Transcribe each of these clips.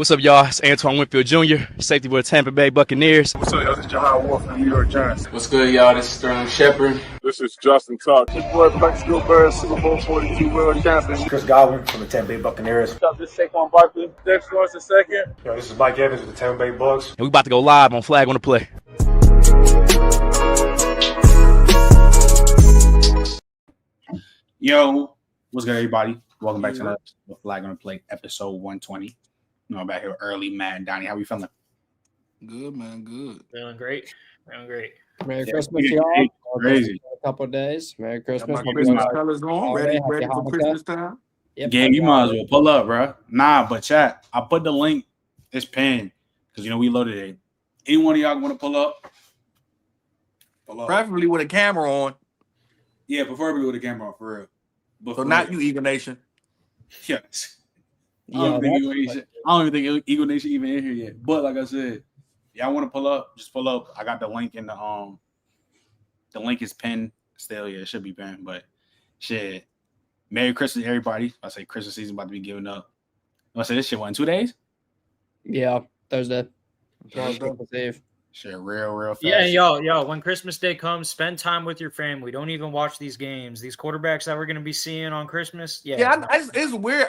What's up, y'all? It's Antoine Winfield Jr., safety for the Tampa Bay Buccaneers. What's up, y'all? This is Jahad Wolf from the New York Giants. What's good, y'all? This is Sterling Shepard. This is Justin Tuck. This boy Flex Gilbert, Super Bowl 42 world champion. Chris Godwin from the Tampa Bay Buccaneers. What's up? This is Saquon Barkley. Next Lawrence II. Yo, this is Mike Evans with the Tampa Bay Bucks. And we about to go live on Flag on the Play. Yo, what's good, everybody? Welcome back to another Flag on the Play, episode 120. You know, back here early, Matt and Donnie. How we feeling? Good, man. Good. Feeling great. Merry Christmas, y'all. Crazy. A couple of days. Merry Christmas. My Christmas colors on. Ready for Christmas time. Yep. Game, you might as well pull up, bro. Nah, but chat, I put the link. It's pinned because we loaded it. Any one of y'all want to pull up? Pull up. Preferably with a camera on. Yeah, preferably with a camera on, for real. But So for not real. you, Eagle Nation. Yes. I Yeah, don't even think Eagle Nation even in here yet. But like I said, y'all want to pull up? Just pull up. I got the link in the link is pinned still. Yeah, it should be pinned. But shit. Merry Christmas, everybody. I say Christmas season about to be giving up. I say this shit in 2 days? Yeah, Thursday. Christmas Eve. Shit, real fast. Yeah, yo, when Christmas Day comes, spend time with your family. Don't even watch these games. These quarterbacks that we're going to be seeing on Christmas. It's weird.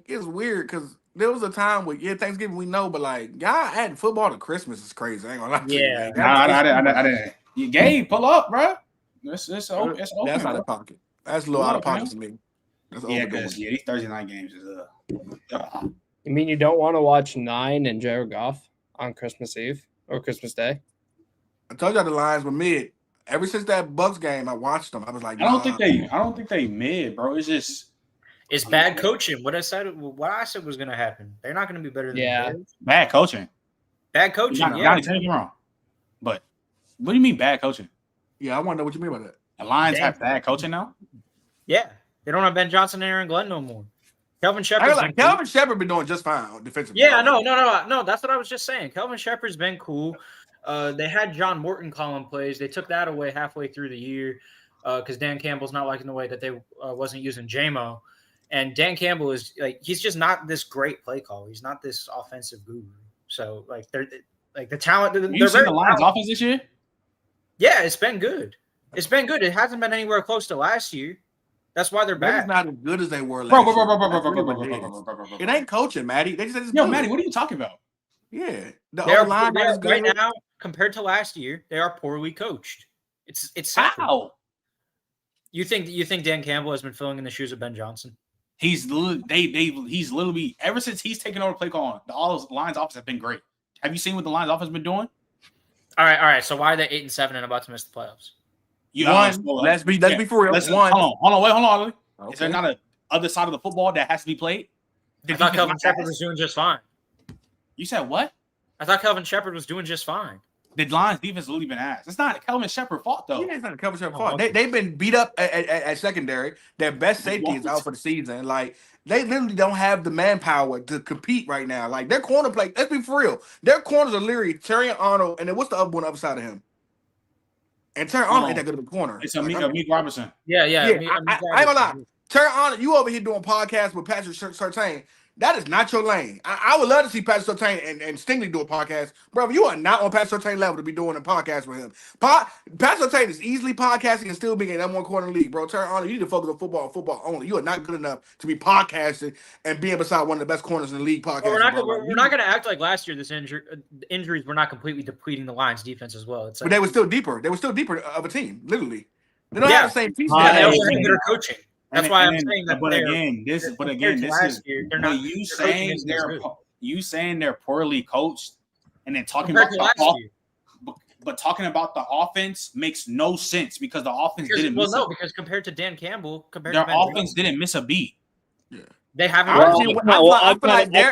It's weird because there was a time with Thanksgiving we know, but like y'all adding football to Christmas is crazy. I ain't gonna lie to you. Yeah. Like, I didn't. You Gabe, pull up, bro. It's open. That's out of pocket. That's a little out of pocket to me. That's Yeah, overdoing. because these Thursday night games is You mean you don't want to watch 9 and Jared Goff on Christmas Eve or Christmas Day? I told y'all the lines were mid. Ever since that Bucks game, I watched them. I was like, I don't think they mid, bro. It's just It's bad coaching. What I said was going to happen. They're not going to be better than Yeah. the Bears. bad coaching. Bad coaching. Y'all tell me wrong. But what do you mean bad coaching? Yeah, I want to know what you mean by that. The Lions have bad coaching now? Yeah. They don't have Ben Johnson and Aaron Glenn no more. Kelvin I Shepard's was like, Kelvin Shepard been doing just fine defensively. Yeah, no. That's what I was just saying. Kelvin Shepard's been cool. They had John Morton calling plays. They took that away halfway through the year because Dan Campbell's not liking the way that they wasn't using JMO. And Dan Campbell is like he's just not this great play call. He's not this offensive guru. So like they're like the talent. You seen the Lions offense this year? Yeah, it's been good. It hasn't been anywhere close to last year. That's why they're They're bad. not as good as they were last Bro. year. It ain't coaching, Matty. They just said it's Yo, good. Matty, what are you talking about? Yeah, They are line is good. right now compared to last year. They are poorly coached. It's simple. How? You think Dan Campbell has been filling in the shoes of Ben Johnson? He's literally ever since he's taken over play calling, all those Lions offense have been great. Have you seen what the Lions offense been doing? All right. So why are they 8-7 and about to miss the playoffs? Let's be for real. Hold on. Okay. Is there not a other side of the football that has to be played? I thought Kelvin Shepard was doing just fine. You said what? I thought Kelvin Shepard was doing just fine. The Lions defense literally been ass. It's not Kelvin Shepard's fault though. Yeah, it's not a Kelvin Shepard fault. They've been beat up at secondary. Their best safety is out for the season. Like they literally don't have the manpower to compete right now. Like their corner play. Let's be for real. Their corners are literally Terry Arnold, and then what's the other one on the other side of him? And Terry Arnold ain't that good of a corner. It's Amik Robinson. Yeah. I ain't gonna lie. Terry Arnold, you over here doing podcasts with Patrick Surtain. That is not your lane. I would love to see Patrick Surtain and Stingley do a podcast. Bro, you are not on Patrick Surtain level to be doing a podcast with him. Patrick Surtain is easily podcasting and still being a number one corner in the league, bro. Terry Arnold, you need to focus on football only. You are not good enough to be podcasting and being beside one of the best corners in the league podcasting. We're not going to act like last year. This injuries were not completely depleting the Lions defense as well. It's like, but they were still deeper. They were still deeper of a team, literally. They don't have the same pieces. They also have better coaching. That's why I'm saying that. But again, this is year, they're not. You saying they're poorly coached, and then talking Compared about to last year. but talking about the offense makes no sense because the offense didn't. Because compared to Dan Campbell, their offense didn't miss a beat. Yeah, they haven't. I feel like their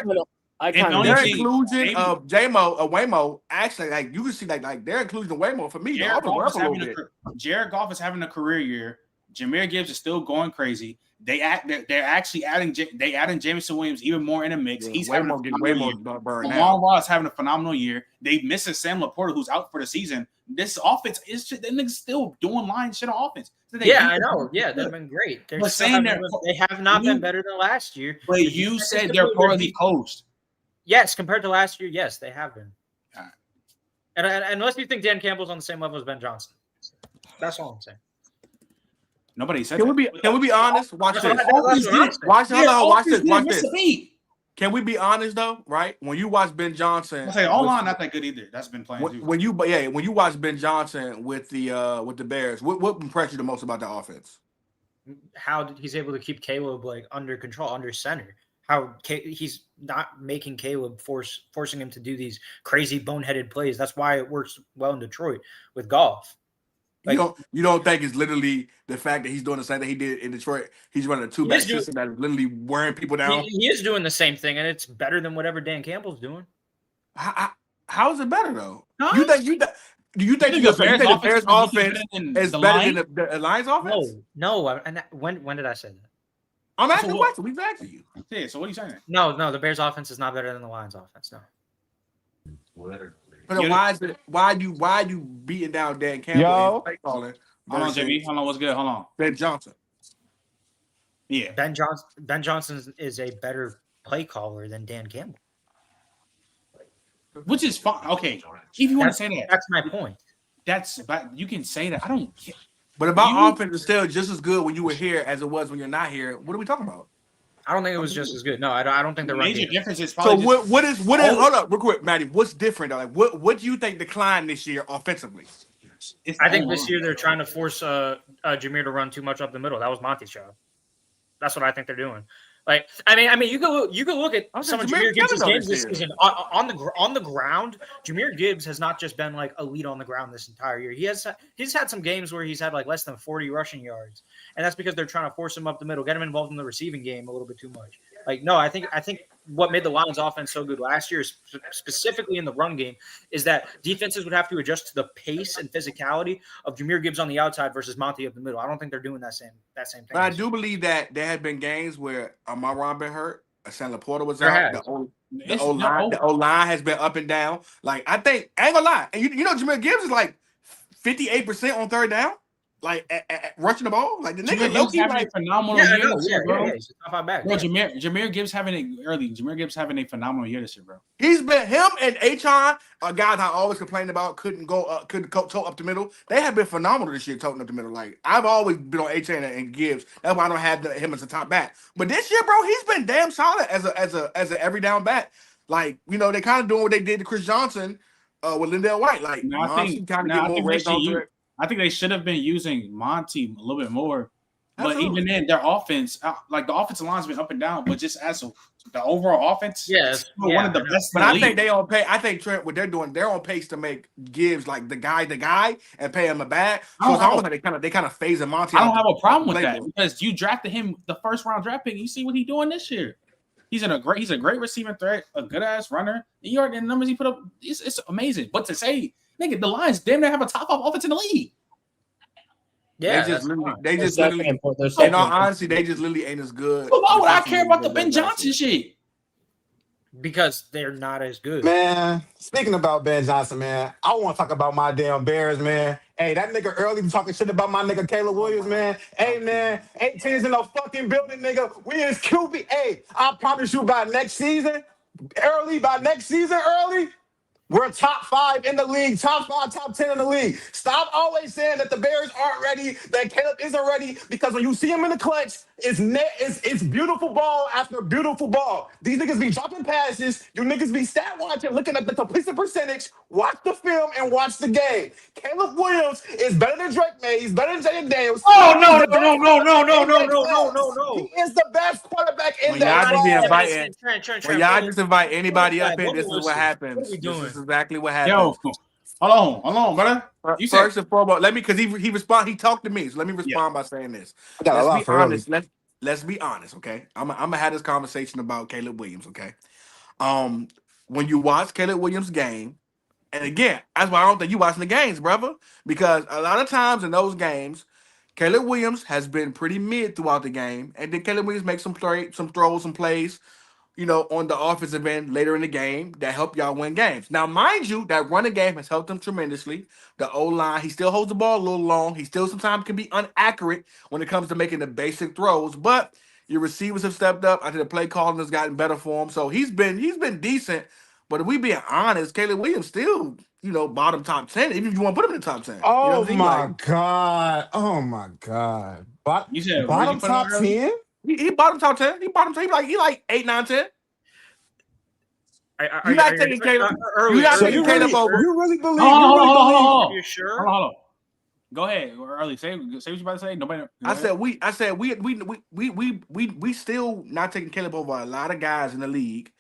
inclusion of Waymo, actually, like you can see, like their inclusion of Waymo for me. Jared Goff is having a career year. Jameer Gibbs is still going crazy. They're actually adding Jameson Williams even more in the mix. Yeah, He's having way more burn now. Lamar Ross having a phenomenal year. They missing Sam Laporta, who's out for the season. This offense is just, they niggas still doing line shit on offense. So I know. Yeah, they've been great. They have not been better than last year. But you said they're poorly coached. Yes, compared to last year, yes, they have been. All right. And unless you think Dan Campbell's on the same level as Ben Johnson, that's all I'm saying. Nobody said Can that. we be honest? Watch That's this. what I'm saying. Watch this. Hold on. Watch this. Watch Miss this. a beat. Can we be honest though? Right? When you watch Ben Johnson, I say O-line not that good either. That's been playing too. when you watch Ben Johnson with the Bears, what impressed you the most about the offense? How he's able to keep Caleb like under control, under center. How he's not making Caleb forcing him to do these crazy boneheaded plays. That's why it works well in Detroit with Goff. Like, you don't think it's literally the fact that he's doing the same thing he did in Detroit? He's running a two-back system that is literally wearing people down. He is doing the same thing, and it's better than whatever Dan Campbell's doing. How is it better though? Huh? Do you think the Bears offense is better than the Lions offense? No. And when did I say that? I'm asking questions. We've asking you. Yeah. So what are you saying? No. The Bears offense is not better than the Lions offense. No. But why you beating down Dan Campbell? Yo. And calling Hold on, JB. Hold on. What's good? Hold on. Ben Johnson. Yeah. Ben Johnson is a better play caller than Dan Campbell. Which is fine. Okay. If you want to say that, that's my point. You can say that. I don't care. But about offense is still just as good when you were here as it was when you're not here. What are we talking about? I don't think it was just as good. No, I don't think the major difference is so probably. What is hold up real quick, Matty? What's different? Like what do you think declined this year offensively? I think this year they're trying to force Jameer to run too much up the middle. That was Monty's job. That's what I think they're doing. Like, I mean, you can look at some of Jameer Gibbs' games this season on the ground. Jameer Gibbs has not just been like elite on the ground this entire year. He's had some games where he's had like less than 40 rushing yards, and that's because they're trying to force him up the middle, get him involved in the receiving game a little bit too much. Like, no, I think what made the Lions offense so good last year, specifically in the run game, is that defenses would have to adjust to the pace and physicality of Jameer Gibbs on the outside versus Monty up the middle. I don't think they're doing that same thing. But I do believe that there have been games where Amon been hurt, San Laporta was out. The O-line has been up and down. Like, I think, I ain't gonna lie, and you know Jameer Gibbs is like 58% on third down. Like at rushing the ball, like the nigga Gibbs having a phenomenal year, bro. Yeah, he's top back. Bro, Jameer Gibbs having a phenomenal year this year, bro. He's been him and Achon, a guy that I always complained about couldn't tote up the middle. They have been phenomenal this year, toting up the middle. Like I've always been on Achon and Gibbs. That's why I don't have him as a top back. But this year, bro, he's been damn solid as a every down back. Like they kind of doing what they did to Chris Johnson with Lindell White. Like I think they should have been using Monty a little bit more. But even then, their offense, like the offensive line's been up and down, but just as the overall offense, one of the best. But I think they on pay. I think Trent, what they're doing, they're on pace to make Gibbs like the guy, and pay him a bag. So it's almost like they kind of phase Monty. I don't have a problem with that because you drafted him the first round draft pick. You see what he's doing this year. He's a great receiving threat, a good ass runner. You already the numbers he put up. It's amazing. But to say, nigga, the Lions damn near have a top 5 offense in the league. Yeah, they just literally. In all honesty, they just literally ain't as good. But why would I care about the Ben Johnson shit? Because they're not as good. Man, speaking about Ben Johnson, man, I want to talk about my damn Bears, man. Hey, that nigga early talking shit about my nigga Caleb Williams, man. Hey, man, 18's in the fucking building, nigga. We is QB. Hey, I promise you by next season, we're top 5 in the league, top 5, top 10 in the league. Stop always saying that the Bears aren't ready, that Caleb isn't ready, because when you see him in the clutch, it's beautiful ball after beautiful ball. These niggas be dropping passes. You niggas be stat watching, looking at the completion percentage. Watch the film and watch the game. Caleb Williams is better than Drake May. He's better than Jaden Daniels. Oh, no. He is the best quarterback in When y'all just invite anybody up here, this is what happens. What are we doing? This is exactly what happens. Yo, hold on, brother. You First and foremost, let me, because he talked to me, so let me respond by saying this. Let's be honest, okay? I'm gonna have this conversation about Caleb Williams, okay? When you watch Caleb Williams' game, and again, that's why I don't think you watching the games, brother, because a lot of times in those games, Caleb Williams has been pretty mid throughout the game, and then Caleb Williams makes some throws, some plays, on the offensive end later in the game that help y'all win games. Now, mind you, that running game has helped them tremendously. The O-line, he still holds the ball a little long. He still sometimes can be inaccurate when it comes to making the basic throws, but Your receivers have stepped up. I think the play calling has gotten better for him. So he's been decent. But if we being honest, Caleb Williams still, bottom top 10, even if you want to put him in the top 10. You know Oh what I'm my saying? God. Oh my God. You said Bottom top 10? He bottom top 10. He bottom 10. He like 8, 9, 10. You're not taking Caleb. You're not taking Caleb over. You really believe? Hold on. You sure? Hold on. Go ahead, Early. Say what you about to say. Nobody. I said we still not taking Caleb over a lot of guys in the league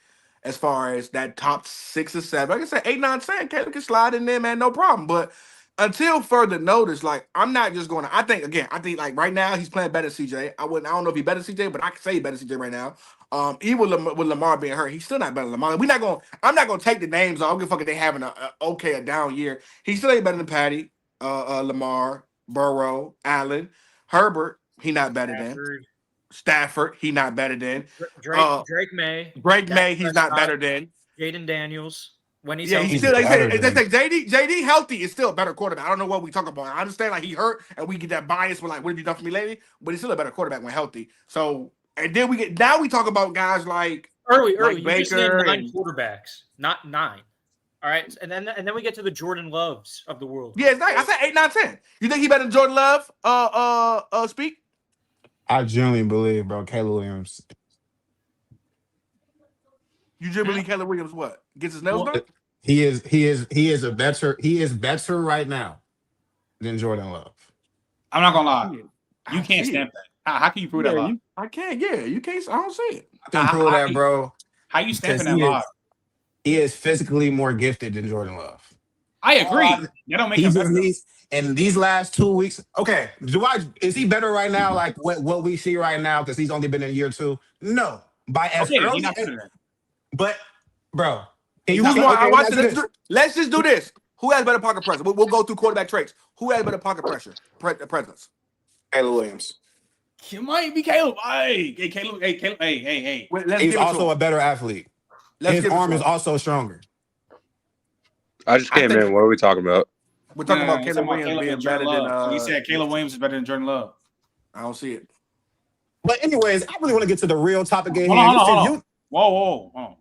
as far as that top 6 or 7. Like I said, 8, 9, 10, Caleb can slide in there, man, no problem. But until further notice, like I'm not just going to. I think like right now he's playing better than CJ. I don't know if he's better than CJ, but I can say he's better than CJ right now. Even with Lamar being hurt, he's still not better than Lamar. I'm not gonna take the names off. I don't give a fuck if they having a down year. He still ain't better than Patty, Lamar, Burrow, Allen, Herbert. He not better than Stafford. He not better than Drake May. He's not better than Jaden Daniels. When he's he's still. They say JD healthy is still a better quarterback. I don't know what we talk about. I understand like he hurt and we get that bias with like what have you done for me lately, but he's still a better quarterback when healthy. So and then we talk about guys like early. Like You just named Baker 9 quarterbacks, not 9. All right, and then we get to the Jordan Loves of the world. Yeah, I said 8, 9, 10. You think he better than Jordan Love? Speak. I genuinely believe, bro, Caleb Williams. You just believe Caleb Williams what gets his nails done? He is better right now than Jordan Love. I'm not gonna lie. You can't stamp that. How can you prove that lie? I can't. Yeah, you can't. I don't see it. I can prove that, bro. How you stamping that lie? He is physically more gifted than Jordan Love. I agree. That don't make him better. And these last 2 weeks, okay. Is he better right now? Like what we see right now? Because he's only been in year 2. No, He's not better than. But bro, let's just do this. Who has better pocket pressure? We'll go through quarterback traits. Who has better pocket pressure? Presence. Caleb Williams. It might be Caleb. Hey, Caleb. Hey. He's also a better athlete. His arm is also stronger. I just came in. What are we talking about? We're talking about Caleb Williams being better than. He said Caleb Williams is better than Jordan Love. I don't see it. But anyways, I really want to get to the real topic here. Hold on. Whoa.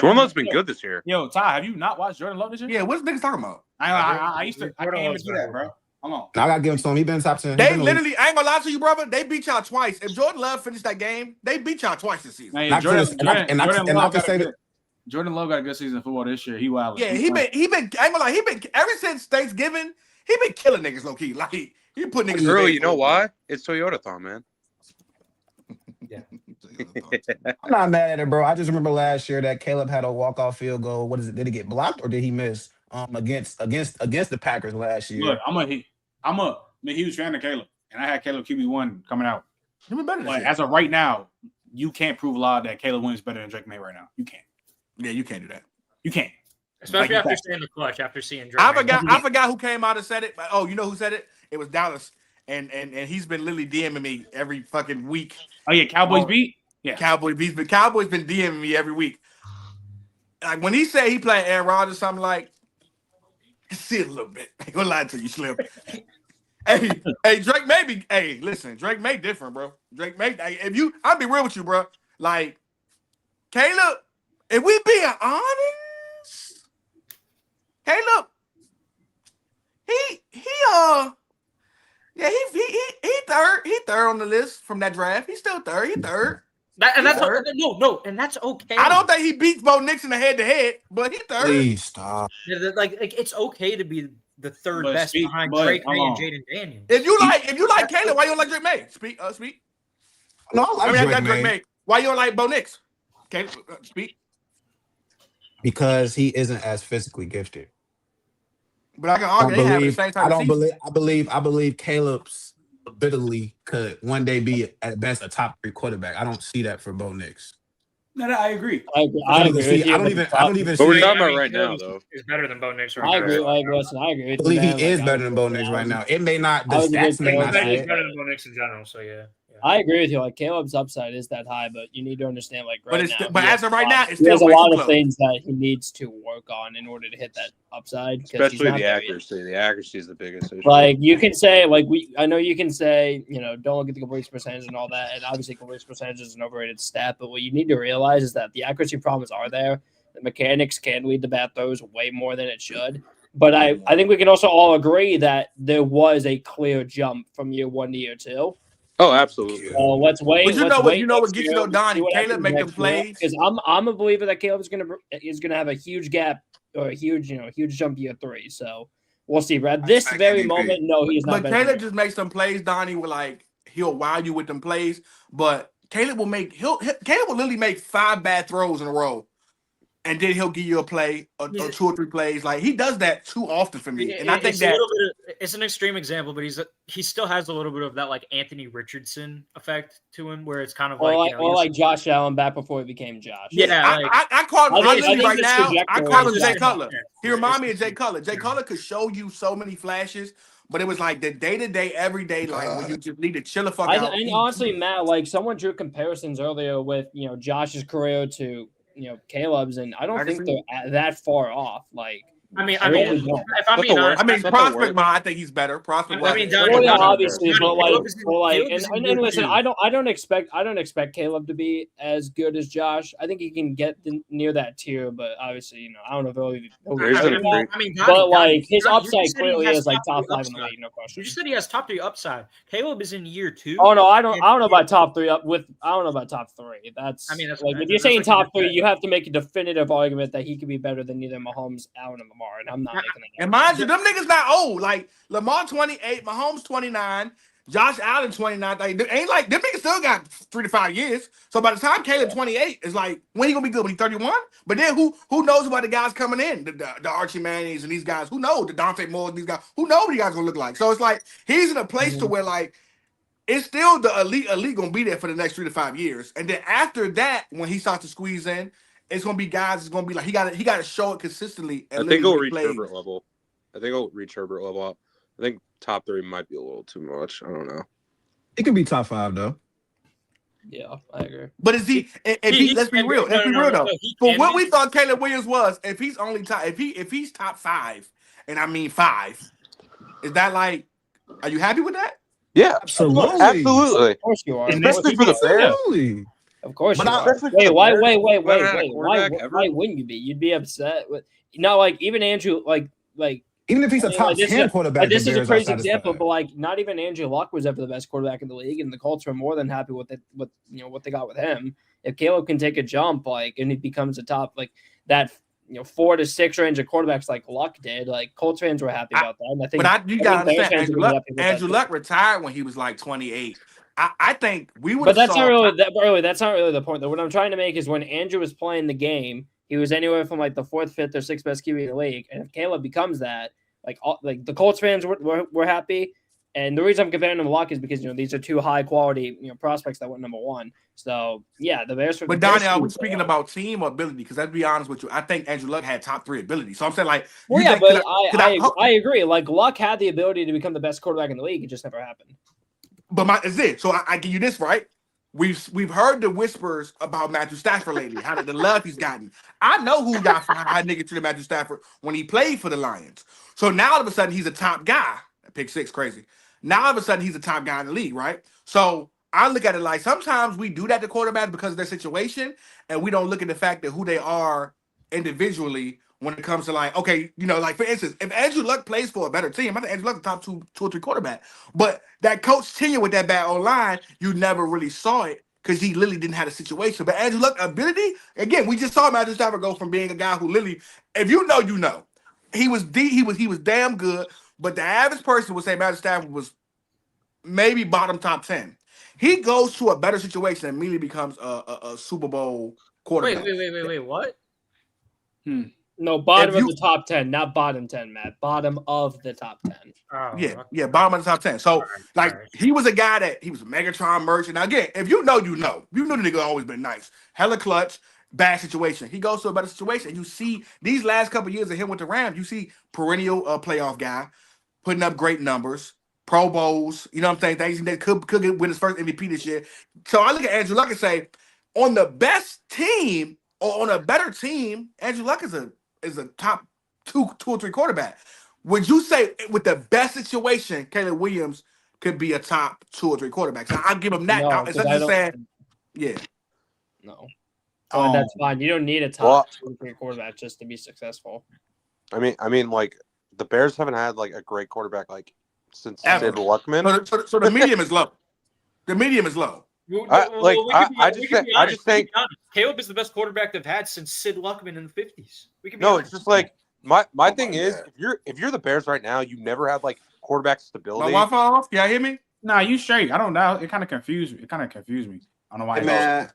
Jordan Love's been good this year. Yo, Ty, have you not watched Jordan Love this year? Yeah, what's niggas talking about? I can't even do that, bro. Hold on. I gotta give him to him. He been top 10. They literally, I ain't gonna lie to you, brother. They beat y'all twice. If Jordan Love finished that game, they beat y'all twice this season. Jordan Love got a good season of football this year. He wild. Yeah, he been. I ain't gonna lie. He been ever since Thanksgiving. He been killing niggas low key. Like he put niggas. Early, you know why? It's Toyota-thon, man. Yeah. I'm not mad at it, bro. I just remember last year that Caleb had a walk-off field goal. What is it? Did he get blocked or did he miss? Against the Packers last year. Look, I'm a huge fan of Caleb, and I had Caleb QB1 coming out. He been better. But as of right now, you can't prove a lot that Caleb Williams is better than Drake May right now. You can't. Yeah, you can't do that. You can't. Especially after seeing the clutch, after seeing Drake. I forgot who came out and said it. But, you know who said it? It was Dallas. And he's been literally DMing me every fucking week. Oh yeah, Cowboys beat? Yeah. Cowboys been DMing me every week. Like when he said he playing Aaron Rodgers, something like, see it a little bit. I ain't gonna lie to you, Slim. hey, Drake may be. Hey, listen, Drake may different, bro. Drake may. I'll be real with you, bro. Like Caleb, if we being honest, Caleb, he third on the list from that draft. He's still third. He third. That's okay. I don't think he beats Bo Nix in the head-to-head, but he third. Please stop. Like it's okay to be the third best behind Drake May and Jaden Daniels. If you like Caleb, why you don't like Drake May? Speak. No, I like Drake May. Why you don't like Bo Nix? Caleb, speak. Because he isn't as physically gifted. But I can argue they have the same type of season. I believe Caleb's ability could one day be at best a top 3 quarterback. I don't see that for Bo Nix. No, I agree. I agree. I don't even. But we're talking about right now, though. He's better than Bo Nix. I agree. I agree. I believe he is better than Bo Nix right now. It may not. The stats may not say He's it. better than Bo Nix in general. So yeah. I agree with you. Like Caleb's upside is that high, but you need to understand, like right now. But as of right now, it's he has still a way lot too of close. things that he needs to work on in order to hit that upside. Especially the accuracy. The accuracy is the biggest issue. Like you can say, I know you can say, don't look at the completion percentage and all that, and obviously completion percentage is an overrated stat. But what you need to realize is that the accuracy problems are there. The mechanics can lead to bad throws way more than it should. But I think we can also all agree that there was a clear jump from year 1 to year 2. Oh, absolutely. So let's wait. But you know what gets you though, Donnie? Caleb Caleb make them plays. Because I'm a believer that Caleb is gonna have a huge gap or a huge jump year 3. So we'll see. But at this very moment, no, he's not. But Caleb just makes some plays, Donnie. Where like he'll wow you with them plays. But Caleb will literally make 5 bad throws in a row. And then he'll give you a play or 2 or 3 plays. Like he does that too often for me. And I think it's an extreme example, but he still has a little bit of that like Anthony Richardson effect to him, where it's kind of like Josh Allen back before he became Josh. Yeah, I call him right now. I call him Jay Cutler. He reminds me of Jay Cutler. Jay Cutler could show you so many flashes, but it was like the day-to-day, everyday, like when you just need to chill the fuck out. And honestly, Matt, like someone drew comparisons earlier with Josh's career to Caleb's, and I don't think they're that far off. Like, if I'm being honest, prospect, I think he's better. Prospect, obviously, but listen, I don't expect Caleb to be as good as Josh. I think he can get near that tier, but obviously, I don't know if but like his upside clearly is like top 5 in the league, no question. You just said he has top 3 upside. Caleb is in year 2. Oh no, I don't know about top 3 I don't know about top 3. That's like if you're saying top 3, you have to make a definitive argument that he could be better than either Mahomes, Allen, and Lamar, and I'm not making that. And mind you, them niggas not old. Like Lamar 28, Mahomes 29, Josh Allen 29. Like ain't like them niggas still got 3 to 5 years. So by the time Caleb 28 is like, when he gonna be good? When he 31? But then who knows about the guys coming in? The Archie Mannings and these guys. Who knows the Dante Moores? These guys. Who know what these guys gonna look like? So it's like he's in a place to where like it's still the elite gonna be there for the next 3 to 5 years. And then after that, when he starts to squeeze in, it's gonna be guys. It's gonna be like he got to show it consistently. I think he'll reach Herbert level. I think top 3 might be a little too much. I don't know. It could be top 5 though. Yeah, I agree. But is he? Let's be real. Let's be real though. For what we thought Caleb Williams was, if he's only top, if he's top 5, and I mean 5, is that like? Are you happy with that? Yeah, absolutely. Of course you are. Especially for the Bears. Of course you are. Wait, why wouldn't you be? You'd be upset with like even Andrew, like even if he's a top 10 quarterback. This is a crazy example, but like not even Andrew Luck was ever the best quarterback in the league, and the Colts are more than happy with what they got with him. If Caleb can take a jump, like, and he becomes a top like that, 4 to 6 range of quarterbacks like Luck did, like Colts fans were happy about that. And I think, you gotta understand, Andrew Luck retired when he was like 28. I think we would. But that's not really that's not really the point. Though. What I'm trying to make is when Andrew was playing the game, he was anywhere from like the 4th, 5th, or 6th best QB in the league. And if Caleb becomes that, like the Colts fans were happy. And the reason I'm comparing him to Luck is because these are 2 high quality prospects that went number 1. So yeah, the Bears. But Donnie, are we speaking about team or ability? Because let's be honest with you, I think Andrew Luck had top 3 ability. So I'm saying like, I agree. Like Luck had the ability to become the best quarterback in the league. It just never happened. But is it? So I give you this right. We've heard the whispers about Matthew Stafford lately, how the love he's gotten. I know who got high nigga treated Matthew Stafford when he played for the Lions. So now all of a sudden he's a top guy. Pick 6, crazy. Now all of a sudden he's a top guy in the league, right? So I look at it like sometimes we do that to quarterbacks because of their situation, and we don't look at the fact that who they are individually when it comes to like, okay, like for instance, if Andrew Luck plays for a better team, I think Andrew Luck's the top 2 or 3 quarterback. But that coach tenure with that bad O-line, you never really saw it because he literally didn't have a situation. But Andrew Luck ability, again, we just saw Matthew Stafford go from being a guy who literally, if you know, he was damn good. But the average person would say Matthew Stafford was maybe bottom top 10. He goes to a better situation and immediately becomes a Super Bowl quarterback. Wait, what? No, bottom of the top 10, not bottom 10, Matt. Bottom of the top 10. Oh, yeah, bottom of the top 10. So, he was a guy that he was a Megatron merchant. Now, again, if you know. You know the nigga always been nice. Hella clutch, bad situation. He goes to a better situation. You see these last couple of years of him with the Rams, you see perennial playoff guy, putting up great numbers, Pro Bowls. You know what I'm saying? Things that could win his first MVP this year. So I look at Andrew Luck and say, on the best team or on a better team, Andrew Luck is a top two or three quarterback. Would you say with the best situation, Caleb Williams could be a top 2 or 3 quarterbacks? I'll give him that. No, Instead of saying, yeah. No. Oh, that's fine. You don't need a top 2 or 3 quarterback just to be successful. I mean, like the Bears haven't had like a great quarterback like since Ever. Sid Luckman. So the medium is low. The medium is low. I just think Caleb is the best quarterback they've had since Sid Luckman in the 50s. It's just like my thing is if you're the Bears right now, you never had like quarterback stability. My Wi-Fi off? Can you hear me? Nah, you straight. I don't know. It kind of confused me. I don't know why. Hey, man,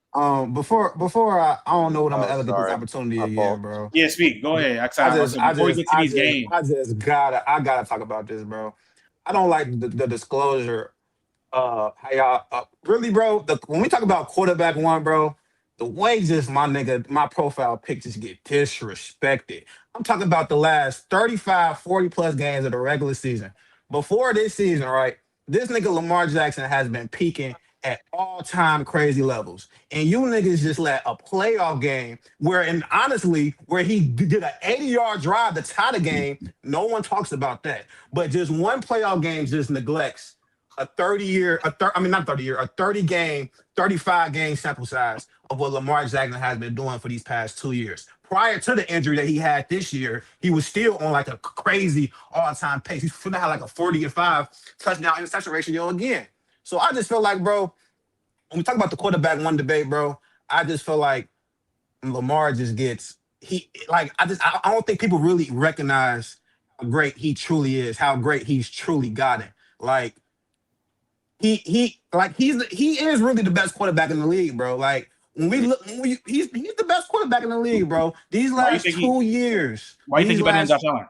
before I don't know what I'm gonna ever get this opportunity again, bro. Yeah, speak. Go ahead. I just gotta talk about this, bro. I don't like the disclosure. How y'all really, bro? When we talk about quarterback one, bro, the way just my profile pic just get disrespected. I'm talking about the last 35, 40 plus games of the regular season. Before this season, right? This nigga Lamar Jackson has been peaking at all-time crazy levels. And you niggas just let a playoff game where he did an 80-yard drive to tie the game. No one talks about that. But just one playoff game just neglects a 30-game, 35-game sample size of what Lamar Jackson has been doing for these past 2 years. Prior to the injury that he had this year, he was still on like a crazy all-time pace. He's finna have like a 40-5 touchdown interception ratio again. So I just feel like, bro, when we talk about the quarterback one debate, bro, I just feel like Lamar just gets I don't think people really recognize how great he truly is, how great he's truly gotten. Like he is really the best quarterback in the league, bro. Like he's the best quarterback in the league, bro. These last 2 years. Why do you think he's better than Josh Allen?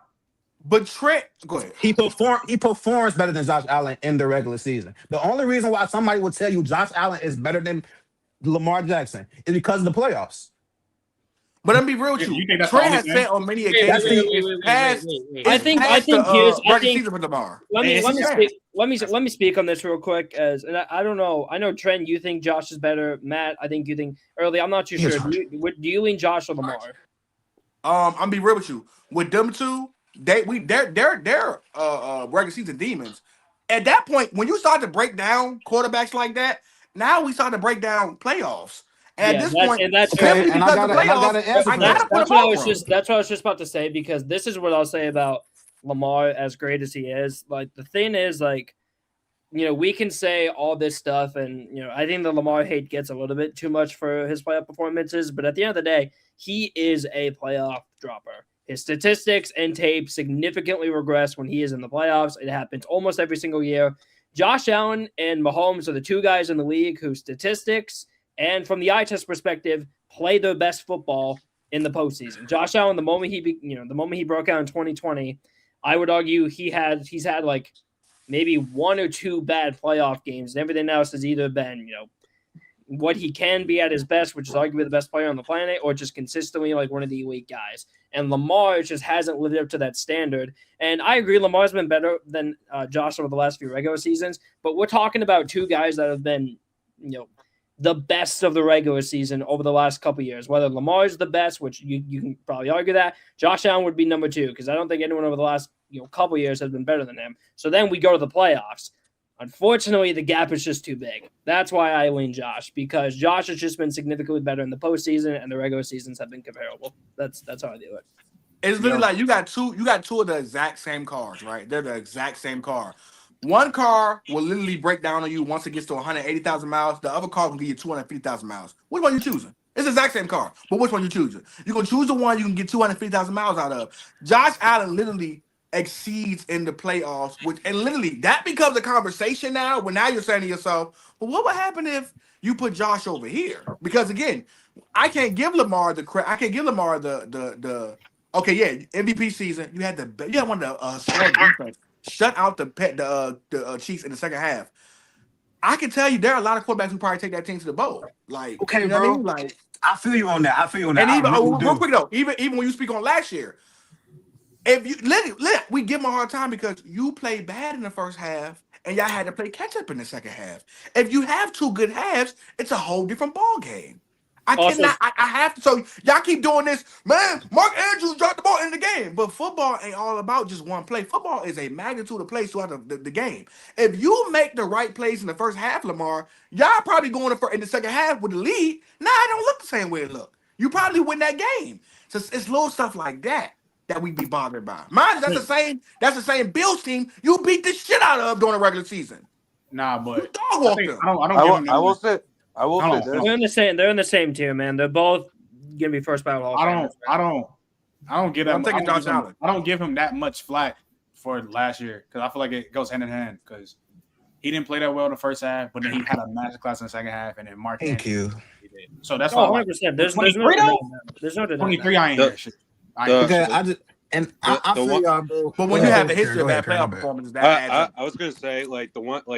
But Trent, go ahead. He performs better than Josh Allen in the regular season. The only reason why somebody would tell you Josh Allen is better than Lamar Jackson is because of the playoffs. But let me be real with you. Trent has said on many occasions. I think season for Lamar. Let me speak on this real quick. I don't know. I know Trent, you think Josh is better. Matt, I think you think early. I'm not too sure. Do you lean Josh or Lamar? I'm be real with you. With them two, they're regular season demons. At that point, when you start to break down quarterbacks like that, now we start to break down playoffs. And at this point, that's what I was just about to say, because this is what I'll say about Lamar, as great as he is. Like, the thing is, like, we can say all this stuff, and I think the Lamar hate gets a little bit too much for his playoff performances, but at the end of the day, he is a playoff dropper. His statistics and tape significantly regress when he is in the playoffs. It happens almost every single year. Josh Allen and Mahomes are the two guys in the league whose statistics and from the eye test perspective, play their best football in the postseason. Josh Allen, the moment he broke out in 2020, I would argue he's had like maybe 1 or 2 bad playoff games, and everything else has either been what he can be at his best, which is arguably the best player on the planet, or just consistently like one of the elite guys. And Lamar just hasn't lived up to that standard. And I agree, Lamar's been better than Josh over the last few regular seasons, but we're talking about two guys that have been, the best of the regular season over the last couple of years. Whether Lamar's the best, which you can probably argue that, Josh Allen would be number 2, because I don't think anyone over the last couple of years has been better than him. So then we go to the playoffs. Unfortunately, the gap is just too big. That's why I lean Josh, because Josh has just been significantly better in the postseason, and the regular seasons have been comparable. That's how I do it. It's literally like you got two of the exact same cars, right? They're the exact same car. One car will literally break down on you once it gets to 180,000 miles. The other car will give you 250,000 miles. Which one you choosing? It's the exact same car, but which one you choosing? You're going to choose the one you can get 250,000 miles out of. Josh Allen literally exceeds in the playoffs, and literally that becomes a conversation now, when now you're saying to yourself, well, what would happen if you put Josh over here? Because again, I can't give Lamar the credit. I can't give Lamar the okay, yeah, MVP season. You had one of the strong defense. Shut out the Chiefs in the second half. I can tell you there are a lot of quarterbacks who probably take that team to the bowl. Like, okay, bro. What I mean? Like, I feel you on that. And even real quick though, even when you speak on last year, if you let we give him a hard time because you played bad in the first half and y'all had to play catch up in the second half. If you have two good halves, it's a whole different ball game. I have to. So y'all keep doing this, man. Mark Andrews dropped the ball in the game, but football ain't all about just one play. Football is a magnitude of plays throughout the game. If you make the right plays in the first half, Lamar, y'all probably going in the second half with the lead. Nah, it don't look the same way it look. You probably win that game. So it's little stuff like that we be bothered by. Mine, that's the same Bills team you beat the shit out of during the regular season. Nah, but dog walked them. I will say this. They're in the same tier, man. They're both gonna be first ballot Hall of Famers. I don't give him. I'm thinking Josh Allen. I don't give him that much flack for last year because I feel like it goes hand in hand because he didn't play that well in the first half, but then he had a master class in the second half, and then Mark. Thank you. He did. So that's why. 100%. There's no 23. I ain't hear shit. I feel y'all, bro. But when you have a history of bad playoff performances, that I was gonna say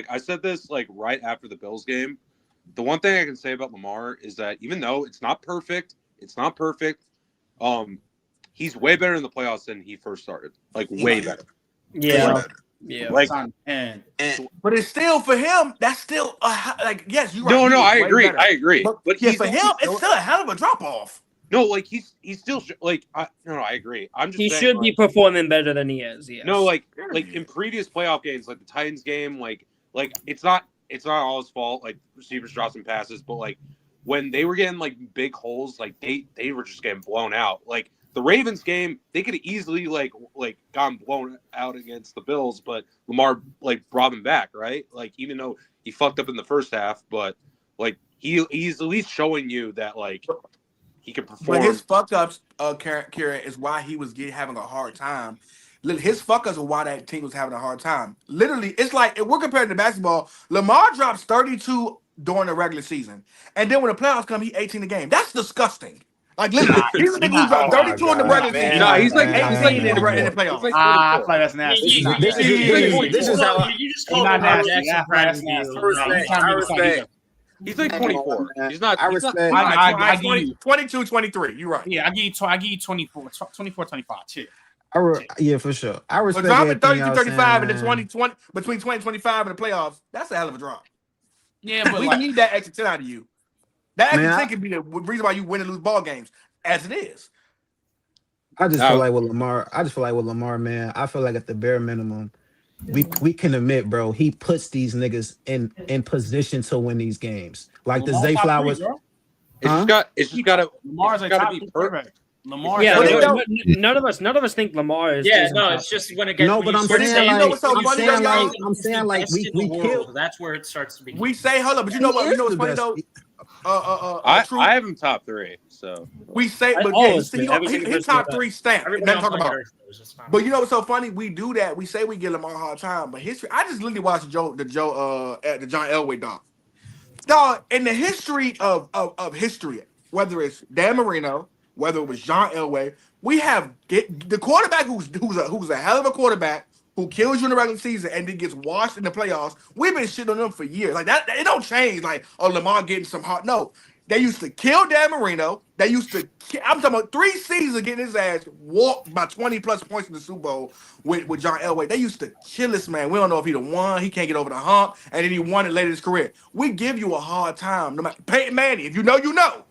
I said this right after the Bills game. The one thing I can say about Lamar is that even though it's not perfect, he's way better in the playoffs than he first started. Way better. Yeah. Yeah. But it's still for him. That's still yes, you. No, I agree. I agree. But for him, it's still a hell of a drop off. No, he's still I agree. I'm just he saying, should be performing better than he is. Yes. No, in previous playoff games, like the Titans game, it's not all his fault. Receivers dropped some passes, but when they were getting big holes, they were just getting blown out. The Ravens game, they could have easily gotten blown out against the Bills, but Lamar brought them back, right? Even though he fucked up in the first half, but he's at least showing you that he can perform. But his fuck ups, Kieran, is why he was having a hard time. His fuck ups are why that team was having a hard time. Literally, it's if we're comparing to basketball, Lamar drops 32 during the regular season, and then when the playoffs come, he 18 a game. That's disgusting. Literally, he's a nigga who dropped 32 in the regular season. No, he's 18 in the playoffs. I feel like that's nasty. This is how you just called Lamar Jackson Brandon Beal. He's 24. He's not. I respect. I give you 22, 23. You're right. Yeah, I give you 24, 25. Shit. Yeah, for sure. I But respect. dropping 32, everything y'all 35 and saying, then 20, between 20 and 25 in the playoffs, that's a hell of a drop. Yeah, but we need that extra 10 out of you. That extra 10 could be the reason why you win and lose ball games, as it is. I just feel like with Lamar, man. I feel like at the bare minimum, we can admit, bro, he puts these niggas in position to win these games. Like the Zay Flowers. It's just gotta be perfect. Lamar. Yeah, none of us think Lamar is. Yeah, no, it's just when it gets. No, but I'm saying we kill. That's where it starts to be. We say, hold up, but you know what? You know what's funny though? I have him top 3. So we say, but he top 3 stamp. Nothing talk about. But you know what's so funny? We do that. We say we give Lamar a hard time, but history. I just literally watched the John Elway doc. Dog, in the history of history, whether it's Dan Marino, whether it was John Elway, we have the quarterback who's a hell of a quarterback who kills you in the regular season and then gets washed in the playoffs. We've been shitting on them for years. That it don't change. Lamar getting some hot. No, they used to kill Dan Marino. They used to. I'm talking about 3 seasons getting his ass walked by 20 plus points in the Super Bowl with John Elway. They used to kill this man. We don't know if he done won. He can't get over the hump, and then he won it later in his career. We give you a hard time. No matter Peyton Manning, if you know, you know.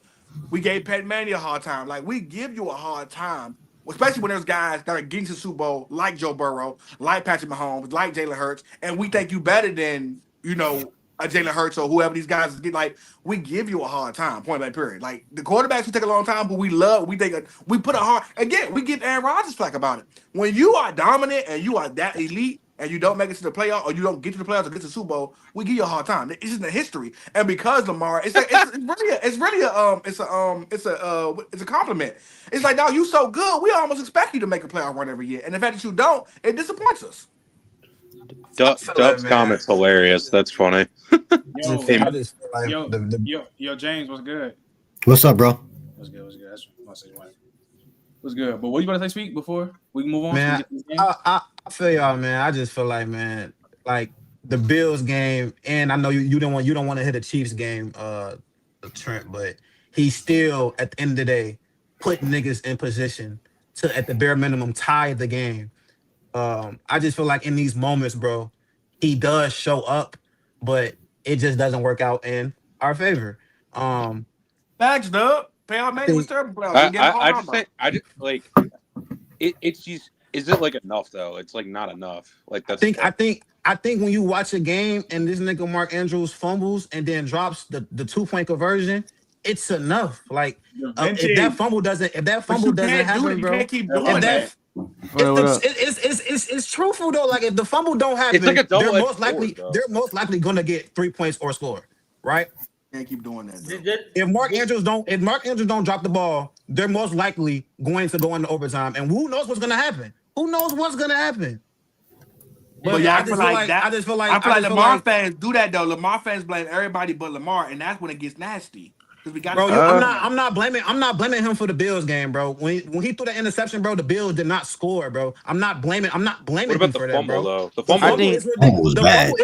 We gave Peyton Manning a hard time. We give you a hard time, especially when there's guys that are getting to the Super Bowl, like Joe Burrow, like Patrick Mahomes, like Jalen Hurts, and we think you better than, a Jalen Hurts or whoever these guys get. We give you a hard time, point blank period. The quarterbacks who take a long time, but we love, we put a hard, again, we give Aaron Rodgers flack about it. When you are dominant and you are that elite, and you don't make it to the playoff, or you don't get to the playoffs or get to the Super Bowl, we give you a hard time. It's in the history, and because Lamar, it's a compliment. It's dog, you so good, we almost expect you to make a playoff run every year, and the fact that you don't, it disappoints us. Dub's comment's hilarious. That's funny. Yo, James, what's good? What's up, bro? What's good? That's what I say. What's good? But what you about to say, speak before we can move on? Man, I feel y'all, man. I just feel like, man, the Bills game, and I know you don't want to hit a Chiefs game, Trent, but he still at the end of the day put niggas in position to, at the bare minimum, tie the game. I just feel like in these moments, bro, he does show up, but it just doesn't work out in our favor. Facts, dub. Playoff I Manny was think terrible playoffs. He getting I all just think like it's just is it like enough though? It's like not enough. Like that's I think when you watch a game and this nigga Mark Andrews fumbles and then drops the 2-point conversion, it's enough. Like if that fumble doesn't happen, bro. You can't keep doing that. It's truthful though. Like if the fumble don't happen, It's like a they're double-edged most likely gonna get 3 points or score, right? Can't keep doing that. If Mark Andrews don't drop the ball, they're most likely going to go into overtime. And who knows what's gonna happen? Who knows what's gonna happen? But yeah, I just feel like Lamar fans do that though. Lamar fans blame everybody but Lamar, and that's when it gets nasty. We got bro, I'm not blaming him for the Bills game, bro. When he threw the interception, bro, the Bills did not score, bro. I'm not blaming him for that, bro. Though? The fumble is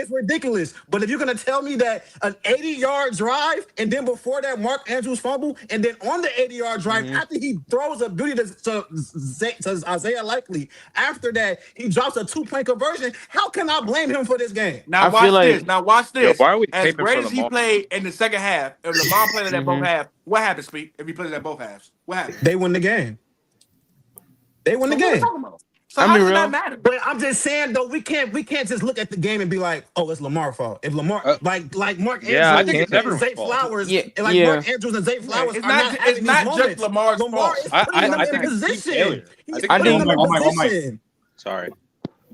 ridiculous. But if you're gonna tell me that an 80-yard drive and then before that Mark Andrews fumble and then on the 80-yard drive after he throws a beauty to Isaiah Likely, after that he drops a 2-point conversion, how can I blame him for this game? Now watch this. Yo, why are we as great as he Lamar? played in the second half, if Lamar played in that both halves, what happens, Speak? If he plays at both halves, what happens? They win the game. So what are we talking about? So how does that matter? But I'm just saying though, we can't just look at the game and be like, oh, it's Lamar's fault. If Lamar like Mark Andrews and Zay Flowers, Mark Andrews and Zay Flowers it's not just Lamar's fault. Lamar is putting them in position. He's putting them in position. Sorry.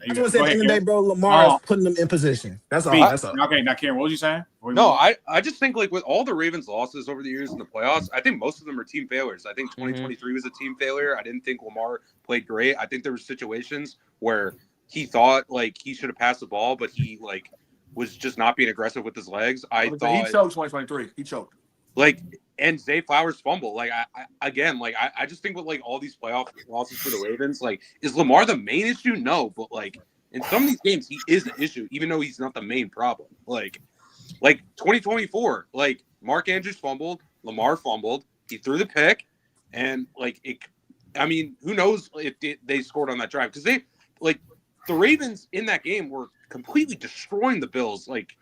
I just want to say at the end of the day, bro, Lamar is putting them in position. That's all. Okay, now Karen, what was you saying? No, I just think like with all the Ravens losses over the years in the playoffs, I think most of them are team failures. I think 2023 was a team failure. I didn't think Lamar played great. I think there were situations where he thought like he should have passed the ball, but he like was just not being aggressive with his legs. I thought he choked 2023. He choked. Like and Zay Flowers fumble. Like I just think with like all these playoff losses for the Ravens, like is Lamar the main issue? No, but like in some of these games he is the issue, even though he's not the main problem. Like 2024, like Mark Andrews fumbled, Lamar fumbled, he threw the pick, and like it. I mean, who knows if they scored on that drive because they like the Ravens in that game were completely destroying the Bills. Like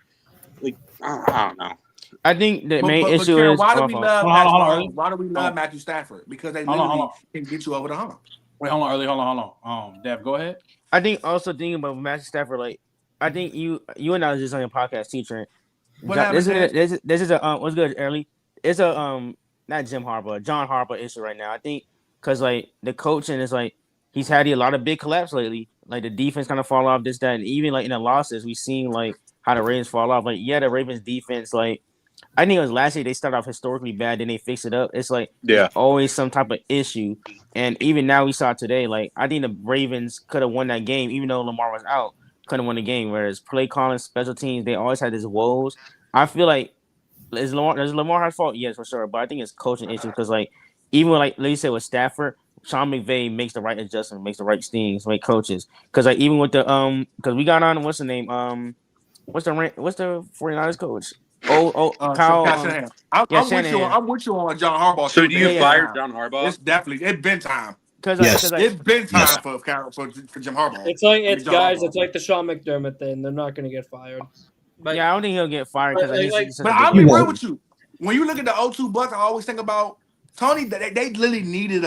I don't know. I think the main issue is why do we love Matthew Stafford? Because they literally can get you over the hump. Wait, hold on. Dev, go ahead. I think also thinking about Matthew Stafford, like I think you and I was just on your podcast, teacher. This is a what's good early. It's a not Jim Harbaugh, John Harbaugh issue right now. I think because like the coaching is like he's had a lot of big collapse lately. Like the defense kind of fall off, this, that, and even like in the losses, we've seen like how the Ravens fall off. Like the Ravens defense, like I think it was last year they started off historically bad, then they fix it up. It's like there's always some type of issue. And even now we saw today, like I think the Ravens could have won that game, even though Lamar was out, couldn't win the game. Whereas play calling, special teams, they always had these woes. I feel like is Lamar's fault? Yes, for sure. But I think it's coaching issue because like even like you said with Stafford, Sean McVay makes the right adjustment, makes the right things, right coaches. Because like even with the because we got on what's the name what's the 49ers coach? Kyle. I'm with you on John Harbaugh. So do you fire John Harbaugh? It's been time. Because it's been time for Jim Harbaugh. It's like the Sean McDermott thing. They're not going to get fired. But I don't think he'll get fired because but I'll be real with you. When you look at the 0-2 Bucks, I always think about Tony. They literally needed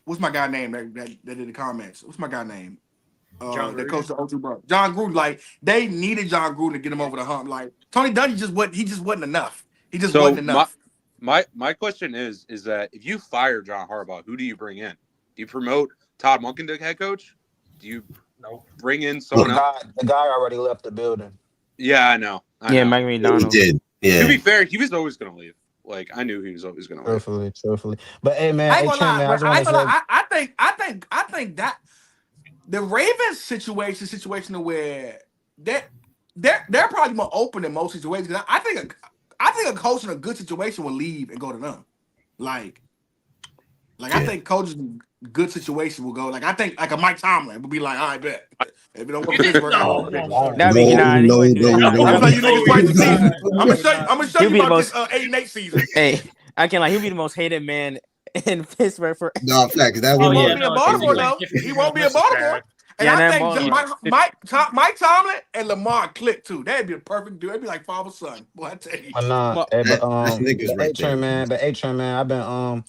what's my guy name that did the comments? What's my guy name? That coached the 0-2 Bucks. John Gruden. Like they needed John Gruden to get him over the hump. Like Tony Dungy just wasn't enough. He just wasn't enough. My question is that if you fire John Harbaugh, who do you bring in? Do you promote Todd Monken to head coach? Do you bring in someone else? The guy already left the building. Yeah, I know. Mike McDonald. He did. Yeah. To be fair, he was always going to leave. Like I knew he was always going to leave. Truthfully. But hey, man, I think that the Ravens situation where they're probably more open in most situations. I think a coach in a good situation will leave and go to them. Like I think coaches in good situation will go. Like I think like a Mike Tomlin would be like, all right, bet. If it don't work, I'm gonna show you about this 8-8 season. Hey, I can't he'll be the most hated man in Pittsburgh for. No, facts. He won't be in Baltimore though. He won't be in Baltimore. And Yeah, I that think ball. Mike Tomlin and Lamar click too. That'd be a perfect dude. That'd be like father son. Boy, I tell you. But nah, Well, hey, but That's niggas the right A train there. man, I've been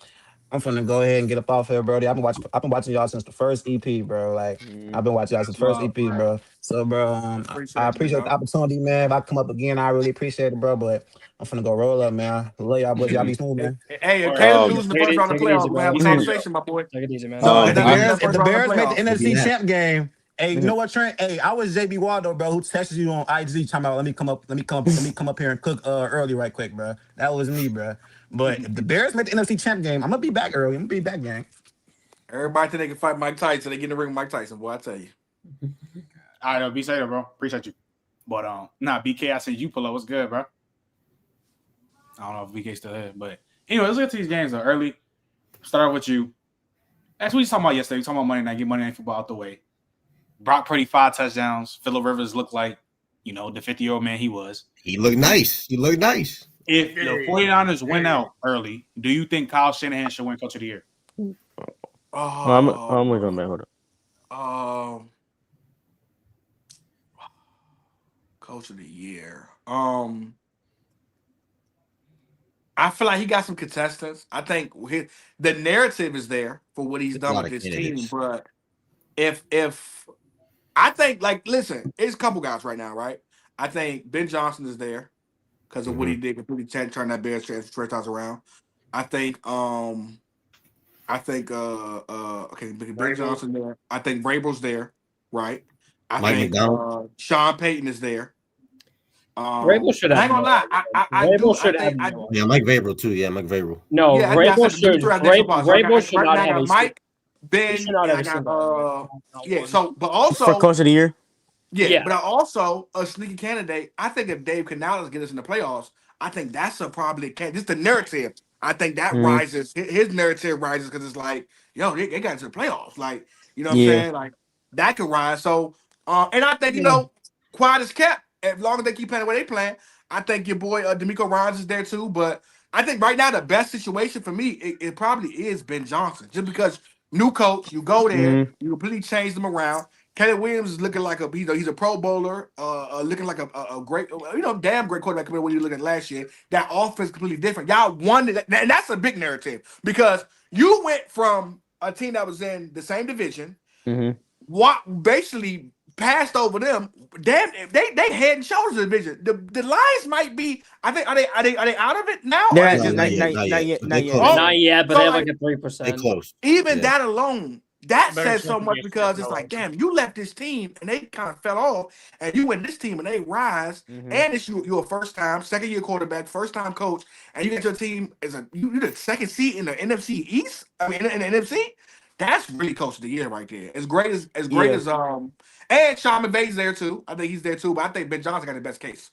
I'm finna go ahead and get up off here, bro. I've been watching y'all since the first EP, bro. Like I've been watching y'all since the first EP, bro. So, bro, I Appreciate it, appreciate the dog. opportunity, man. If I come up again, I really appreciate it, bro. But I'm finna go roll up, man. Love y'all boys. Y'all be smooth, man. Hey, if All Caleb Um, loses the first round of Take it easy, playoffs, we're gonna have a bro. conversation, my boy. Take it easy, man. So And if the then after Bears, that first round of make the playoffs, NFC Yeah. champ game, hey, you know what, Trent? Hey, I was JB Waldo, bro, who texted you on IG talking about let me come up here and cook early right quick, bro. That was me, bro. But if the Bears make the NFC champ game, I'm gonna be back early. I'm gonna be back, gang. everybody think they can fight Mike Tyson. They get in the ring with Mike Tyson, boy. I tell you. right, be safe, bro. Appreciate you. But BK, I seen you pull up. What's good, bro? I don't know if BK still here, but anyway, let's get to these games though. Early. Start with you. That's what we talking about yesterday. We talking about Monday night. Get Monday Night Football out the way. Brock Purdy 5 touchdowns. Phillip Rivers looked like, the 50-year-old man he was. He looked nice. If the 49ers win out early, do you think Kyle Shanahan should win Coach of the Year? I'm going back. Hold up. Coach of the Year. I feel like he got some contestants. I think the narrative is there for what he's done with his team. But if I think, listen, it's a couple guys right now, right? I think Ben Johnson is there because of what he did, completely turn that Bears franchise around. I think Ben Johnson there. I think Vrabel's there, right? I think Sean Payton is there. Vrabel should have. I ain't gonna lie. Vrabel should have. Yeah, Mike Vrabel too. Yeah, Mike Vrabel. No, Yeah, Vrabel should. Vrabel should not have a Mike, Ben, should not have I a got yeah. So, but also For Coach of the Year? yeah, but also a sneaky candidate. I think if Dave Canales get us in the playoffs, I think that's probably just the narrative. I think that rises. His narrative rises because it's like, yo, they got into the playoffs. Like, you know what I'm saying? Like that could rise. So, and I think quiet is kept. As long as they keep playing the way they playing, I think your boy D'Amico Ryans is there too. But I think right now the best situation for me, it probably is Ben Johnson, just because new coach, you go there, you completely change them around. Caleb Williams is looking like he's a Pro Bowler, looking like a great, damn great quarterback compared to what you were looking at last year. That offense is completely different. Y'all won it, and that's a big narrative because you went from a team that was in the same division, basically passed over them. Damn, they head and shoulders of the division. The Lions might be. I think are they out of it now? Not Not yet, but they have like a 3%. They close. Even that alone, that says so much because it's like, damn, you left this team and they kind of fell off, and you went this team and they rise, and it's you're a first time, second year quarterback, first time coach, and you get your team as you're the second seed in the NFC East. I mean, in the NFC. That's really Coach of the Year right there. As great as and Sean McVay's there too. I think he's there too, but I think Ben Johnson got the best case.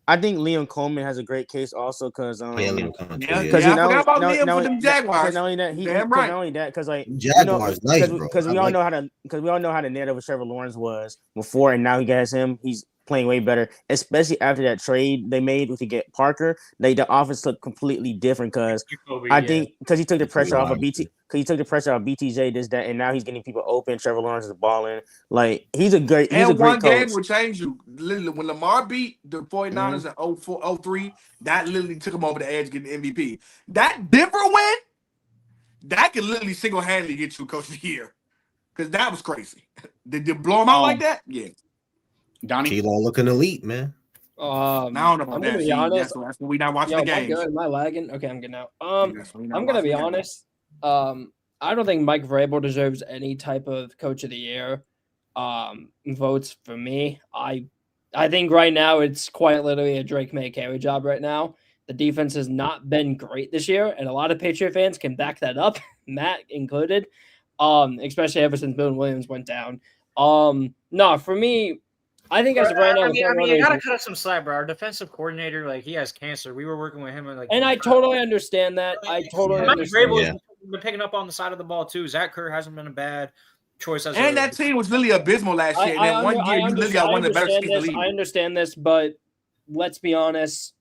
I think Liam Coleman has a great case also because Liam Coleman. I forgot about Liam for them Jaguars. Not only that, not only that, because Jaguars, nice, bro. Because we all know how the narrative of Trevor Lawrence was before, and now he has him. He's playing way better, especially after that trade they made to get Parker. The offense looked completely different because I think because he took the pressure off of BT. Because he took the pressure off BTJ, this, that, and now he's getting people open. Trevor Lawrence is balling. Like, he's a great coach. One game will change you. Literally, when Lamar beat the 49ers in 04-03, that literally took him over the edge getting MVP. That Denver win, that could literally single-handedly get you Coach of the Year. Because that was crazy. Did you blow him out like that? Yeah. Donnie? T-Law looking elite, man. I don't know about that. Be honest. That's when we not watching the game. Am I lagging? Okay, I'm good now. I'm going to be honest. I don't think Mike Vrabel deserves any type of Coach of the Year votes for me. I think right now it's quite literally a Drake May carry job right now. The defense has not been great this year, and a lot of Patriot fans can back that up, Matt included, especially ever since Bill Williams went down. No, for me, I think as of right now, I mean, you gotta cut us some slack, bro. Our defensive coordinator, he has cancer. We were working with him, and I totally understand that. I totally understand. Vrabel's been picking up on the side of the ball too. Zach Kerr hasn't been a bad choice. And that team was really abysmal last year. And then one year, you literally got one of the better teams in the league. I understand this, but let's be honest,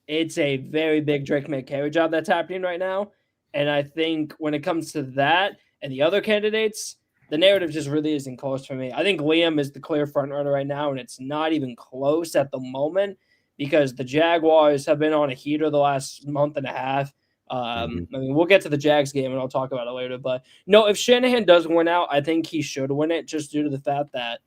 it's a very big Drake May carry job that's happening right now. And I think when it comes to that and the other candidates, the narrative just really isn't close for me. I think Liam is the clear front runner right now, and it's not even close at the moment because the Jaguars have been on a heater the last month and a half. I mean, we'll get to the Jags game, and I'll talk about it later. But, no, if Shanahan does win out, I think he should win it just due to the fact that,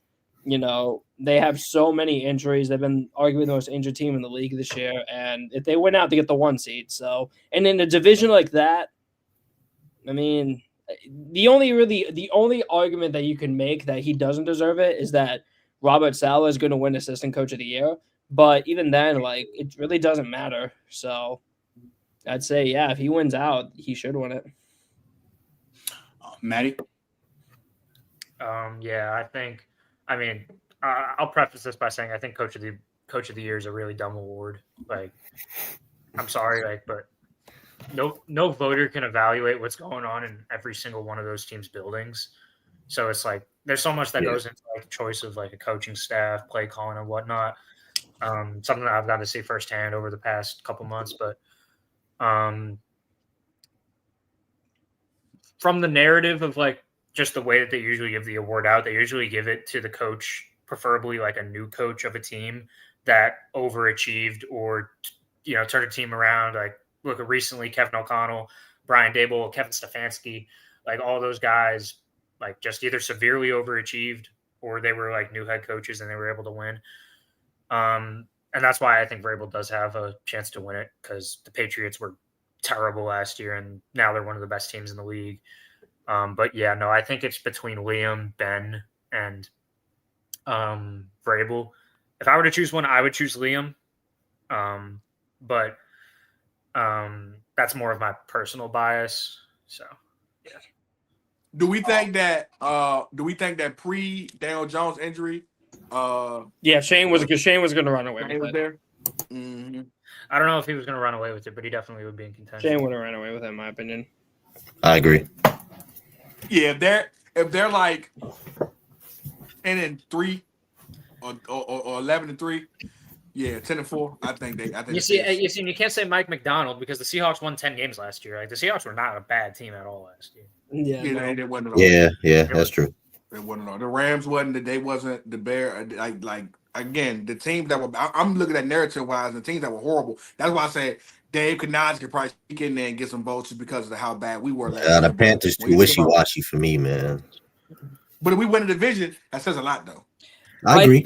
they have so many injuries. They've been arguably the most injured team in the league this year, and if they win out, they get the 1 seed. So, and in a division like that, I mean – the only argument that you can make that he doesn't deserve it is that Robert Saleh is going to win Assistant Coach of the Year. But even then, it really doesn't matter. So I'd say, yeah, if he wins out, he should win it. Maddie? Yeah, I'll preface this by saying I think Coach of the Year is a really dumb award. I'm sorry, but no voter can evaluate what's going on in every single one of those teams' buildings. So it's there's so much that goes into the choice of a coaching staff, play calling, and whatnot. Something that I've gotten to see firsthand over the past couple months. But from the narrative of just the way that they usually give the award out, they usually give it to the coach, preferably a new coach of a team that overachieved or turned a team around. Look at recently Kevin O'Connell, Brian Dable, Kevin Stefanski, all those guys, just either severely overachieved or they were new head coaches and they were able to win. And that's why I think Vrabel does have a chance to win it because the Patriots were terrible last year and now they're one of the best teams in the league. But yeah, no, I think it's between Liam, Ben, and Vrabel. If I were to choose one, I would choose Liam. But that's more of my personal bias. So, yeah. Do we think that pre Daniel Jones injury? Shane was going to run away with it. There. Mm-hmm. I don't know if he was going to run away with it, but he definitely would be in contention. Shane would have ran away with it, in my opinion. I agree. Yeah, if they're 10-3 or 11-3. Yeah, 10-4. I think you can't say Mike McDonald because the Seahawks won 10 games last year. The Seahawks were not a bad team at all last year. They wasn't at all. Yeah, that's true. They wasn't at all. The Rams wasn't. They wasn't the Bear. Again, the teams that were. I'm looking at narrative wise, the teams that were horrible. That's why I said Dave Canaz could probably sneak in there and get some votes just because of how bad we were last year. The Panthers too wishy-washy for me, man. But if we win a division, that says a lot, though. I agree.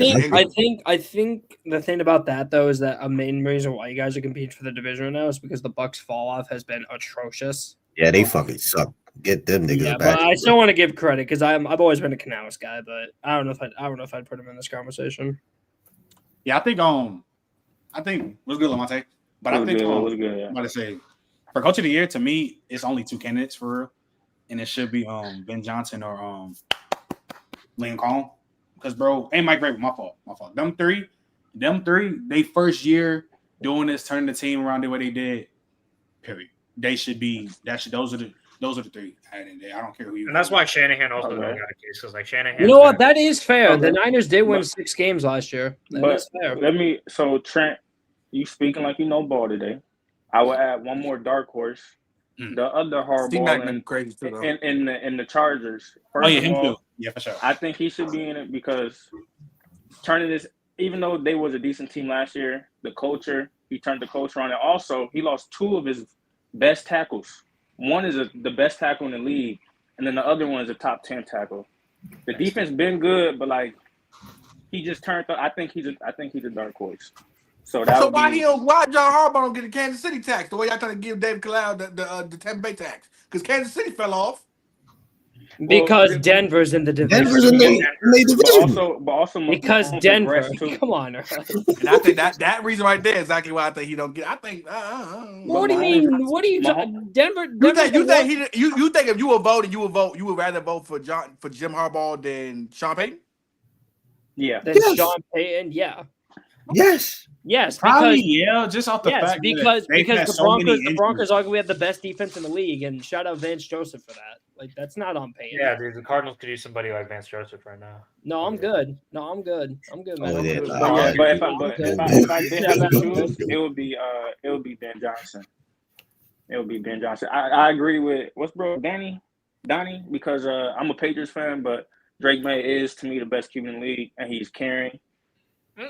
I think the thing about that though is that a main reason why you guys are competing for the division right now is because the Bucs fall off has been atrocious. Yeah, they fucking suck. Get them niggas back. But I still want to give credit because I've always been a Canales guy, but I don't know if I'd put him in this conversation. Yeah, I think what's good, Lamonte? But I think was good. Yeah. I'm about to say for Coach of the Year to me, it's only 2 candidates for real, and it should be Ben Johnson or Liam Cohen. Because bro, ain't Mike Vrabel, my fault. Them three, they first year doing this, turning the team around the way they did. Period. They should be. Those are the 3. I don't care who you. And that's why Shanahan also got a case because Shanahan. You know what? That is fair. The Niners did win 6 games last year. That's fair. So Trent, you speaking like you know ball today. I will add one more dark horse. The other hardball crazy too, in the Chargers. Him too. Yeah, for sure. I think he should be in it because turning this, even though they was a decent team last year, the culture, he turned the culture on. And also, he lost 2 of his best tackles. One is the best tackle in the league, and then the other one is a top 10 tackle. The defense been good, but he just turned. I think he's a dark horse. So why John Harbaugh don't get the Kansas City tax the way y'all trying to give David Cloud the Tampa Bay tax? Because Kansas City fell off. Because Denver's in the division. Denver's in the division. But also because Denver. Come on. And I think that reason right there is exactly why I think he don't get. I think. What do you mean? What are you talking? Denver. You think if you were voting, you would rather vote for Jim Harbaugh than Sean Payton? Yeah. Sean Payton. Yeah. Yes, probably just off the fact because the Broncos arguably have the best defense in the league, and shout out Vance Joseph for that. That's not on Payton. Yeah, dude, the Cardinals could use somebody like Vance Joseph right now. No, I'm good. I'm good, man. But if I did have that choose, it would be Ben Johnson. It would be Ben Johnson. I agree with what's bro Danny. Donnie, because I'm a Patriots fan, but Drake May is to me the best QB in the league, and he's carrying.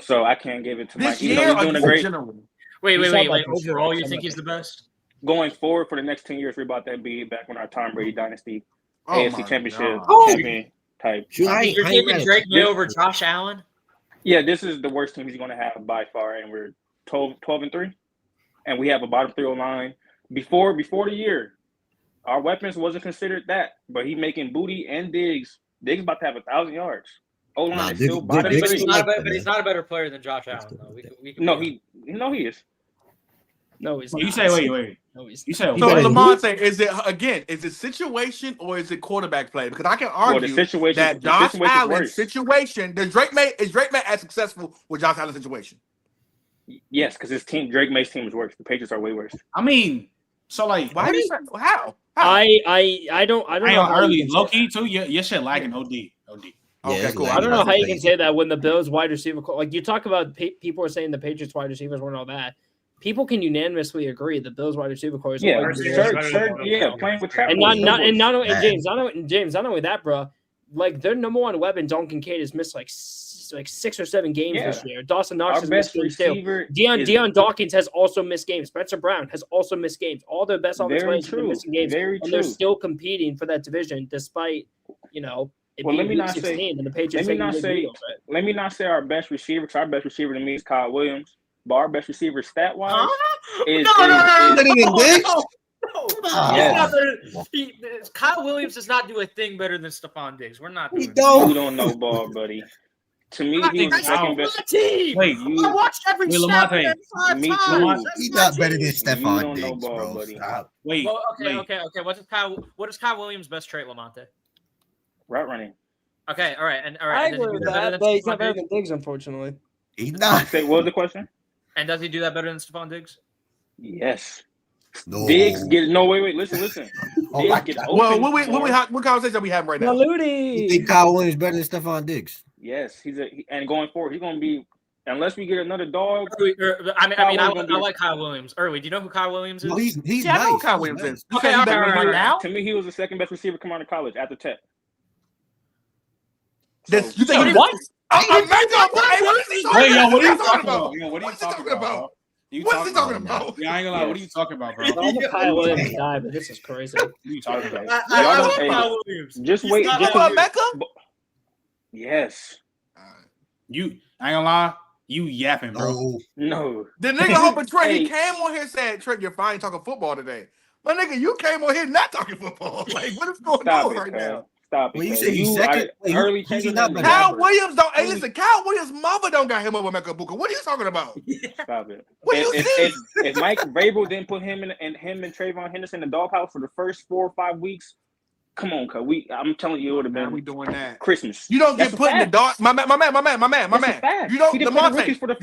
So I can't give it to Mike. This year, He's doing a great. Wait. Overall, you think he's the best? Going forward for the next 10 years, we're about to be back on our Tom Brady dynasty, Oh AFC Championship champion type. You're taking Drake May over Josh Allen? Yeah, this is the worst team he's going to have by far, and we're 12-3, and we have a bottom 3 line. Before the year, our weapons wasn't considered that, but he making Booty and Diggs. Diggs about to have 1,000 yards. O-line is still bottom 3. But he's not a better player than Josh Allen, though. He is. No, he's You not. say wait. No, he's You say So Lamar saying, is it situation or is it quarterback play? Because I can argue that Josh Allen's situation, is Drake May as successful with Josh Allen's situation? Yes, because his team, Drake May's team is worse. The Patriots are way worse. I mean, so like, why? How? I don't know. Early low key too. Your shit lagging. OD. Okay, cool. I don't know how you can say that when the Bills wide receiver, like you talk about, people are saying the Patriots wide receivers weren't all that. People can unanimously agree that Bills wide receiver core is playing with Trap. And not only James, not only that, bro. Like their number one weapon, Dalton Kincaid, has missed like 6 or 7 games this year. Dawson Knox has missed games too. Deion Dawkins has also missed games. Spencer Brown has also missed games. All their best offensive players have been missing games, and they're still competing for that division despite let me not say our best receiver, because our best receiver to me is Kyle Williams. But our best receiver stat wise is Kyle Williams does not do a thing better than Stephon Diggs. We're not doing You don't know ball, buddy. To me, he's the second best. Wait, I watched every snap of that 5 times. He's not better than Stephon Diggs, ball, bro. Stop. Wait. Well, okay. What is Kyle Williams' best trait, Lamonte? Route running. Okay, all right. I agree with that, but he's not better than Diggs, unfortunately. He's not. What was the question? And does he do that better than Stephon Diggs? Yes. No. Diggs get wait. Listen. What conversation are we having right now? You think Kyle Williams better than Stephon Diggs? Yes, and going forward, he's going to be. Unless we get another dog. I like Kyle Williams. Early, do you know who Kyle Williams is? No, he's nice. I know who Kyle Williams is. Okay, now. To me, he was the second best receiver coming out of college after Tech. You think what? What are you talking about? What are you talking about? What's he talking about? Yeah, I ain't gonna lie. What are you talking about, bro? I'm a Kyle Williams guy, but this is crazy. What are you talking about? I love Kyle Williams. Just wait. Yes. I ain't gonna lie. You yapping, bro. No. The nigga hoping Trent, he came on here saying, Trent, you're fine talking football today. But nigga, you came on here not talking football. Like, what is going on right now? Stop it. When you say he's second, early Kyle Williams don't. Hey, listen, Kyle Williams' mother don't got him over Mecca Booker. What are you talking about? Stop it. What do you see? If Mike Vrabel didn't put him and Trayvon Henderson in the doghouse for the first 4 or 5 weeks, come on, cuz I'm telling you, it would have been. We doing that Christmas. You don't get put in the dog. My man. You don't. You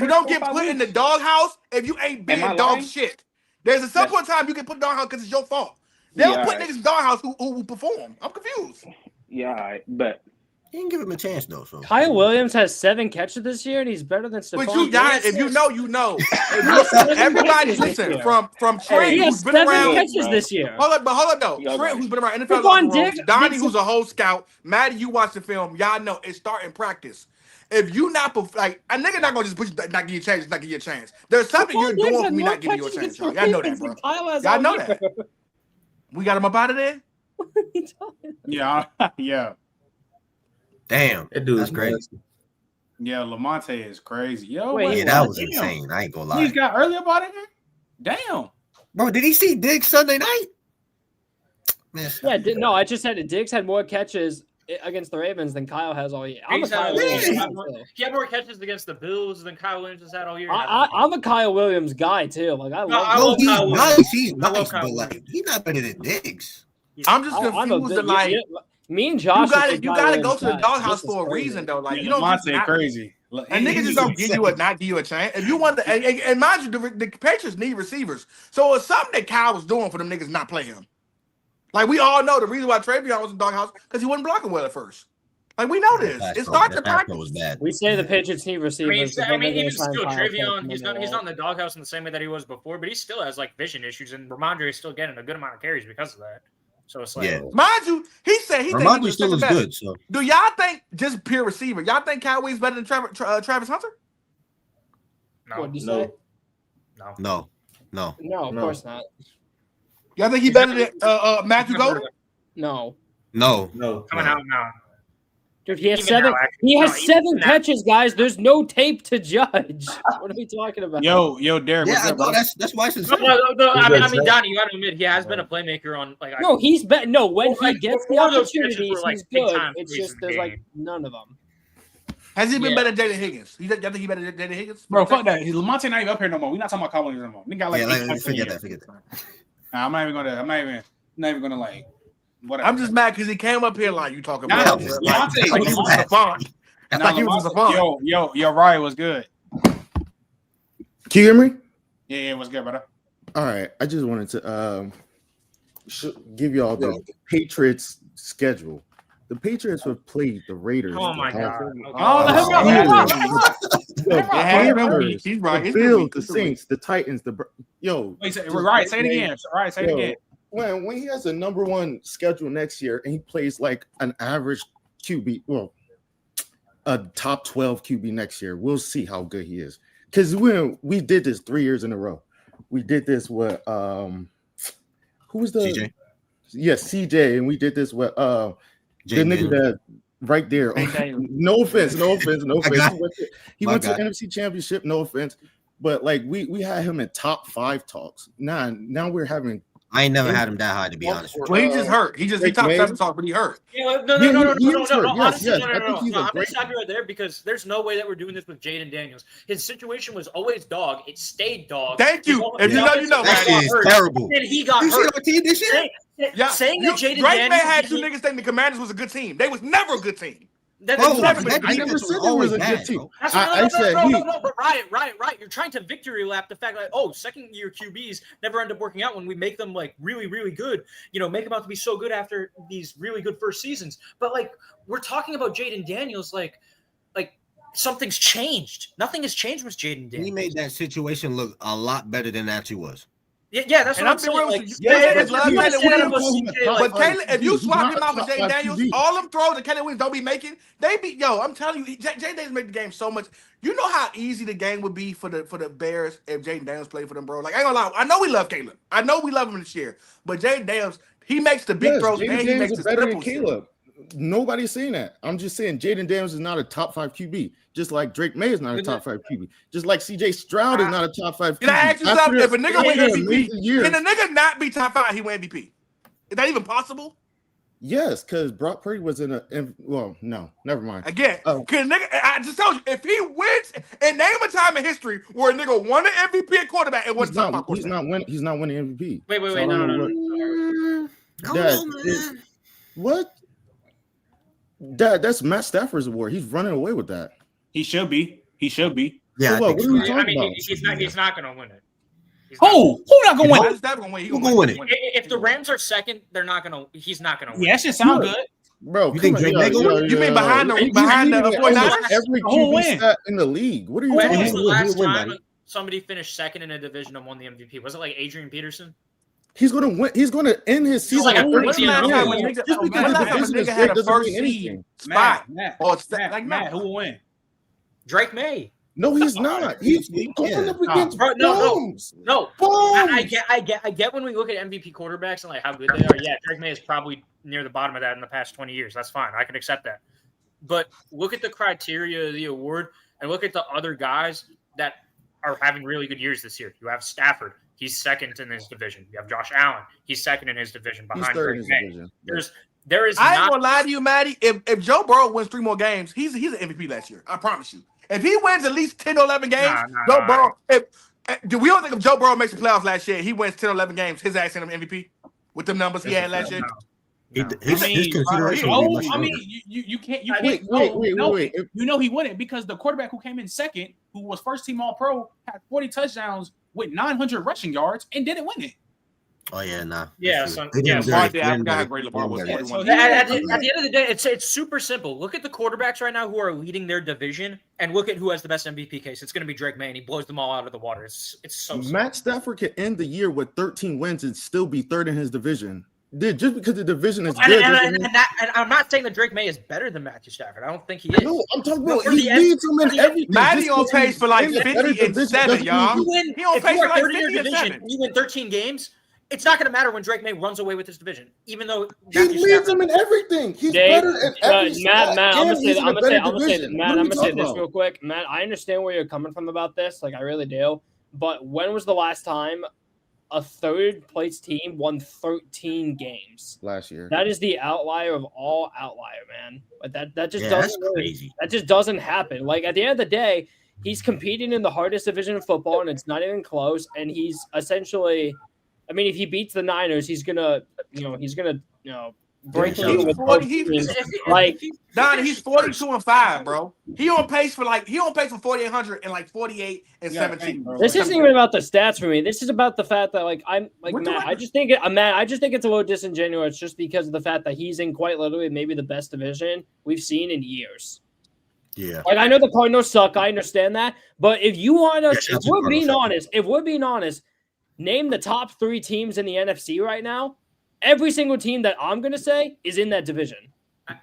don't get put in the doghouse if you ain't been dog shit. There's a some point in time you get put in the doghouse because it's your fault. They don't put niggas in the doghouse who perform. I'm confused. Yeah, but he didn't give him a chance though. So Kyle Williams has 7 catches this year, and he's better than Stephon. But you guys, if you know, you know. Everybody, listen from Trent, he has who's been 7 around. catches this year. Hold up though. Trent, who's been around NFL, Donnie, who's a whole scout. Maddie, you watch the film. Y'all know it's starting practice. If you not like a nigga, not gonna just push you, not give you a chance, not give you a chance. There's something you're doing for me, not giving you a chance. Y'all know that, bro. Y'all know that. We got him up out of there. Yeah. Damn, that dude's crazy. Yeah, Lamonte is crazy. Yo, that was insane. I ain't gonna lie. He's got early about it. Damn, bro. Did he see Diggs Sunday night? Man, no. I just said it. Diggs had more catches against the Ravens than Kyle has all year. He had more catches against the Bills than Kyle Williams has had all year. I'm a Kyle Williams guy too. Like I love Kyle Williams. He's nice, but like he's not better than Diggs. I'm just confused. Me and Josh, you gotta go to the doghouse for a reason though. Like you don't just crazy. And niggas just don't give you a chance. If you want to, and mind you, the Patriots need receivers. So it's something that Kyle was doing for them niggas not play him. Like we all know the reason why Trayvon was in the doghouse because he wasn't blocking well at first. Like we know this. It starts to practice. We say the Patriots need receivers. Even still, Trayvon, he's not in the doghouse in the same way that he was before, but he still has like vision issues, and Ramondre is still getting a good amount of carries because of that. So it's like, mind you, he said he thinks he still was looks second good. best. So Do y'all think just pure receiver? Y'all think Cowboys better than Travis Hunter? no, What'd you say? no. No, of course not. Y'all think he better than Matthew Golden? No. Coming out now. Dude, he has Even seven. now, He has no, even 7 now. catches, guys. There's no tape to judge. What are we talking about? Yo, Derek. Yeah, what's I up, know bro? that's why it's insane. No, I mean, Donnie, you got to admit he has been a playmaker on like. No, he's been when he gets the before those catches opportunities, were, like, he's big good. time It's plays just in there's the like game. none of them. Has he been Yeah. better than Jaden Higgins? Y'all think he better than Jaden Higgins? Bro, fuck that. Lamonte not even up here no more. We're not talking about Cowboys no more. Nigga got like 8 catches in a year. Forget that. Nah, I'm not even gonna like. Whatever. I'm just mad because he came up here like you talking Nah, about. Lamonte- Like he was a fun. Like he was a fun. Yo, Ryan was good. Can you hear me? Yeah, it was good, brother. All right. I just wanted to give y'all the Patriots schedule. The Patriots have played the Raiders. Oh my God. He's right. The Bills, the Saints, the Titans, Wait, say it again. Right, say it again. When he has a number 1 schedule next year and he plays like an average QB, a top 12 QB next year, we'll see how good he is. Because we did this 3 years in a row. We did this with who was the CJ? Yes, CJ, and we did this with the nigga that right there. No offense. He went to the NFC Championship. No offense, but like we had him in top 5 talks. Now we're having. I ain't never had him that high, to be honest with you. Well, he just hurt. He top 7 talk, but he hurt. No. Honestly, no. I'm gonna stop you right there because there's no way that we're doing this with Jaden Daniels. His situation was always dog. It stayed dog. Thank you. If you know, that shit is terrible. And he got You see hurt. our team this year? Saying that Jaden Drake Daniels May had 2 niggas think the Commanders was a good team. They was never a good team. I never said there was a good team. I said but right. You're trying to victory lap the fact that second year QBs never end up working out when we make them like really, really good. Make them out to be so good after these really good first seasons. But like we're talking about Jaden Daniels, like something's changed. Nothing has changed with Jaden Daniels. He made that situation look a lot better than it actually was. Yeah, that's what I'm saying. But Caleb, if you swap him out for Jaden Daniels, all them throws that Caleb Williams don't be making, they be I'm telling you, Jaden Daniels make the game so much. You know how easy the game would be for the Bears if Jaden Daniels played for them, bro. Like I ain't gonna lie, I know we love Caleb. I know we love him this year, but Jaden Daniels, he makes the big throws and he makes the better than triples. Caleb. Nobody's saying that. I'm just saying Jaden Daniels is not a top 5 QB, just like Drake May is not a top 5 QB, just like CJ Stroud is not a top 5 QB. Can I ask you something? If a nigga win MVP, can a nigga not be top 5? He win MVP. Is that even possible? Yes, because Brock Purdy was in no, never mind. Again, can a nigga? I just told you, if he wins, and name a time in history where a nigga won an MVP at quarterback and wasn't top 5 quarterback. He's not winning MVP. Wait, no. What? That's Matt Stafford's award. He's running away with that. He should be. Yeah. So what are we talking about? He's not going to win it. Who not going to win it? Who gonna win it? If the Rams are second, they're not going to. He's not going to win. Yeah, that shit sound good. Bro, you think Drake May gonna win? You mean behind the 49ers? Every QB stat in the league. What are you When talking was the about? last time somebody finished second in a division and won the MVP? Was it like Adrian Peterson? He's gonna win. He's gonna end his season. Like at 13 Just because the division nigga had a first seed spot. Matt, who will win? Drake May. No, he's not. He's going up against Bones. No. Bones. I get when we look at MVP quarterbacks and like how good they are. Yeah, Drake May is probably near the bottom of that in the past 20 years. That's fine. I can accept that. But look at the criteria of the award and look at the other guys that are having really good years this year. You have Stafford. He's second in his division. You have Josh Allen. He's second in his division behind Drake May. There is. I ain't gonna lie to you, Maddie. If Joe Burrow wins 3 more games, he's an MVP last year. I promise you. If he wins at least 10 or 11 games, Joe Burrow. We don't think if Joe Burrow makes the playoffs last year, he wins 10 or 11 games, his ass in an MVP with them numbers he had last year. His consideration. You can't. Wait. You know he wouldn't because the quarterback who came in second, who was first team All Pro, had 40 touchdowns with 900 rushing yards and didn't win it. Oh yeah, nah. Yeah, I forgot how great Lamar was. So at the end of the day, it's super simple. Look at the quarterbacks right now who are leading their division, and look at who has the best MVP case. It's going to be Drake May, and he blows them all out of the water. It's so simple. Matt Stafford could end the year with 13 wins and still be third in his division. Dude, just because the division is And, good. and I'm not saying that Drake May is better than Matthew Stafford. I don't think he is. No, I'm talking about For he the leads them in everything. Matty on pace for like 50 and 7, y'all. You win, He on if pace you for are like 30 in 50 your and division, 7. you win 13 games. It's not going to matter when Drake May runs away with this division, even though He Matthew leads Stafford. them in everything. He's Dave, better at every Matt, spot, I'm gonna and say, he's in a better division. Matt, What are I'm we gonna say talking this about? real quick. Matt, I understand where you're coming from about this. Like, I really do. But when was the last time a third place team won 13 games? Last year. That is the outlier of all outlier, man. But that just Yeah, doesn't that's really, crazy. that just doesn't happen. Like, at the end of the day, he's competing in the hardest division of football, and it's not even close. And he's essentially, I mean, if he beats the Niners, he's gonna break He's with 40. teams. Like, Don, he's 42-5, bro. He on pace for 4,800 and like 48 and 17. This isn't even about the stats for me. This is about the fact that I'm Matt. I just think it's a little disingenuous just because of the fact that he's in quite literally maybe the best division we've seen in years. Yeah. Like, I know the Cardinals suck. I understand that, but if you want us, Yeah, if we're being honest, name the top 3 teams in the NFC right now. Every single team that I'm gonna say is in that division.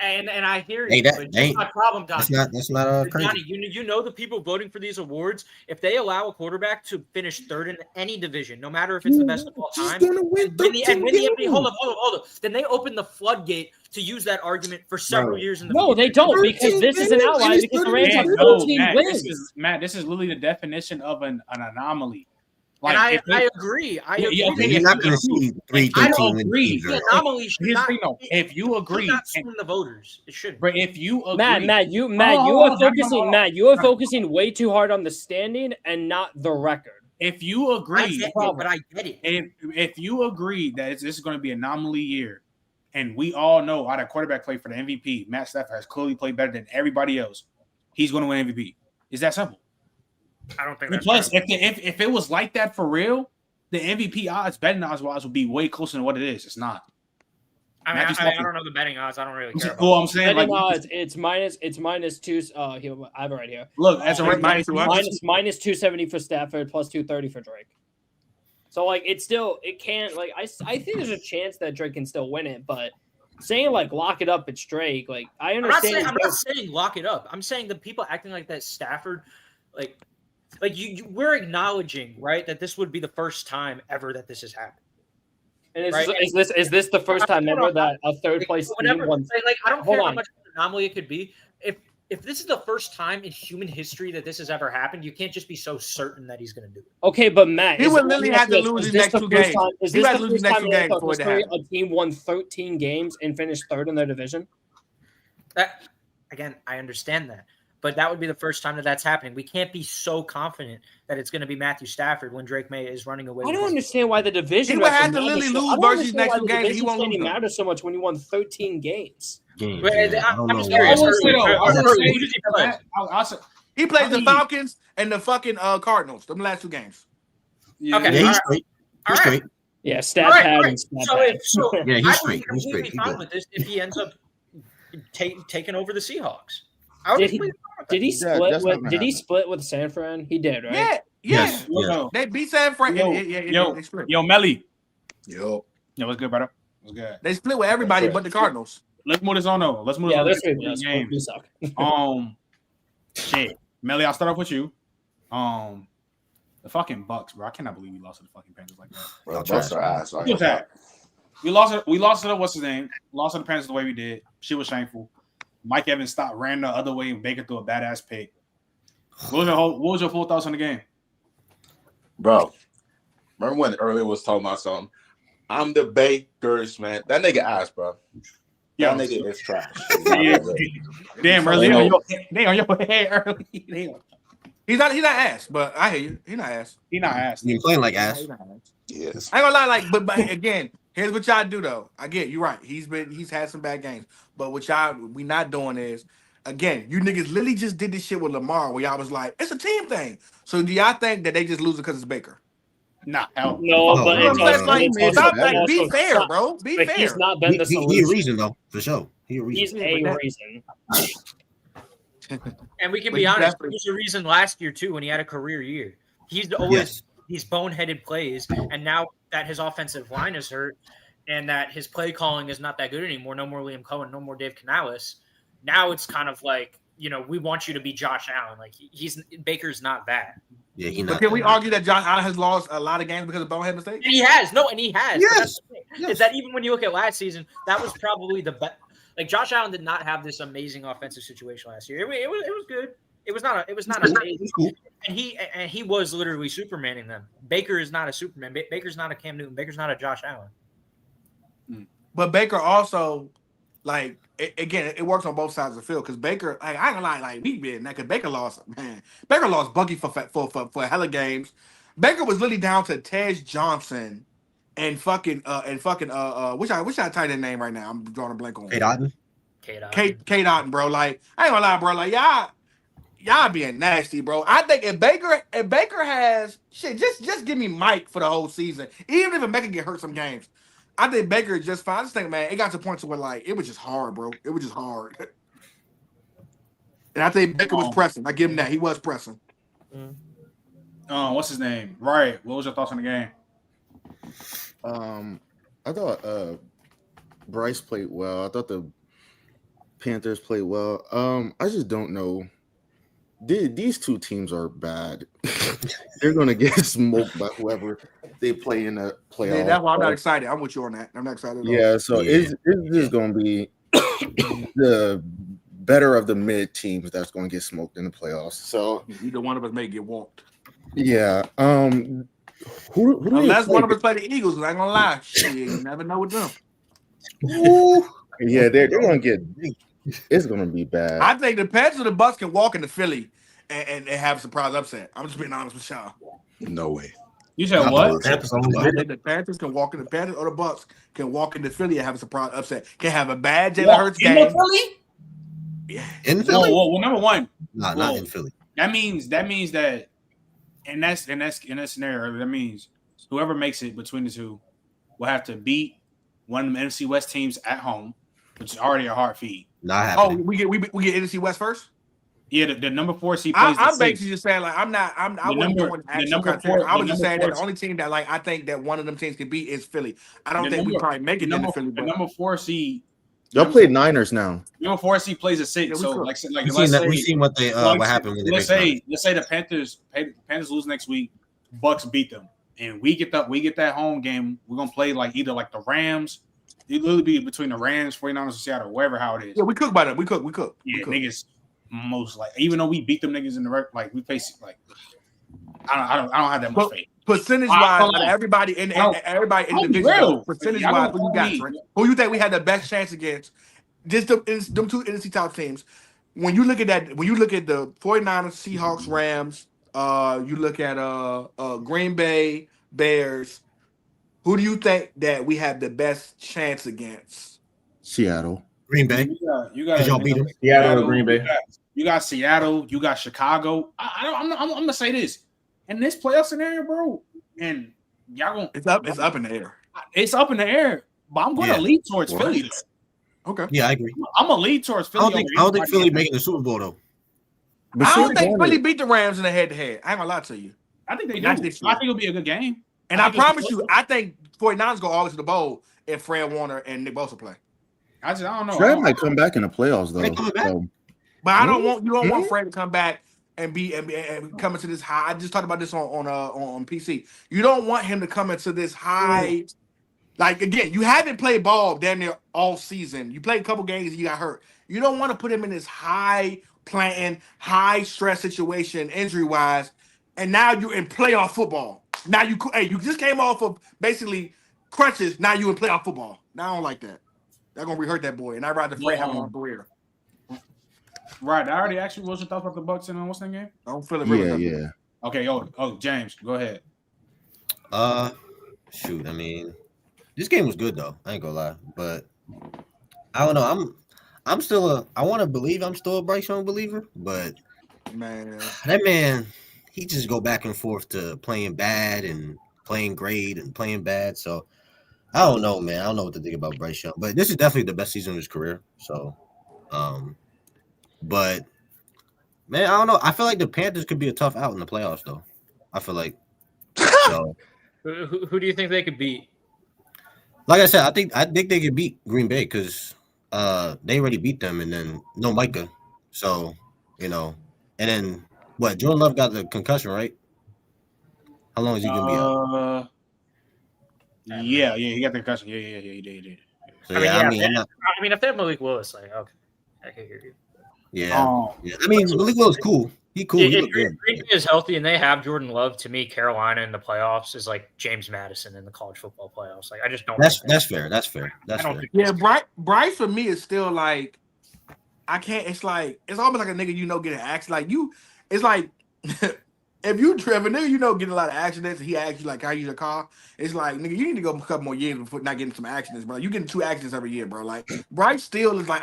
And I hear Hey, you, that but ain't- that's my problem, Donnie. That's not crazy. Donnie, you know the people voting for these awards, if they allow a quarterback to finish third in any division, no matter if it's the best of all time, He's gonna win 13 games. Hold up. Then they open the floodgate to use that argument for several years in the No, future. they don't, because this is an outlier because the Rams have 13 wins. Matt, this is literally the definition of an anomaly. And I agree. I agree. You're not going to see 3 I 13 don't win agree. teams. The Right? anomaly should not. If you agree, not swing the voters. It should. But if you agree, Matt, you are focusing way too hard on the standing and not the record. If you agree, I get it. If you agree that this is going to be an anomaly year, and we all know how that quarterback played for the MVP, Matt Stafford has clearly played better than everybody else. He's going to win MVP. It's that simple. I don't think that's Plus, if it was like that for real, the MVP odds, betting odds would be way closer than what it is. It's not. I don't know the betting odds. I don't really care. Well, I'm saying Betting like odds, it's minus 2. Here, I have it right here. Look, as a minus 270 for Stafford, plus 230 for Drake. So like, it can't like I think there's a chance that Drake can still win it, but saying like lock it up, it's Drake. Like, I understand. I'm not saying lock it up. I'm saying the people acting like that Stafford, like we're acknowledging, right, that this would be the first time ever that this has happened. And is this the first time ever that a third place team won? Like, I don't care how much of an anomaly it could be. If this is the first time in human history that this has ever happened, you can't just be so certain that he's going to do it. Okay, but Matt, he would literally have to lose his next 2 games. Is this the first time in NFL history a team won 13 games and finished third in their division? Again, I understand that. But that would be the first time that that's happening. We can't be so confident that it's going to be Matthew Stafford when Drake May is running away. I don't understand why the division. He would have to literally lose versus next 2 games. He won't lose. Matter so much when he won 13 games. I'm just curious. He plays the Falcons and the fucking Cardinals. Them last 2 games. Yeah, he's straight. He's straight. Yeah, stat pad and stat pad. Yeah, he's straight. He's straight. Be fine with this if he ends up taking over the Seahawks. Did he split with San Fran? He did, right? Yeah. Yes. They beat San Fran. Yo, Melly. Yo, what's good, brother? What's good? They split with everybody but the Cardinals. Let's move this on though. Let's move. Yeah, this this game. We suck. Shit, Melly. I'll start off with you. The fucking Bucks, bro. I cannot believe we lost to the fucking Panthers like that. Bro, Bucks are ass. We lost it. We lost to the what's his name? Lost to the Panthers the way we did. Shit was shameful. Mike Evans ran the other way and Baker threw a badass pick. What was your full thoughts on the game? Bro, remember when earlier was talking about something? I'm the Bakers, man. That nigga ass, bro. That nigga is trash. Damn, early. They on your head early. He's not ass, but I hear you. He's not ass. He not ass. He's playing like ass. Yes. I ain't gonna lie, but again, here's what y'all do though. I get you're right. He's had some bad games. But what we not doing is, again, you niggas literally just did this shit with Lamar where y'all was like, it's a team thing. So do y'all think that they just lose it because it's Baker? Nah, hell no. But be fair, bro. Be fair. He's not been the solution. He a reason though, for sure. He's a reason. And we can be honest, he was a reason last year too when he had a career year. He's always these boneheaded plays, and now that his offensive line is hurt, and that his play calling is not that good anymore. No more Liam Cohen, no more Dave Canales. Now it's kind of like, we want you to be Josh Allen. Like Baker's not that. Yeah, he not. But can we argue that Josh Allen has lost a lot of games because of bonehead mistakes? And he has. Yes. Is that even when you look at last season, that was probably the best. Like Josh Allen did not have this amazing offensive situation last year. It was good. It was not amazing. Cool. And he was literally Supermaning them. Baker is not a Superman. Baker's not a Cam Newton. Baker's not a Josh Allen. But Baker also, like, it works on both sides of the field because Baker, like, I ain't gonna lie, like, we been that because Baker lost Bucky for a hella games. Baker was literally down to Tej Johnson and fucking which I tight end name right now? I'm drawing a blank on. Kate Otten. Kate Otten, bro. Like, I ain't gonna lie, bro. Like, y'all being nasty, bro. I think if Baker has shit, just give me Mike for the whole season. Even if Baker get hurt some games, I think Baker is just fine. I just think, man, it got to the point to where, like, it was just hard, bro. It was just hard. And I think Baker was pressing. I give him that. He was pressing. What's his name? Right. What was your thoughts on the game? I thought Bryce played well. I thought the Panthers played well. I just don't know. These two teams are bad. They're gonna get smoked by whoever they play in the playoffs. Yeah, that's why I'm not excited. I'm with you on that. I'm not excited at all. Yeah, so it's just gonna be the better of the mid teams that's gonna get smoked in the playoffs. So either one of us may get walked. Yeah. Who unless one of us play the Eagles, I ain't gonna lie. Shit, you never know with them. Yeah, they're gonna get. It's gonna be bad. I think the Panthers or the Bucks can walk into Philly and have a surprise upset. I'm just being honest with y'all. No way. You said what? The Panthers can walk in. The Panthers or the Bucks can walk into Philly and have a surprise upset. Can have a bad Jalen Hurts game. In Philly? Yeah. In Philly? Well, number one. Not in Philly. That means that in that scenario, that means whoever makes it between the two will have to beat one of the NFC West teams at home, which is already a hard feat. Not happening. Oh, we get NFC West first. Yeah, the number 4 seed plays. I'm basically just saying, like, I wasn't doing actual criteria. I was just saying that the only team that, like, I think that one of them teams can beat is Philly. I don't think we probably make it into Philly. The number 4 seed. Y'all played Niners now. Number 4 seed plays a 6. So like we seen what happened. Let's say the Panthers lose next week. Bucks beat them, and we get that home game. We're gonna play like either like the Rams. It literally be between the Rams, 49ers, and Seattle, wherever how it is. Yeah, we cook by them. We cook. Yeah, niggas. Most like, even though we beat them niggas in the like we face like I don't have that much faith. Percentage wise, everybody in the division. Percentage wise, who you got? Who you think we had the best chance against? Just them two NFC top teams. When you look at that, when you look at the 49ers, Seahawks, Rams, you look at Green Bay, Bears. Who do you think that we have the best chance against? Seattle. Green Bay. You got y'all beat them. Seattle or Green Bay. You got Seattle. You got Chicago. I'm gonna say this in this playoff scenario, bro. And y'all gonna it's up in the air. It's up in the air. But I'm gonna lead towards Philly. Okay. Yeah, I agree. I'm gonna lead towards Philly. I don't think Philly making the Super Bowl though. I don't think Philly beat the Rams in the head-to-head. I ain't gonna lie to you. I think they do. I think it'll be a good game. And I promise you, I think 49ers go all the way to the bowl if Fred Warner and Nick Bosa play. I don't know. Fred might come back in the playoffs though. So. But I don't want Fred to come back and come into this high. I just talked about this on PC. You don't want him to come into this high. Like, again, you haven't played ball damn near all season. You played a couple games and you got hurt. You don't want to put him in this high planting, high stress situation injury wise. And now you're in playoff football. Now you just came off of basically crutches. Now you in playoff football. Now I don't like that. They're gonna hurt that boy, and I'd rather Fred have a career. Right. I already asked you what's your thoughts about the Bucks and what's that game? I don't feel it. Yeah. Okay. James, go ahead. Shoot. I mean, this game was good though. I ain't gonna lie, but I don't know. I'm still I want to believe I'm still a Bryce Young believer, but that man, he just go back and forth to playing bad and playing great and playing bad. So I don't know, man. I don't know what to think about Bryce Young, but this is definitely the best season of his career. So, but man, I don't know. I feel like the Panthers could be a tough out in the playoffs, though. I feel like. So, who do you think they could beat? Like I said, I think they could beat Green Bay because they already beat them, and then no Micah, so and then what? Jordan Love got the concussion, right? How long is he gonna be out? Yeah, he got the concussion. Yeah, he did. So, I mean, if they have Malik Willis, like, okay, I can hear you. Yeah. I mean, Malik Willis cool. He cool. He look good. Green Bay is healthy and they have Jordan Love. To me, Carolina in the playoffs is like James Madison in the college football playoffs. Like, I just don't. That's fair. That's fair. Yeah, Bryce for me is still like, I can't. It's like it's almost like a nigga getting action. Like it's like if a nigga getting a lot of accidents and he asks you like, "Can I use your car?" It's like, nigga, you need to go a couple more years before not getting some accidents, bro. You getting 2 accidents every year, bro. Like Bryce still is like,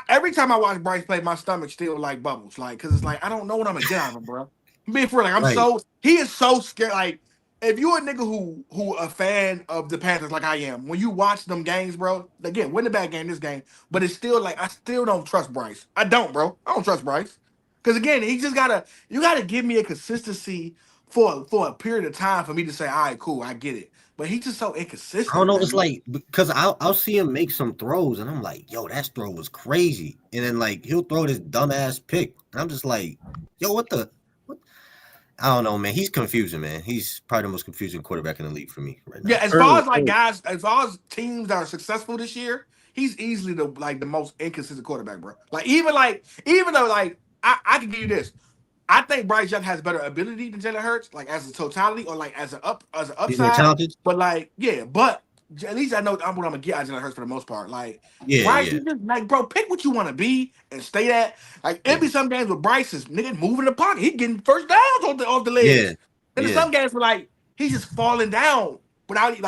every time I watch Bryce play, my stomach still like bubbles, like because it's like I don't know what I'm gonna get out of him, bro. I'm being for real, like he is so scared. Like if you're a nigga who a fan of the Panthers like I am, when you watch them games, bro, again, win the bad game this game, but it's still like I still don't trust Bryce. I don't, bro. I don't trust Bryce. Because again, you gotta give me a consistency for a period of time for me to say, all right, cool, I get it. But he's just so inconsistent. I don't know. It's like because I'll see him make some throws, and I'm like, yo, that throw was crazy. And then like he'll throw this dumbass pick, and I'm just like, yo, what? I don't know, man. He's confusing, man. He's probably the most confusing quarterback in the league for me right now. Yeah, as far as teams that are successful this year, he's easily the most inconsistent quarterback, bro. Even though I can give you this. I think Bryce Young has better ability than Jalen Hurts, like as a totality or like as an upside. He's more talented. But but at least I know what I'm gonna get out of Jalen Hurts for the most part. Bryce, you just bro, pick what you want to be and stay at. Like it be some games with Bryce is nigga moving the pocket, he getting first downs off the legs. Yeah. And then some games where he's just falling down without he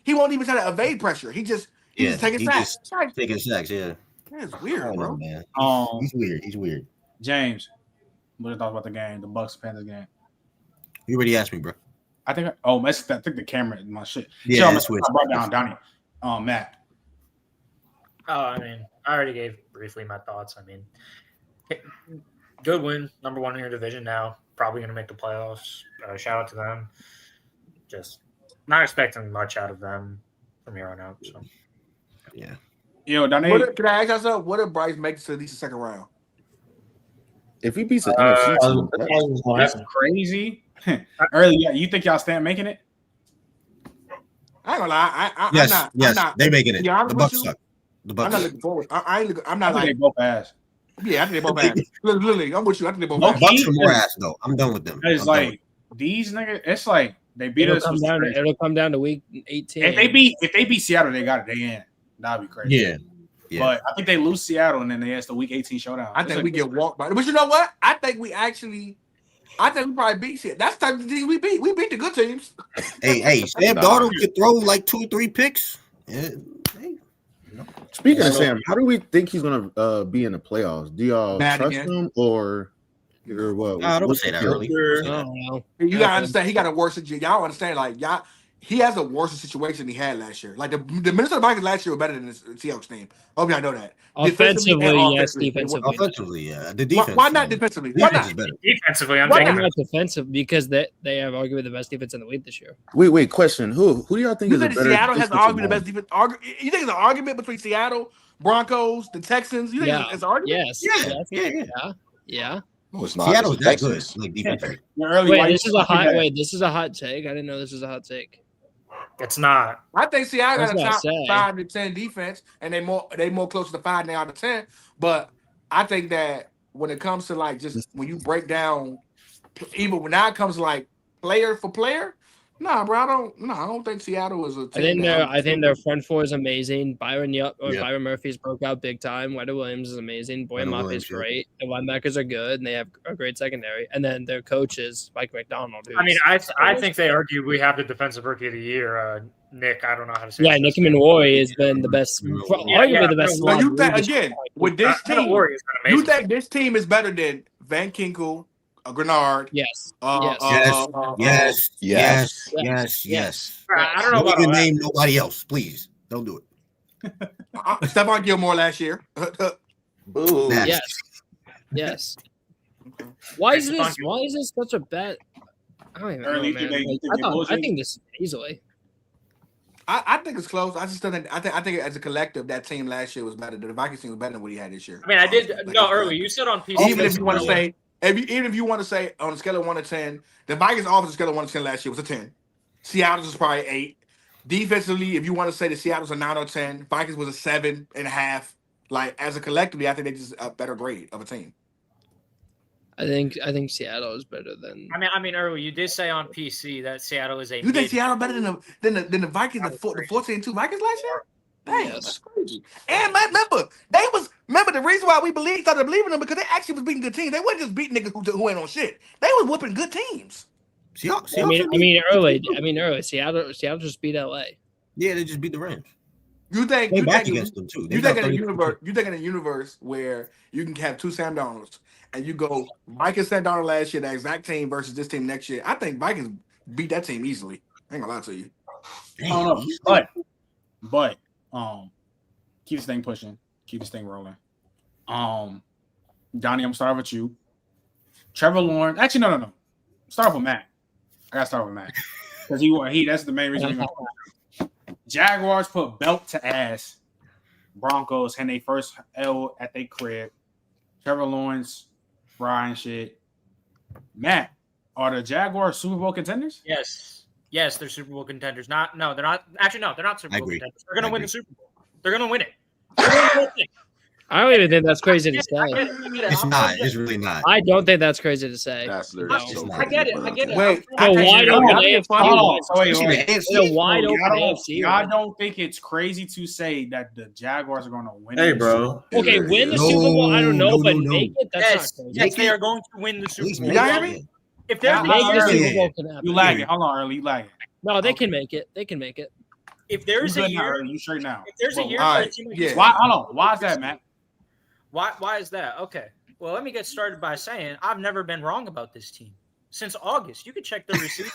won't even try to evade pressure. He's just taking sacks. Taking sacks, yeah. That's weird, bro. Man. He's weird. James, what are your thoughts about the game, the Bucs Panthers game? You already asked me, bro. I think the camera is my shit. Yeah, I brought down Donnie. Matt. I mean, I already gave briefly my thoughts. I mean, good win, number 1 in your division now. Probably going to make the playoffs. Shout out to them. Just not expecting much out of them from here on out. So, yeah. Donnie. Can I ask you something? What if Bryce makes it to at least the second round? If he beats the NFC team, that's crazy. Early, you think y'all stand making it? I ain't gonna lie. Yes, I'm not. They making it. Yeah, The Bucs suck. The Bucs. I'm not looking forward. I'm not they both ass. Yeah, I think they both ass. Literally, I'm with you. I think they both ass. Bucs are more ass though. I'm done with them. It's like these niggas. It's like they beat us. It'll come down to week 18. If they beat Seattle, they got it. They in. That'd be crazy. Yeah. But I think they lose Seattle and then they ask the week 18 showdown. I think we get walked by. But you know what? I think we probably beat Seattle. That's the type of team we beat. We beat the good teams. Hey, Sam Darnold could throw like 2 or 3 picks. Yeah. Speaking of Sam, how do we think he's gonna be in the playoffs? Do y'all trust him or what? I don't say that early. You gotta understand. He got a worse. Y'all understand? He has a worse situation than he had last year. Like the Minnesota Vikings last year were better than the Seahawks team. Hope y'all know that. Offensively, yes. Defensively, yeah. The defense. Why not defensively? Why not? Defensively, I'm not defensive because they have arguably the best defense in the league this year. Wait. Question: Who do y'all think is a better? Seattle has arguably the best defense. You think it's an argument between Seattle, Broncos, the Texans? You think it's an argument? Yes. Yeah. No, it's not. Seattle's that good. Like defensively. This is a hot take. I didn't know this was a hot take. It's not. I think Seattle got a top 5 to 10 defense, and they more close to 5 now out of 10. But I think that when it comes to just when you break down, even when now it comes to player for player, nah, bro, I don't think Seattle is a team. I think their front four is amazing. Byron Murphy's broke out big time. Wendell Williams is amazing. Boyd Mafe is great. The linebackers are good, and they have a great secondary. And then their coaches, Mike McDonald. I mean, I think they argue we have the defensive rookie of the year. Nick, I don't know how to say. Yeah, Nick Monroy has been the best, arguably the best. So you think again with this team, you think this team is better than Van Ginkel, Grenard? Yes. Yes. I don't know about that. Name nobody else, please. Don't do it. Stephon Gilmore last year. Boo. Yes. Why is this such a bad? I don't even know, man. I think this easily. I think it's close. I just don't think. I think as a collective, that team last year was better. The Vikings team was better than what he had this year. I mean, I did Like, no earlier. You said on PC. Even if you want to say, even if you want to say on a scale of 1 to 10, the Vikings offense scale of 1 to 10 last year was a 10. Seattle's was probably 8. Defensively, if you want to say the Seattle's a 9 or 10, Vikings was a 7.5. Like as a collectively, I think they just a better grade of a team. I think Seattle is better than. I mean, earlier you did say on PC that Seattle is a. You think Seattle better than the Vikings, the 14-2 Vikings last year? Dang, that's crazy. And remember the reason why we started believing them because they actually was beating good teams. They wasn't just beating niggas who ain't on shit. They was whooping good teams. I mean, early. Seattle just beat LA. Yeah, they just beat the Rams. You think against them too? You think in a universe where you can have 2 Sam Darnolds and you go Vikings Sam Darnold last year, that exact team versus this team next year? I think Vikings beat that team easily. I ain't gonna lie to you. I don't know, but keep this thing pushing, keep this thing rolling. Donnie, I'm starting with you. Trevor Lawrence. Actually, no. Start with Matt. I gotta start with Matt because that's the main reason. Jaguars put belt to ass. Broncos and they first L at their crib. Trevor Lawrence, Brian shit. Matt, are the Jaguars Super Bowl contenders? Yes, they're Super Bowl contenders. They're not. Actually, no, they're not Super Bowl contenders. They're gonna win the Super Bowl. They're gonna win it. I don't even think that's crazy to say. It's not. It's really not. I don't think that's crazy to say. That's literally so I get it. Wait, wide open AFC. Wide open AFC. I don't think it's crazy to say that the Jaguars are going to win. Hey, bro. Okay, win the Super Bowl. I don't know, but make it. That's not crazy. Yes, they are going to win the Super Bowl. You hear me? If they're you lagging. Hold on, early. You lagging. No, they can make it. They can make it. If there's a year, you straight now. If there's a year, Why is that, Matt? Why is that? Okay. Well, let me get started by saying I've never been wrong about this team. Since August, you can check the receipts.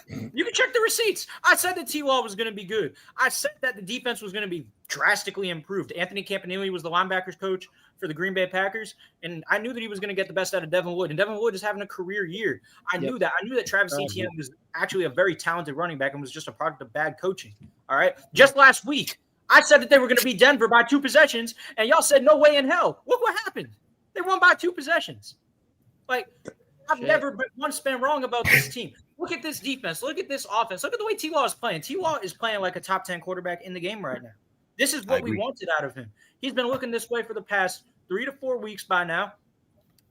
You can check the receipts. I said that T-Law was going to be good. I said that the defense was going to be drastically improved. Anthony Campanile was the linebackers coach for the Green Bay Packers, and I knew that he was going to get the best out of Devin Wood. And Devin Wood is having a career year. I knew that. I knew that Travis Etienne was actually a very talented running back and was just a product of bad coaching. All right. Just last week, I said that they were going to beat Denver by 2 possessions, and y'all said no way in hell. Look what happened. They won by 2 possessions. Like, I've never once been wrong about this team. Look at this defense. Look at this offense. Look at the way T-Law is playing. T-Law is playing like a top 10 quarterback in the game right now. This is what we wanted out of him. He's been looking this way for the past 3 to 4 weeks by now.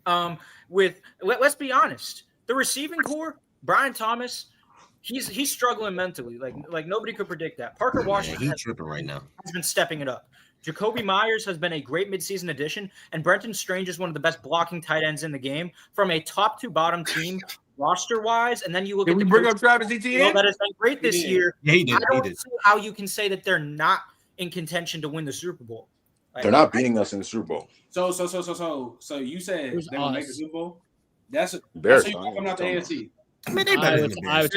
Let's be honest, the receiving core, Brian Thomas, he's struggling mentally. Like nobody could predict that. Parker Washington he's tripping right now. Has been stepping it up. Jacoby Myers has been a great midseason addition, and Brenton Strange is one of the best blocking tight ends in the game from a top to bottom team roster-wise. And then you look at bring up Travis Etienne? That has been great this year. Yeah, he did. I don't see how you can say that they're not in contention to win the Super Bowl. They're not beating us in the Super Bowl. So you said they will make the Super Bowl? That's Bears you coming out the AFC. I mean, they're better than the Bears.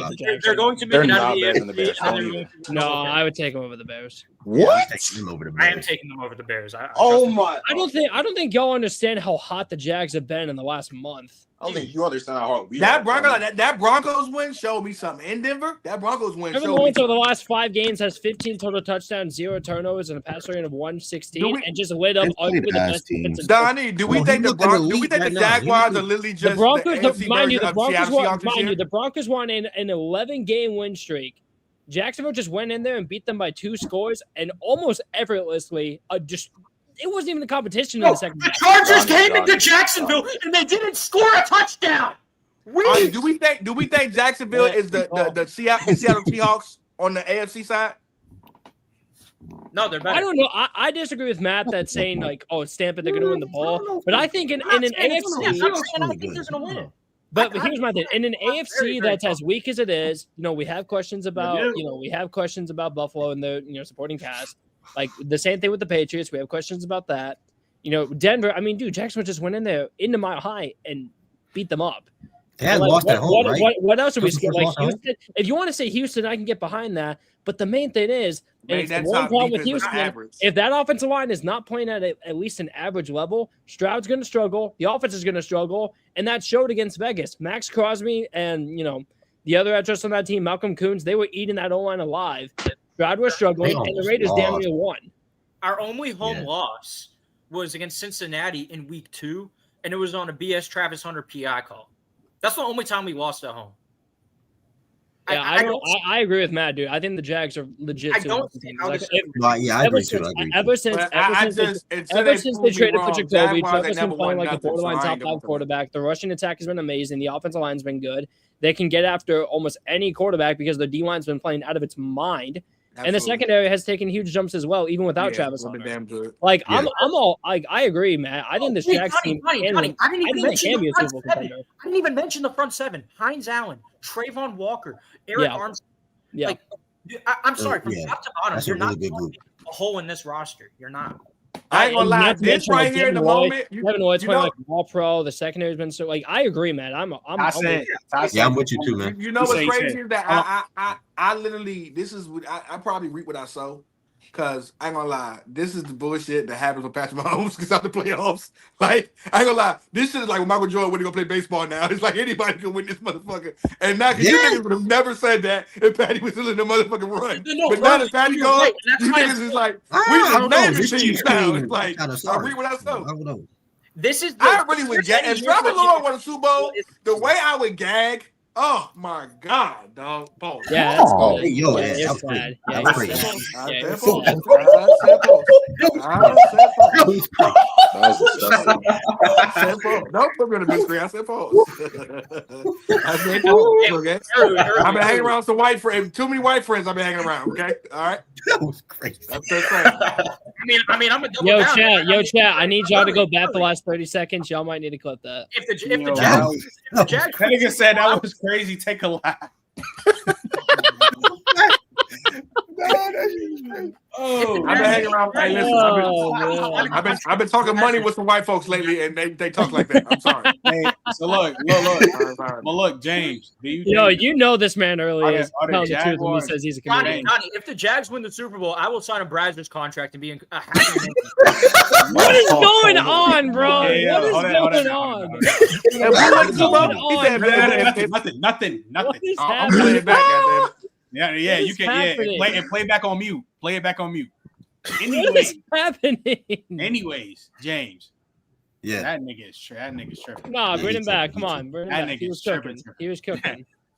They're going to make it out of the AFC. No, I would take them over the Bears. What? I am taking them over the Bears. My! I don't think y'all understand how hot the Jags have been in the last month. I don't think you understand how hard we that Broncos win showed me something in Denver. That Broncos win Trevor showed Lawrence me over the last 5 games has 15 total touchdowns, 0 turnovers, and a pass rating of 116, and just lit up arguably the best defensive. Donnie, do we think the Jaguars are literally just the Broncos? The Broncos won an 11-game win streak. Jacksonville just went in there and beat them by 2 scores and almost effortlessly. It wasn't even a competition in the second half. The Chargers came into Jacksonville and they didn't score a touchdown. Do we think Jacksonville is the Seattle Seahawks on the AFC side? No, they're better. I don't know. I disagree with Matt that's saying stamp it, they're going to win the ball. But I think in an AFC, I think they're going to win it. But here's my thing: in an AFC that's as weak as it is, we have questions about Buffalo and their supporting cast. Like the same thing with the Patriots, we have questions about that. Denver. I mean, dude, Jacksonville just went in there into Mile High and beat them up. They had lost at home, right? What else are we scared? Like Houston. If you want to say Houston, I can get behind that. But the main thing is, it's the one problem with Houston. If that offensive line is not playing at least an average level, Stroud's going to struggle. The offense is going to struggle, and that showed against Vegas. Max Crosby and the other address on that team, Malcolm Coons, they were eating that O-line alive. Stroud was struggling, and the Raiders damn near won. Our only home loss was against Cincinnati in week 2, and it was on a BS Travis Hunter PI call. That's the only time we lost at home. Yeah, I agree with Matt, dude. I think the Jags are legit. I agree too. Ever since they traded for Jacoby, Trevor's been playing like a borderline top 5 quarterback. The rushing attack has been amazing. The offensive line's been good. They can get after almost any quarterback because the D-line's been playing out of its mind. Absolutely. And the secondary has taken huge jumps as well, even without Travis Hunter. Damn good. Like I'm all like I agree, man. I think this Jags team. I didn't even mention the front 7: Hines Allen, Trayvon Walker, Eric Armstead. Yeah. Like, I'm sorry, from top to bottom, you're not group. a hole in this roster. You're not. I ain't gonna lie. This right here in the moment, Devin Lloyd's playing like all pro. The secondary's been so like I agree, man. I'm with you too, man. You know what's crazy is that I literally I probably reap what I sow. Cause I ain't gonna lie, this is the bullshit that happens with Patrick Mahomes because out the playoffs. Like I ain't gonna lie, this shit is like when Michael Jordan went to go play baseball. Now it's like anybody can win this motherfucker. And now because you niggas would have never said that if Patty was still in the motherfucking run. But now that Patty gone, you niggas is like we just mad machines now. It's like I read what I saw. This is I really would gag. If Trevor Lawrence won a Super Bowl, the way I would gag. Oh my God, dog! Pause. Yeah, that's good. Yo, that's bad. Nope, I'm gonna disagree. I said pause. I said pause. Okay. I've been hanging around some white friends. Too many white friends. I've been hanging around. Okay. All right. That was crazy. That's just saying. I mean, I'm a double down. Chat. I need y'all to go back the last 30 seconds. Y'all might need to clip that. If the Jags, that nigga said that was crazy. Take a laugh. I've been hanging around. Hey, listen, I've been talking money with some white folks lately, and they talk like that. I'm sorry. Hey, so look, James. You know this man earlier. Are the Jaguars, he says he's a comedian. Donnie, if the Jags win the Super Bowl, I will sign a Bradger's contract and be a happy man. What is going on, bro? What is going on? Nothing. I'm playing it back, goddamn it. Yeah, you can. Play it back on mute. Play it back on mute. What is happening? Anyways, James. Yeah, that nigga is tripping. Nah, bring him back. Come on, bring him back. He was cooking.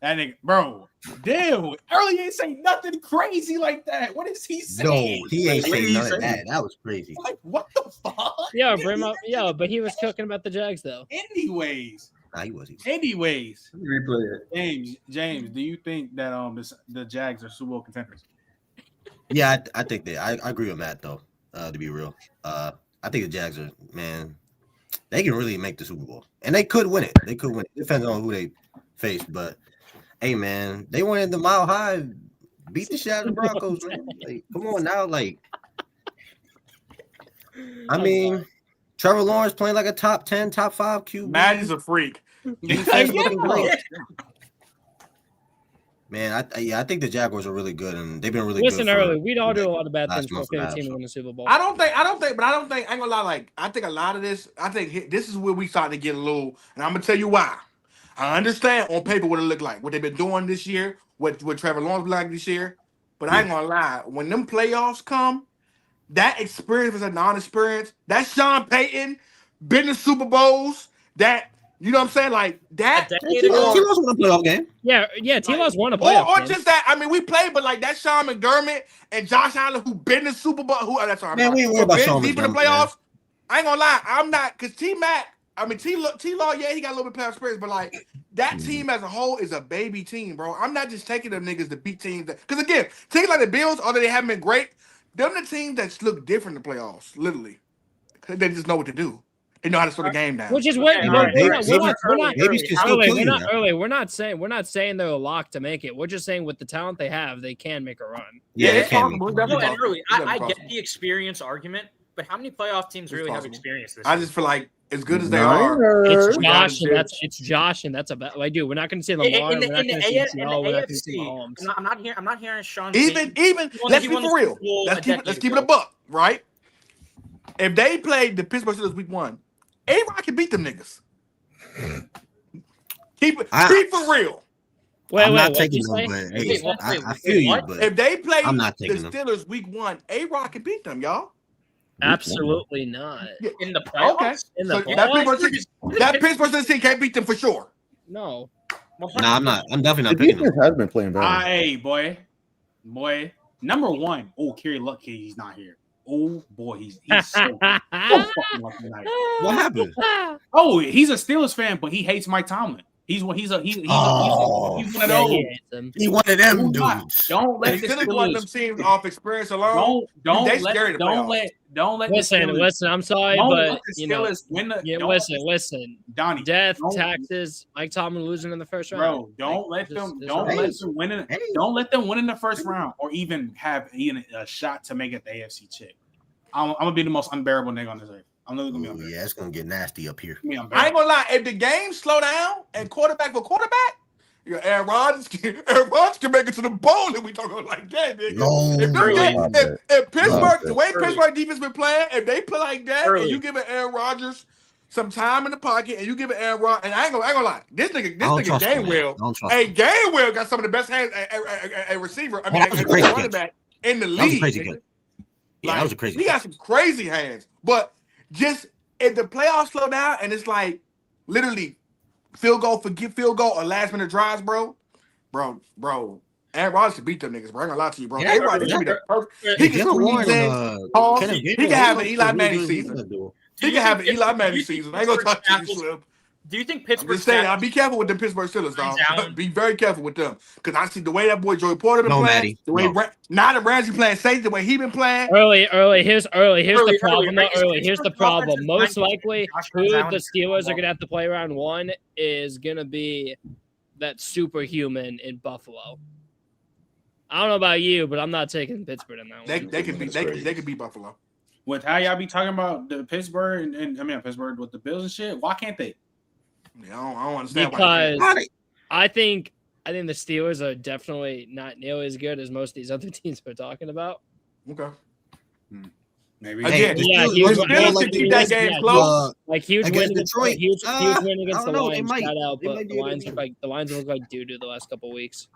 That nigga, bro. Damn. Earlier ain't say nothing crazy like that. What is he saying? No, he ain't saying none of that. That was crazy. Like, what the fuck? Yeah, bring him up. Yeah, but he was cooking about the Jags though. Anyways. Nah, he wasn't. Anyways, replay it. James, do you think that the Jags are Super Bowl contenders? Yeah, I think that. I agree with Matt though. To be real, I think the Jags are, man. They can really make the Super Bowl, and they could win it. They could win it. Depends on who they face, but hey, man, they went in the Mile High, beat the shit out of the Broncos. Man. Like, come on now, like. I mean, Trevor Lawrence playing like a top 10, top 5 QB. Matt is a freak. Looking great. Man, I think the Jaguars are really good, and they've been really good. Listen, early, we'd all do a lot of bad things for a favorite team to win the Super Bowl. I don't think, I ain't gonna lie, like, I think a lot of this, this is where we starting to get a little, and I'm gonna tell you why. I understand on paper what it looked like, what they've been doing this year, what Trevor Lawrence like this year, but I ain't gonna lie, when them playoffs come, that experience was a non-experience. That Sean Payton, been to Super Bowls, that, you know what I'm saying? Like that. T-Law's won a playoff game. Yeah, T-Law's won a playoff game. Or just that. I mean, we played, but like that Sean McDermott and Josh Allen who been to Super Bowl. Man, we ain't worried about Sean deep in the McDermott, playoffs. Man. I ain't gonna lie. I'm not, because T-Law, yeah, he got a little bit of playoff experience, but like that team as a whole is a baby team, bro. I'm not just taking them niggas to beat teams. Because again, teams like the Bills, although they haven't been great, them the teams that look different in the playoffs, literally. They just know what to do. They know how to slow the game down. Which is what we're not saying they're a lock to make it. We're just saying with the talent they have, they can make a run. Yeah, they can. I get the experience argument, but how many playoff teams really have experience this year? I just feel like as good as they are, it's Josh, and that's about. Like, dude, we're not going to say Lamar. In the AFC, I'm not hearing Sean. Even let's be for real. Let's keep it a buck, right? If they played the Pittsburgh Steelers week 1, A-Rod can beat them niggas. Keep for real. I'm not taking them, but hey, I feel you. But if they play I'm not the taking them. Steelers week 1, A-Rod can beat them, y'all. Absolutely not. In the playoffs? Okay. In the So that Pittsburgh Steelers team can't beat them for sure. No. No, I'm not. I'm definitely not The picking them. defense has been playing better. Hey, boy. Number one. Oh, Kerry Lucky, he's not here. Oh boy, he's so fucking lucky tonight. What happened? Oh, he's a Steelers fan, but he hates Mike Tomlin. He's one of those. He one of them dudes. Don't let the Steelers one of them teams off experience alone. Don't let listen. I'm sorry, but you know, listen. Donnie, death, taxes, Mike Tomlin losing in the first round. Bro, don't let them win in. Don't let them win in the first round, or even have a shot to make it the AFC chip. I'm gonna be the most unbearable nigga on this earth. I'm literally gonna be yeah, it's gonna get nasty up here. I ain't gonna lie. If the game slow down and quarterback for quarterback, Aaron Rodgers can make it to the bowl, and we talking like that, nigga. If Pittsburgh, the way Pittsburgh defense been playing, if they play like that, and you give Aaron Rodgers some time in the pocket, and you give Aaron Rodgers, and I ain't gonna lie, this nigga Gainwell, Gainwell got some of the best hands a receiver. I mean, a running back in the league. That was a crazy. He got some crazy hands, but just if the playoffs slow down and it's like literally field goal or last minute drives, bro. Aaron Rodgers can beat them niggas, bro. I ain't gonna lie to you, bro. He can squeeze in. He can have an Eli Manning season. He can have an Eli Manning season. I ain't gonna talk to you, Slim. Do you think Pittsburgh? I'll be careful with the Pittsburgh Steelers, dog. Be very careful with them, because I see the way that boy Joey Porter been playing. The way now that Ramsey playing safe, the way he been playing. Here's the problem. Here's the problem. Most likely, who the Steelers are gonna have to play round 1 is gonna be that superhuman in Buffalo. I don't know about you, but I'm not taking Pittsburgh in that one. They could beat Buffalo. With how y'all be talking about the Pittsburgh and Pittsburgh with the Bills and shit, why can't they? Yeah, I don't understand because I think the Steelers are definitely not nearly as good as most of these other teams we're talking about. Okay. Maybe. Again, huge win against the Lions. Shout out, but the Lions look like doo-doo the last couple of weeks.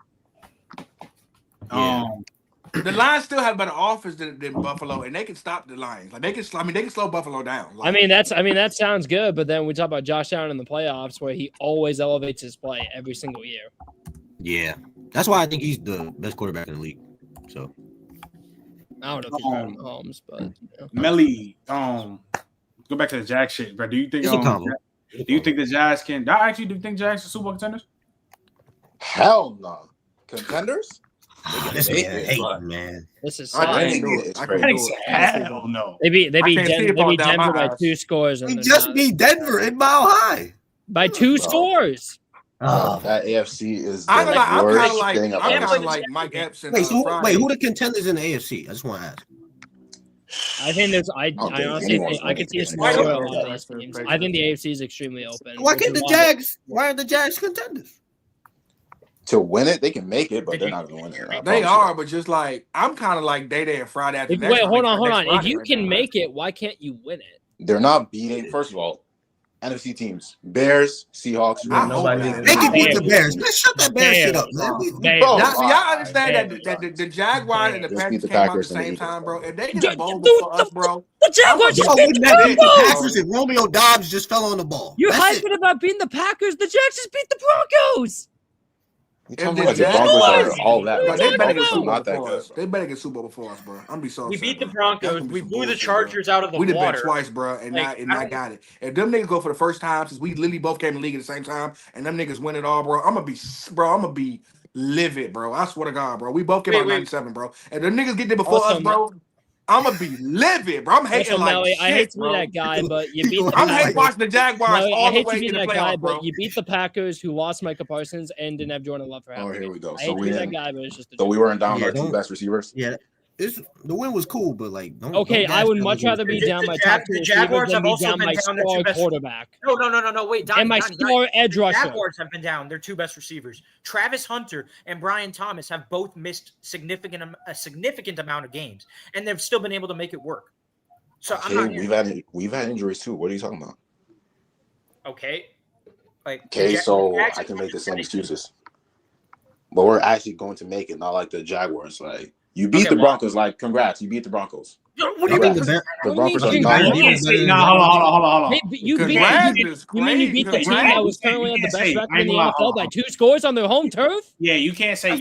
The Lions still have better offense than Buffalo, and they can stop the Lions. Like they can slow Buffalo down. Like, that sounds good, but then we talk about Josh Allen in the playoffs, where he always elevates his play every single year. Yeah, that's why I think he's the best quarterback in the league. So I don't know if he's better than Mahomes, but Melly, go back to the Jags shit, bro. Do you think the Jags can? I actually do think Jags are Super Bowl contenders? Hell no, contenders. Man. This is hell no. They beat Denver by 2 scores. We just beat Denver in Mile High by 2 scores. That AFC is the I'm worst thing I'm kind of like Mike Epps. Wait, who the contenders in the AFC? I just want to ask. I think there's. I honestly think I could see a scenario where a lot of these teams. I think the AFC is extremely open. Why can't the Jags? Why are the Jags contenders? To win it, they can make it, but they're not going to win it. They are, but just like I'm kind of like Day and Friday after next. Wait, hold on. If you can make it, why can't you win it? They're not beating. First of all, NFC teams: Bears, Seahawks. They can beat the Bears. Let's shut that Bears shit up, man. Y'all understand that the Jaguars and the Panthers came out at the same time, bro. If they get a bowl before us, bro, the Jaguars just beat the Broncos. The Packers and Romeo Dobbs just fell on the ball. You're hyping about beating the Packers. The Jags just beat the Broncos. They better get Super Bowl before us, bro. I'm be so. We beat the Broncos. We blew the Chargers out of the water. We did bet twice, bro, and I got it. If them niggas go for the first time since we literally both came in the league at the same time, and them niggas win it all, bro, I'm gonna be livid, bro. I swear to God, bro. We both came out 97, bro. And the niggas get there before us, bro. I'm gonna be livid, bro. I'm hating shit, I hate to bro. be that guy, but you beat the I'm hating watching the Jaguars all the way in the that playoffs, guy, bro. But you beat the Packers, who lost Micah Parsons and didn't have Jordan Love for half. Oh, here we go. I hate to be that guy, but it's just. So we weren't down our 2 best receivers. Yeah, the win was cool, but like, I would much rather be down my top 2 receivers than be down my star quarterback. No. Wait, and my star edge rusher. The Jaguars have been down their 2 best receivers. Travis Hunter and Brian Thomas have both missed a significant amount of games, and they've still been able to make it work. So okay, we've had injuries too. What are you talking about? Okay, so I can make the same excuses. but we're actually going to make it. Not like the Jaguars. Like you beat the Broncos. Like congrats, you beat the Broncos. What do you think the Broncos are not. Hold on. You mean you beat the team that was currently at the best record in the NFL by 2 scores on their home turf? Yeah, you can't say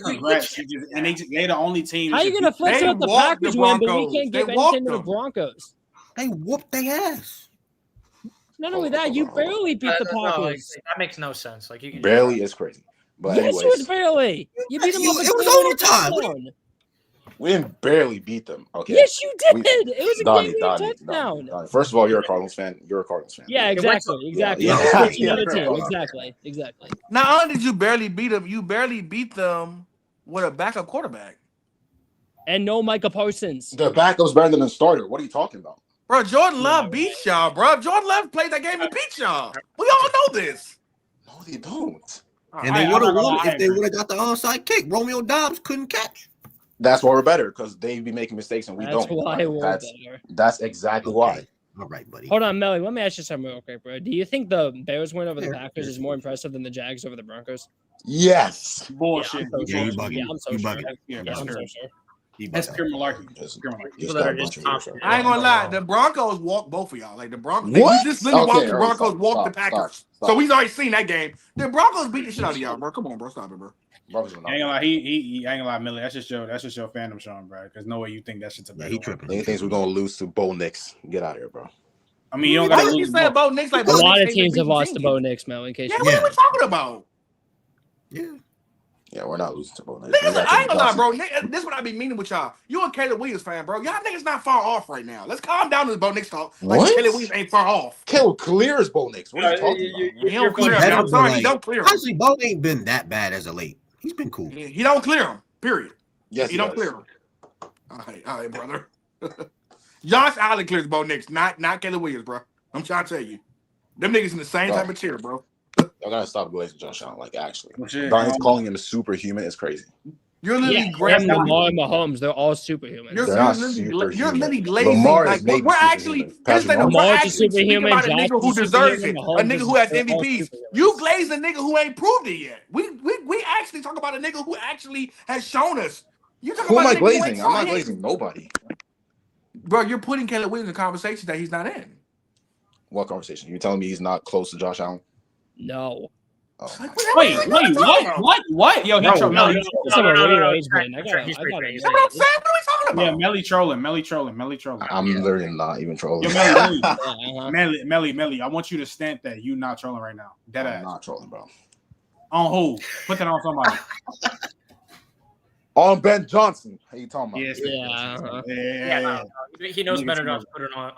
congrats. And they're the only team. How are you gonna flex out the Packers win, but we can't give anything to the Broncos? They whooped their ass. Not only that, you barely beat the Packers. That makes no sense. Like you can barely is crazy. But yes, anyways, it was barely. You beat them. It was overtime. We didn't barely beat them. Okay. Yes, you did. It was a game-winning touchdown. Donnie. First of all, you're a Cardinals fan. Yeah, exactly. Exactly. Not only did you barely beat them, you barely beat them with a backup quarterback. And no Micah Parsons. The backup's better than the starter. What are you talking about? Bro, Jordan Love beat y'all, bro. Jordan Love played that game and beat y'all. We all know this. No, they don't. And they would have won if they would have got the onside kick. Romeo Dobbs couldn't catch. That's why we're better, because they be making mistakes and we That's don't. Why we're better. That's exactly why. All right, buddy. Hold on, Melly. Let me ask you something real quick, bro. Do you think the Bears win over the Packers is more impressive than the Jags over the Broncos? Yes. Bullshit. I'm so sure. I'm so sure. That's pure malarkey. I ain't gonna lie. The Broncos walked both of y'all. Like the Broncos, what? We just literally watched the Broncos walk the Packers. So we've already seen that game. The Broncos beat the shit out of y'all, bro. Come on, bro. Stop it, bro. I ain't gonna lie, he ain't gonna lie, Millie. That's just your fandom, Sean, bro. Because no way you think that shit's a better. He tripping. He thinks we're gonna lose to Bo Nix. Get out of here, bro. I mean, you don't gotta lose. Say Bo Nix like a lot of teams have lost to Bo Nix, Mel. In case what are we talking about? Yeah, we're not losing to Bo Nix. Niggas, I ain't gonna lie, bro. This is what I be meaning with y'all. You a Caleb Williams fan, bro. Y'all niggas not far off right now. Let's calm down to the Bo Nix talk. Like Caleb Williams ain't far off. Caleb clears Bo Nix. What are you talking about? He don't clear him. I'm sorry, he don't clear him. Honestly, Bo ain't been that bad as of late. He's been cool. He don't clear him. Period. Yes, he don't clear him. All right, brother. Josh Allen clears Bo Nix, not Caleb Williams, bro. I'm trying to tell you, them niggas in the same type of tier, bro. Y'all gotta stop glazing Josh Allen. Like actually, Donnie's calling him a superhuman is crazy. You're literally Lamar and Mahomes, they're all superhuman. You're literally glazing. Lamar like, is we're actually Lamar's a superhuman. About a nigga who deserves it, a nigga who has MVPs. You glaze a nigga who ain't proved it yet. We actually talk about a nigga who actually has shown us. You talk who about am I glazing? I'm not glazing nobody. Bro, you're putting Caleb Williams in conversations that he's not in. What conversation? You're telling me he's not close to Josh Allen? No. Oh, wait, what? Yo, That's what I'm saying. What are we talking about? Yeah, Melly trolling. I'm literally not even trolling. Yo, Melly, I want you to stamp that you not trolling right now. Dead ass. I'm not trolling, bro. On who? Put that on somebody. On Ben Johnson. How you talking about? Yes, no. He knows better not to put it on.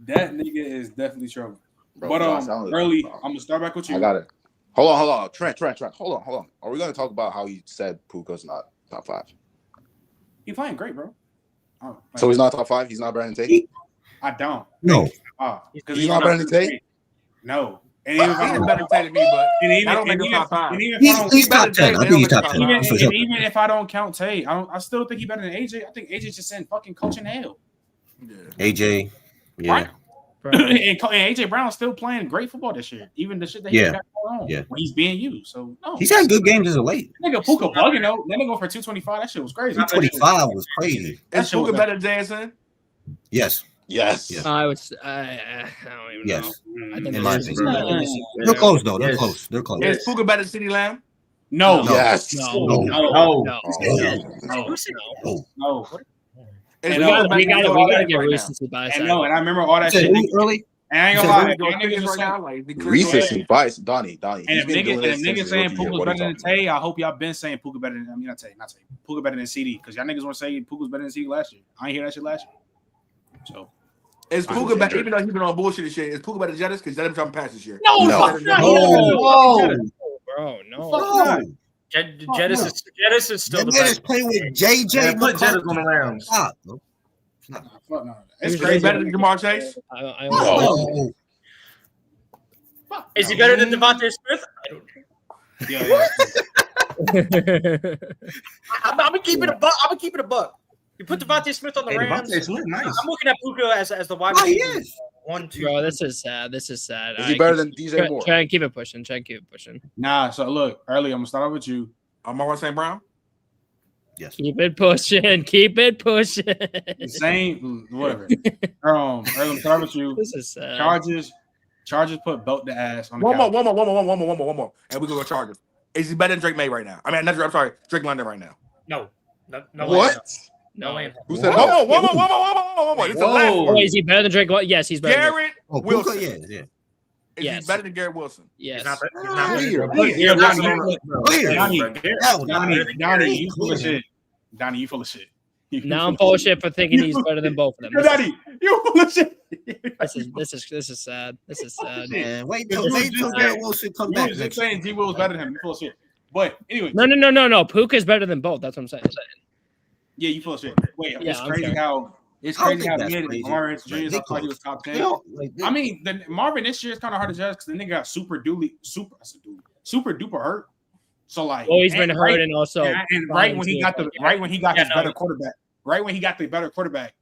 That nigga is definitely trolling. Bro, but early, I'm gonna start back with you. I got it. Hold on. Trent. Hold on. Are we gonna talk about how you said Puka's not top 5? He's playing great, bro. So he's not top 5? He's not better than Tate? I don't. No. Because he's not better than Tate? No. And he's better than Tate than me, but I don't think he's top 5. He's top 10. I think he's top 10. Even if I don't count Tate, I still think he's better than AJ. I think AJ's just in fucking coaching hell. AJ, yeah. Right? and AJ Brown's still playing great football this year, even the shit that he got going on when he's being used. So no, he's had good games as of late. Nigga Puka bugging though. That nigga for 225. That shit was crazy. 225 was crazy. Is Puka better than Jansen? Yes. I would. I don't even know. I think in my opinion, they're close though. They're close. Is Puka better than CeeDee Lamb? No. Yes. No. We gotta get recency bias. And I remember all that shit early. And I ain't gonna lie, recency bias, Donnie. And if niggas saying Puka's better than Tay, I hope y'all been saying Puka better than not Tay, Puka better than CD, because y'all niggas want to say Puka's better than CD last year. I ain't hear that shit last year. So is Puka better, even though he's been on bullshit and shit, is Puka better than Jettis? Because Jettis jumping past this year. No. Bro, no. Jettis is still the best. Playing with JJ. Put Jettis on the Rams. Is he better than Jamar Chase? No. Is he better than Devontae Smith? I'm gonna keep it a buck. You put Devontae Smith on the Rams. Smith, nice. I'm looking at Puka as the wide receiver. 1, 2. Bro, this is sad. This is sad. Is he better than DJ Moore? Try and keep it pushing. Try and keep it pushing. Nah, so look, early, I'm gonna start off with you. Amon St. Brown? Yes. Keep it pushing. Keep it pushing. Same, whatever. Early, I'm gonna start with you. This is sad. Chargers put belt to ass on the One more. And we go Chargers. Is he better than Drake May right now? I mean, I'm sorry, Drake London right now. No. What? No. Who said One no? more. It's the last Oh, one. is he better than Drake? Yes, he's better. Garrett Wilson. Yeah. Is he better than Garrett Wilson? Yes. He's not Donnie, you full of shit. Donnie, you full of shit. Now I'm full of shit for thinking he's better than both of them. Donnie, you full of shit. This is sad. This is sad. Man, wait till Garrett Wilson come back. Just saying G Will is better than him. You full of shit. But anyway. No. Puka's better than both. That's what I'm saying. Yeah, you full of shit. Wait, Yeah, it's I'm crazy sorry. how it's I don't crazy think how that's good crazy. Marvin Jr. They I thought he was top 10. They I mean, the Marvin this year is kind of hard to judge because the nigga got super duper hurt. So like, Oh, he's been hurt and also right when he got his better quarterback, right when he got the better quarterback,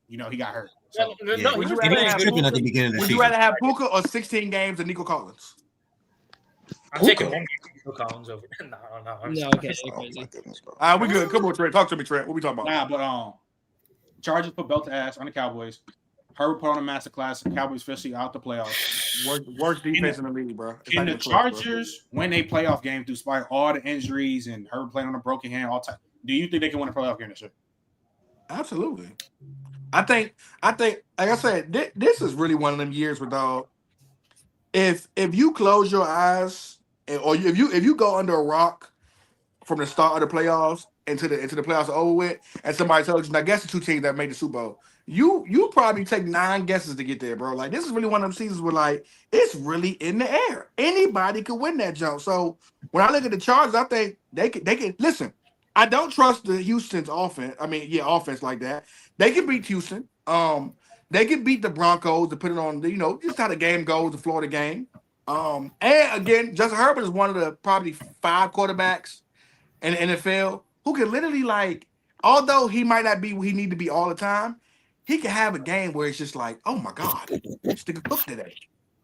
you know, he got hurt. So, No, Yeah, would you he was tripping at the beginning of the Would season. you rather have Puka or 16 games of Nico Collins? I'm taking one game Nico Collins over. No. No, okay, crazy. We good. Come on, Trent. Talk to me, Trent. What we talking about? Nah, but Chargers put belt to ass on the Cowboys. Herbert put on a master class. The Cowboys officially out the playoffs. Worst defense in the league, bro. It's And not the even close, bro. Chargers win a playoff game despite all the injuries and Herbert playing on a broken hand all time. Do you think they can win a playoff game this year? Absolutely. I think, like I said, this is really one of them years where, dog, if you close your eyes or if you go under a rock from the start of the playoffs into the playoffs are over with, and somebody tells you, now guess the two teams that made the Super Bowl, you probably take 9 guesses to get there, bro. Like, this is really one of them seasons where, like, it's really in the air. Anybody could win that jump. So when I look at the Chargers, I think they can listen. I don't trust the Houston's offense. I mean, offense like that. They can beat Houston. They can beat the Broncos, depending on just how the game goes, the Florida game. And again, Justin Herbert is one of the probably 5 quarterbacks in the NFL who can literally, like, although he might not be where he need to be all the time, he can have a game where it's just like, oh my God, this nigga cooked today.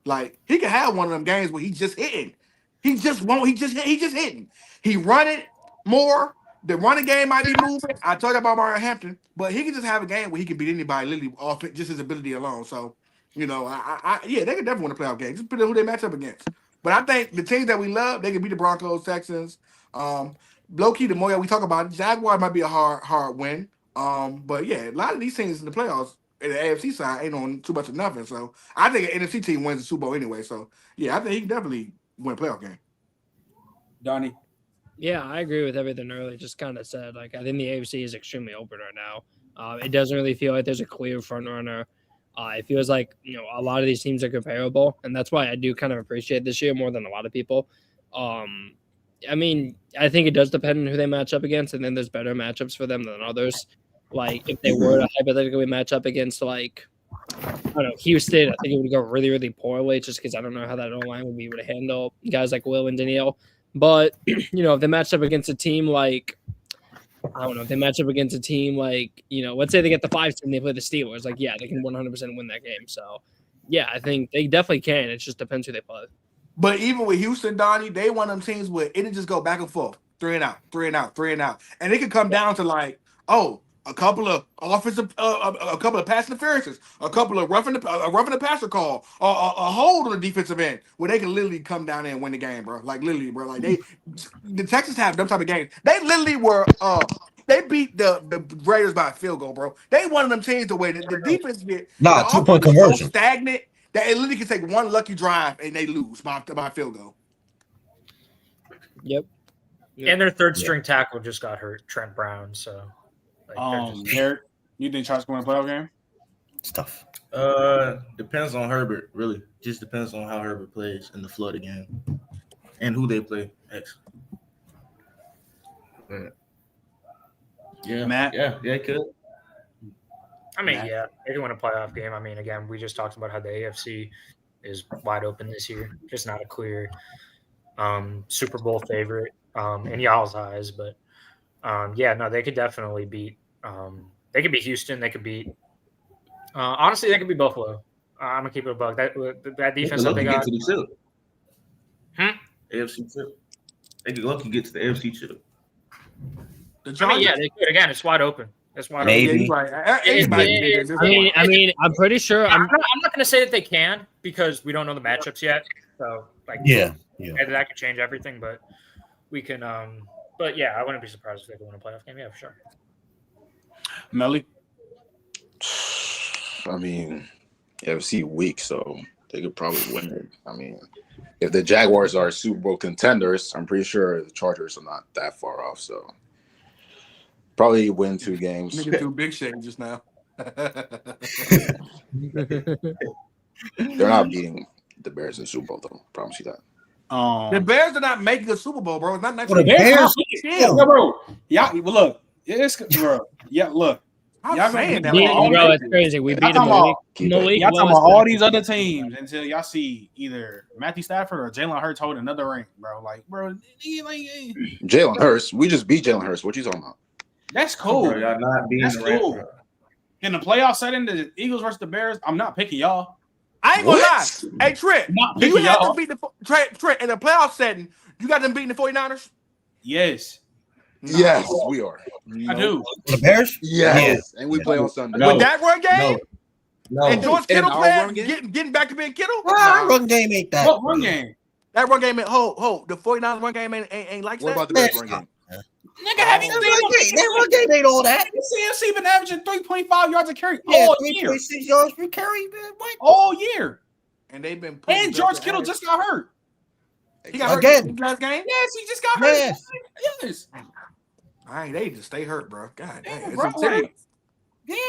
Like, he can have one of them games where he's just hitting. He just hitting. He run it more. The running game might be moving. I told you about Mario Hampton, but he can just have a game where he can beat anybody literally off just his ability alone. So, they can definitely win a playoff game. Just depending on who they match up against. But I think the teams that we love, they can beat the Broncos, Texans. Low key, the more we talk about it, Jaguars might be a hard win. But yeah, a lot of these teams in the playoffs in the AFC side ain't on too much of nothing. So I think an NFC team wins the Super Bowl anyway. So yeah, I think he can definitely win a playoff game. Donnie. Yeah, I agree with everything earlier. Just kind of said, like, I think the AFC is extremely open right now. It doesn't really feel like there's a clear front runner. It feels like, a lot of these teams are comparable, and that's why I do kind of appreciate this year more than a lot of people. I mean, I think it does depend on who they match up against, and then there's better matchups for them than others. Like, if they were to hypothetically match up against, like, I don't know, Houston, I think it would go really, really poorly just because I don't know how that O-line would be able to handle guys like Will and Danielle. But, if they match up against a team like, I don't know, if they match up against a team like, let's say they get the 5 team, they play the Steelers. Like, yeah, they can 100% win that game. So, yeah, I think they definitely can. It just depends who they play. But even with Houston, Donnie, they one of them teams where it'll just go back and forth, 3 and out, 3 and out, 3 and out. And it could come down to like, a couple of offensive, a couple of pass interferences, a couple of roughing the passer call, a hold on the defensive end where they can literally come down there and win the game, bro. Like literally, bro. Like the Texans have them type of games. They literally were, they beat the Raiders by a field goal, bro. They one of them teams the way the defense get 2-point conversion so stagnant that it literally can take one lucky drive and they lose by field goal. Yep. And their third string tackle just got hurt, Trent Brown. So. Derek, you think Chargers going to win a playoff game? It's tough. Depends on Herbert, really. Just depends on how Herbert plays in the Florida game and who they play next. Yeah, Matt? Yeah, it could. I mean, yeah, they can win a playoff game. I mean, again, we just talked about how the AFC is wide open this year. Just not a clear Super Bowl favorite in y'all's eyes, but they could definitely beat. They could beat Houston. They could beat. Honestly, they could beat Buffalo. I'm gonna keep it a buck. That defense They that they get got. to the chip. Hmm? AFC chip. They could lucky get to the AFC chip. I mean, yeah, they could. Again, it's wide open. It's wide Maybe. open. I mean, I'm pretty sure. I'm not gonna say that they can because we don't know the matchups yet. So yeah. that could change everything. But we can. But yeah, I wouldn't be surprised if they could win a playoff game. Yeah, for sure. Melly. I mean, AFC weak, so they could probably win it. I mean, if the Jaguars are Super Bowl contenders, I'm pretty sure the Chargers are not that far off. So probably win 2 games. Nigga threw big shade just now. They're not beating the Bears in the Super Bowl, though. Promise you that. The Bears are not making a Super Bowl, bro. It's not next The year. Bears, bro. Yeah, well, look, it's bro. Yeah, look. I'm saying that, bro, it's crazy. We beat them Y'all Malik talking about Willis. all these other teams until y'all see either Matthew Stafford or Jalen Hurts hold another ring, bro. Like, bro, Jalen Hurts. We just beat Jalen Hurts. What you talking about? that's cool. Bro, y'all not beating That's the Rams, cool. bro. In the playoff setting, the Eagles versus the Bears, I'm not picking y'all. I ain't gonna lie. Hey, Trent, Not do you picking have y'all. to beat the Trent in the playoff setting? You got them beating the 49ers? Yes. Yes, we are. I do. The Bears? Yes. And we play on Sunday. With that run game? No. And George In Kittle our playing, run game? getting back to being Kittle? Our run game ain't that. What run game? That run game, the 49ers run game ain't like What that. about the Bears run game? Nigga, have you seen That run game ain't all that. CMC been averaging 3.5 yards a carry Yeah, all year. 3.6 yards per carry, man. What? All year. And they've been And George Kittle just got hurt. He got hurt Again. in the last game? Yes, he just got hurt. Yes. Yes. All right, they just stay hurt, bro. God damn. Yeah, It's bro, a serious- like,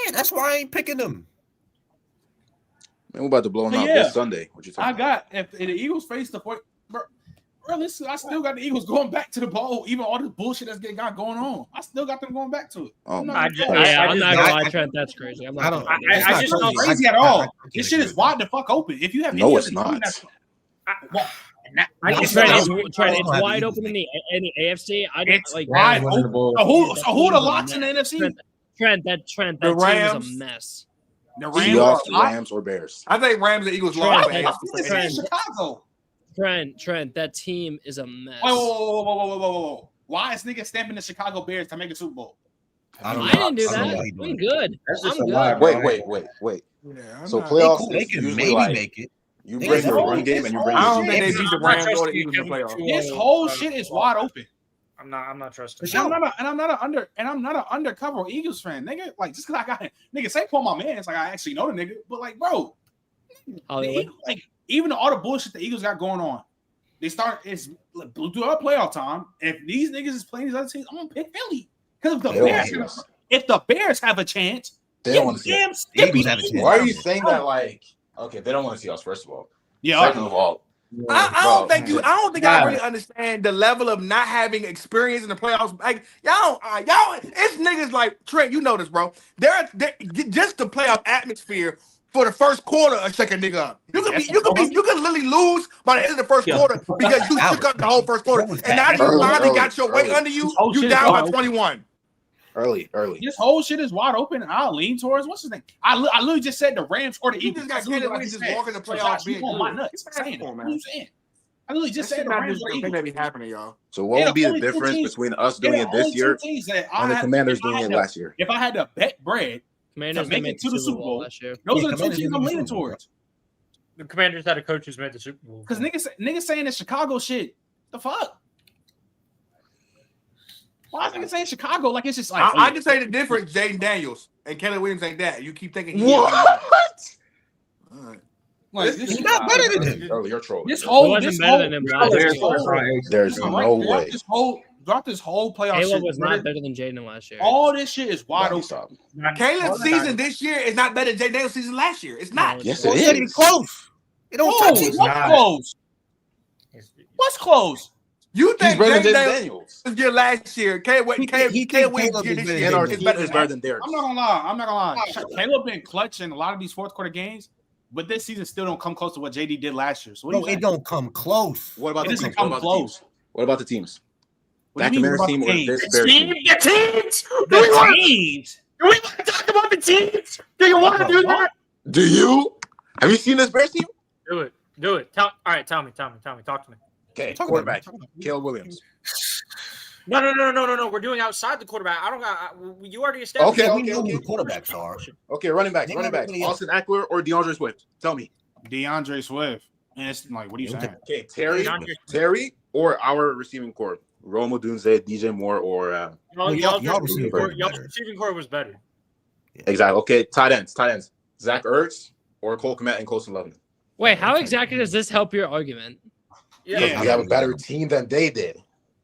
Yeah, that's why I ain't picking them. Man, we're about to blow them out Yeah. this Sunday. What you talking I got if the Eagles face the point, bro, listen, I still got the Eagles going back to the bowl, even all this bullshit that's got going on. I still got them going back to it. Oh, I'm not my gonna God. go. I'm not gonna lie, Trent. That's crazy. I'm not. I just don't crazy at all. This shit is wide the fuck open. If you have No, any it's other not. team that's- Trent, it's wide open in the AFC. I don't It's like. wide open. So who the locks in the NFC? Trent, that The team is Rams. a mess. The Seahawks, Rams. Rams, or Bears? I think Rams and Eagles Trent, lost. Trent, I'm saying Chicago. Trent, that team is a mess. Whoa. Why is nigga stamping the Chicago Bears to make a Super Bowl? I don't I know. didn't do I don't know that. how he doing We it. good. That's just I'm a good. lie, bro. Wait. Yeah, So not- playoffs They is can usually maybe like make it. you They bring can- your run game and you bring I your don't think they beat the Rams or the Eagles in the playoffs. This whole shit is wide open. I'm not trusting. I'm not an undercover Eagles fan, nigga. Like just because I got nigga say Paul my man, it's like I actually know the nigga, but like bro, Hollywood. like even all the bullshit the Eagles got going on, they start it's through our playoff time. If these niggas is playing these other teams, I'm gonna pick Philly because if the Bears have a chance, They don't want to see damn us. skippy. Why are you saying that? Like, okay, they don't want to see us. First of all, Second of all, I don't think I really understand the level of not having experience in the playoffs. Like y'all, it's niggas like Trent. You know this, bro. They're just the playoff atmosphere for the first quarter of shake a nigga up. You could literally lose by the end of the first quarter because you shook up the whole first quarter, and now you finally got your weight under you. You down by 21. Early. This whole shit is wide open. I'll lean towards what's his name. I literally just said the Rams or the You Eagles. just got Caleb Williams just walking the playoffs being on my good. nuts. Saying that. What are you saying? I literally just said the Not Rams just or the the thing Eagles. that be happening, y'all. So what would be the difference between us doing it this year and the Commanders doing it last year? If I had to bet bread Commanders to make it to the Super Bowl, last year. those are the two teams I'm leaning towards. The Commanders had a coach who's made the Super Bowl. Because niggas saying the Chicago shit. The fuck? Why is niggas saying Chicago like it's just like I can say the difference. Jaden Daniels and Caleb Williams ain't that. You keep thinking What? Like, He's not better than him. Early, you're trolling. This whole He wasn't better than him last year. There's no way. Throughout this whole playoff Caleb shit, was not better than Jaden last year. all this shit is wide open. Stop. Caleb's season this year is not better than Jaden Daniels' season last year. It's not. Yes, Well, it it's not even is. close. It don't touch it. What's close? What's close? You think He's better than Jaden Jaden Daniels' year last year? Caleb Williams' year this year And our is team better is than better that. than theirs. I'm not gonna lie. Caleb been clutch in a lot of these fourth quarter games, but this season still don't come close to what JD did last year. So what No, do you it don't come close. What about It the doesn't teams? come What about the close. teams? What about the teams? What That do you mean Commanders about team the or teams? this Bears team? The teams. The teams. Do we want to talk about the teams? Do you want to do that? Do you? Have you seen this Bears team? Do it. All right, tell me. Talk to me. Okay, quarterback, Caleb Williams. No. We're doing outside the quarterback. I don't got. You already established. Okay. We know who the quarterbacks are. Okay, running backs. Austin Eckler or DeAndre Swift? Tell me. DeAndre Swift. And it's like, what are you saying? Okay, Terry or our receiving core? Rome Odunze, DJ Moore, or Y'all receiving core was better. Exactly. Okay, tight ends. Zach Ertz or Cole Kmet and Colson Lebanon. Wait, how exactly does this help your argument? Yeah, we have a better team than they did.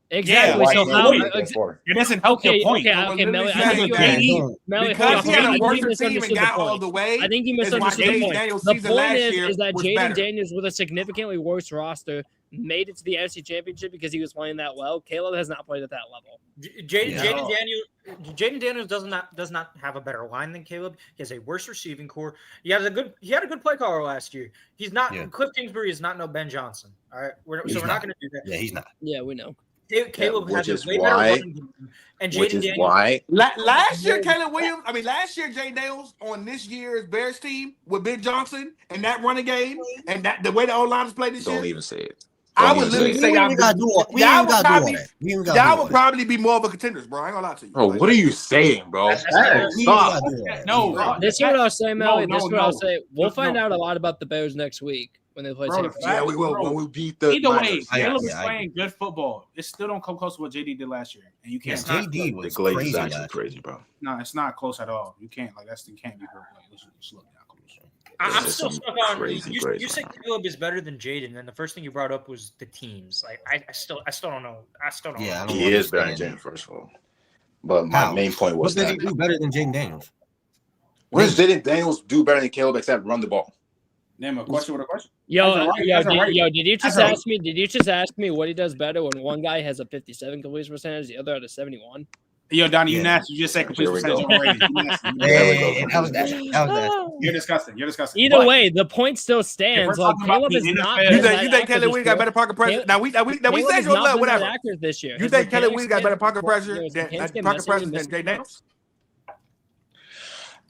Exactly. Yeah, so how? It doesn't help your point. Okay, Melly. I think because he had a worse team and got all the way. I think he misunderstood the point. The point is that Jaden Daniels with a significantly worse roster made it to the NFC Championship because he was playing that well. Caleb has not played at that level. Jaden Daniels does not have a better line than Caleb. He has a worse receiving core. He had a good play caller last year. He's not Cliff Kingsbury is not no Ben Johnson. All right, we're not going to do that. Yeah, he's not. Yeah, we know. Caleb has a way better running game, and Jaden Daniels. Last year, Jay Daniels on this year's Bears team with Ben Johnson and that running game and that the way the O-line is played this year. Don't even say it. I would literally say y'all would probably be more of a contenders, bro. I ain't gonna lie to you. Bro, what are you saying, bro? Stop. No, this is what I'll say, Melly. This is what I'll say. We'll find out a lot about the Bears next week when they play. Yeah, we will. When we beat the. Either way, Caleb is playing good football. It still don't come close to what JD did last year, and you can't. JD was crazy, bro. No, it's not close at all. You can't can't be good. Just look down close. I'm still stuck on. You said Caleb is better than Jaden, and the first thing you brought up was the teams. Like I still don't know. Yeah, he is better than Jaden, first of all. But my main point was what did he do better than Jaden Daniels? What does Jaden Daniels do better than Caleb except run the ball? Name a question with a question. Yo, did you just ask me? Did you just ask me what he does better when one guy has a 57 completion percentage, the other had a 71? Yo, Donnie, you nasty. You just said completion percentage already. That was that. You're disgusting. Either way, the point still stands. Like Caleb is not. You think Kelly Williams got better pocket pressure? Now we said your love, whatever. This year. You think Kelly Williams got better pocket pressure than Jay Daniels?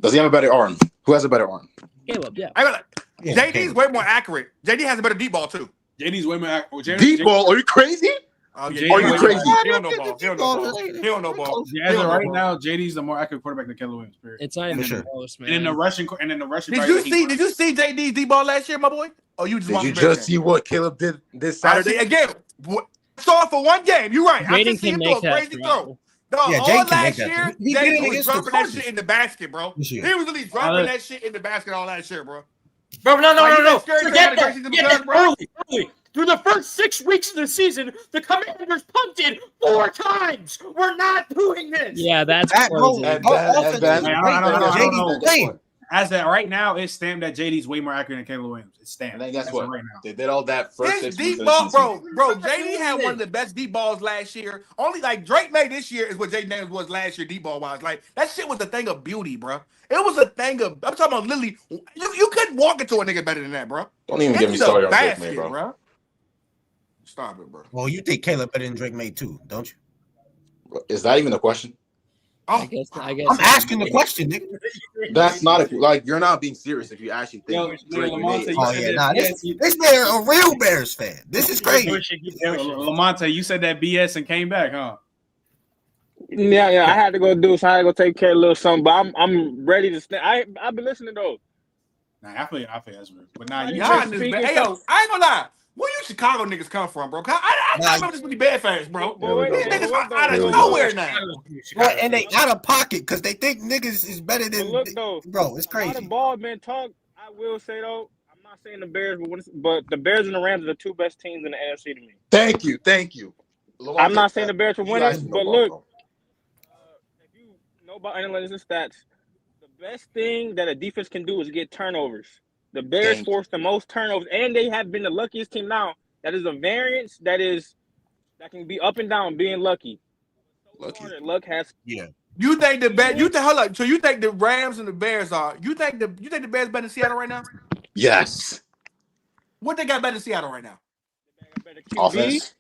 Does he have a better arm? Who has a better arm? Caleb, yeah. JD's way more accurate. JD has a better deep ball too. JD's way more accurate. Deep ball? Are you crazy? Are you crazy? He don't know ball. Right now, JD's the more accurate quarterback than Caleb Williams. Period. It's not even close, man. And in the rushing, Did you see JD's deep ball last year, my boy? Or you just see what Caleb did this Saturday? Again, saw for one game. You're right. I just see him throw a crazy throw. No, all last year, JD was dropping that shit in the basket, bro. He was really dropping that shit in the basket all last year, bro. Bro, no. Forget that early. Through the first 6 weeks of the season, the Commanders punted 4 times. We're not doing this. Yeah, that's crazy. As that right now, it's stamped that JD's way more accurate than Caleb Williams. It's stamped. And guess what? Right now. They did all that first. His deep ball, bro. JD had one of the best deep balls last year. Only like Drake made this year is what Jaden Daniels was last year deep ball wise. Like that shit was a thing of beauty, bro. It was a thing of. I'm talking about literally. You couldn't walk into a nigga better than that, bro. Don't even get me started on Drake, bro. Stop it, bro. Well, you think Caleb better than Drake made too, don't you? Is that even a question? I guess I'm asking the question, nigga. That's not you're not being serious if you actually think. This man a real Bears fan. This is crazy. Lamonte, you said that BS and came back, huh? Yeah. I had to go do so. I had to go take care of a little something, but I'm ready to stand. I've been listening though. Nah, I feel that's real. But now hey, yo, I ain't gonna lie. Where you Chicago niggas come from, bro? I remember this with the bad fans, bro. These niggas are out of nowhere now. Bro, and they out of pocket because they think niggas is better than. Look, though, bro, it's crazy. A lot of ball been talked. I will say though, I'm not saying the Bears, but the Bears and the Rams are the 2 best teams in the AFC to me. Thank you. I'm not saying the Bears are winners, but look, if you know about analytics and stats, the best thing that a defense can do is get turnovers. The Bears force the most turnovers, and they have been the luckiest team now. That is a variance that can be up and down being lucky. Luck has. Yeah. You think the Bears? Hold up. So you think the Rams and the Bears are? You think the Bears better than Seattle right now? Yes. What they got better than Seattle right now? Better QB, offense.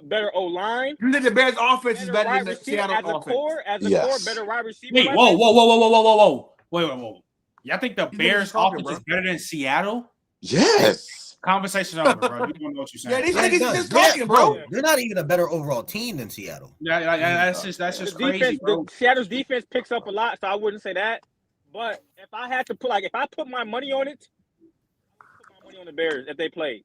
Better O line. You think the Bears offense is better than the Seattle offense? As a core, better wide receiver. Wait, whoa. Wait. Y'all think the These niggas Bears talking, offense bro. is better than Seattle? Yes. Conversation over, bro. You don't know what you're saying. Yeah, these Like, niggas no, just they're- talking, bro. They're not even a better overall team than Seattle. That's just The crazy, defense, bro. Seattle's defense picks up a lot, so I wouldn't say that. But if I had to put, if I put my money on it, I would put my money on the Bears if they played.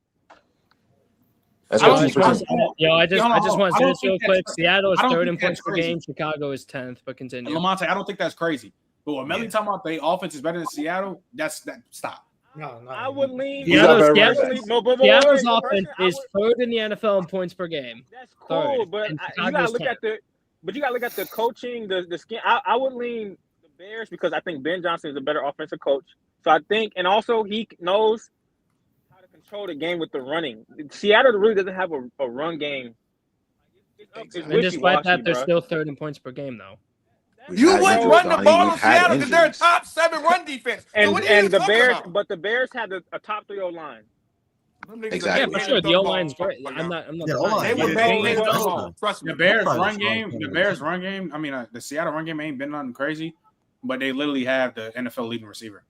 That's I what don't teams think- I just want to say this real quick. that's- Seattle is I don't third think in points that's per crazy. game. Chicago is 10th, but continue. Lamonte, I don't think that's crazy. But when Melly talking about their offense is better than Seattle, stop. No. I would lean. Seattle's Seattle's offense is third in the NFL in points per game. That's cool, Third. but And you gotta Chicago's look 10th. at the coaching, the scheme. I would lean the Bears because I think Ben Johnson is a better offensive coach. So I think, and also he knows how to control the game with the running. Seattle really doesn't have a run game. It's And despite that, they're bro. still third in points per game, though. You wouldn't run the ball on Seattle because they're a injuries. top 7 run defense. So And what are you the talking Bears, about? but the Bears had a top 3 O line. Exactly. Yeah, for sure. The O line's great. I'm not. Yeah, O-line. They were Yeah, made the to O-line. go. Trust me. The Bears Probably run the game, strong the team. Bears run game. I mean, the Seattle run game ain't been nothing crazy, but they literally have the NFL leading receiver.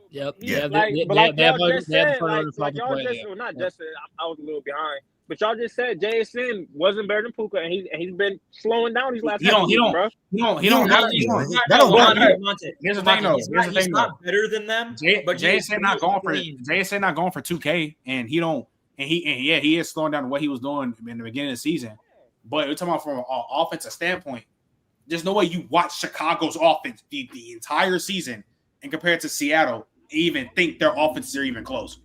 Yep. Yeah. Yeah. Like, They but like have y'all just they have said, front like runners for the y'all play, just, yeah. well, not just said, I was a little behind, but y'all just said JSN wasn't better than Puka, and he's been slowing down these last. He don't bro. have That don't work. Here's the thing, though. Here's the He's thing, not better than them. but JSN not going for clean. JSN not going for 2K, and he is slowing down what he was doing in the beginning of the season. But we're talking about from an offensive standpoint. There's no way you watch Chicago's offense the entire season and compare it to Seattle and even think their offenses are even close.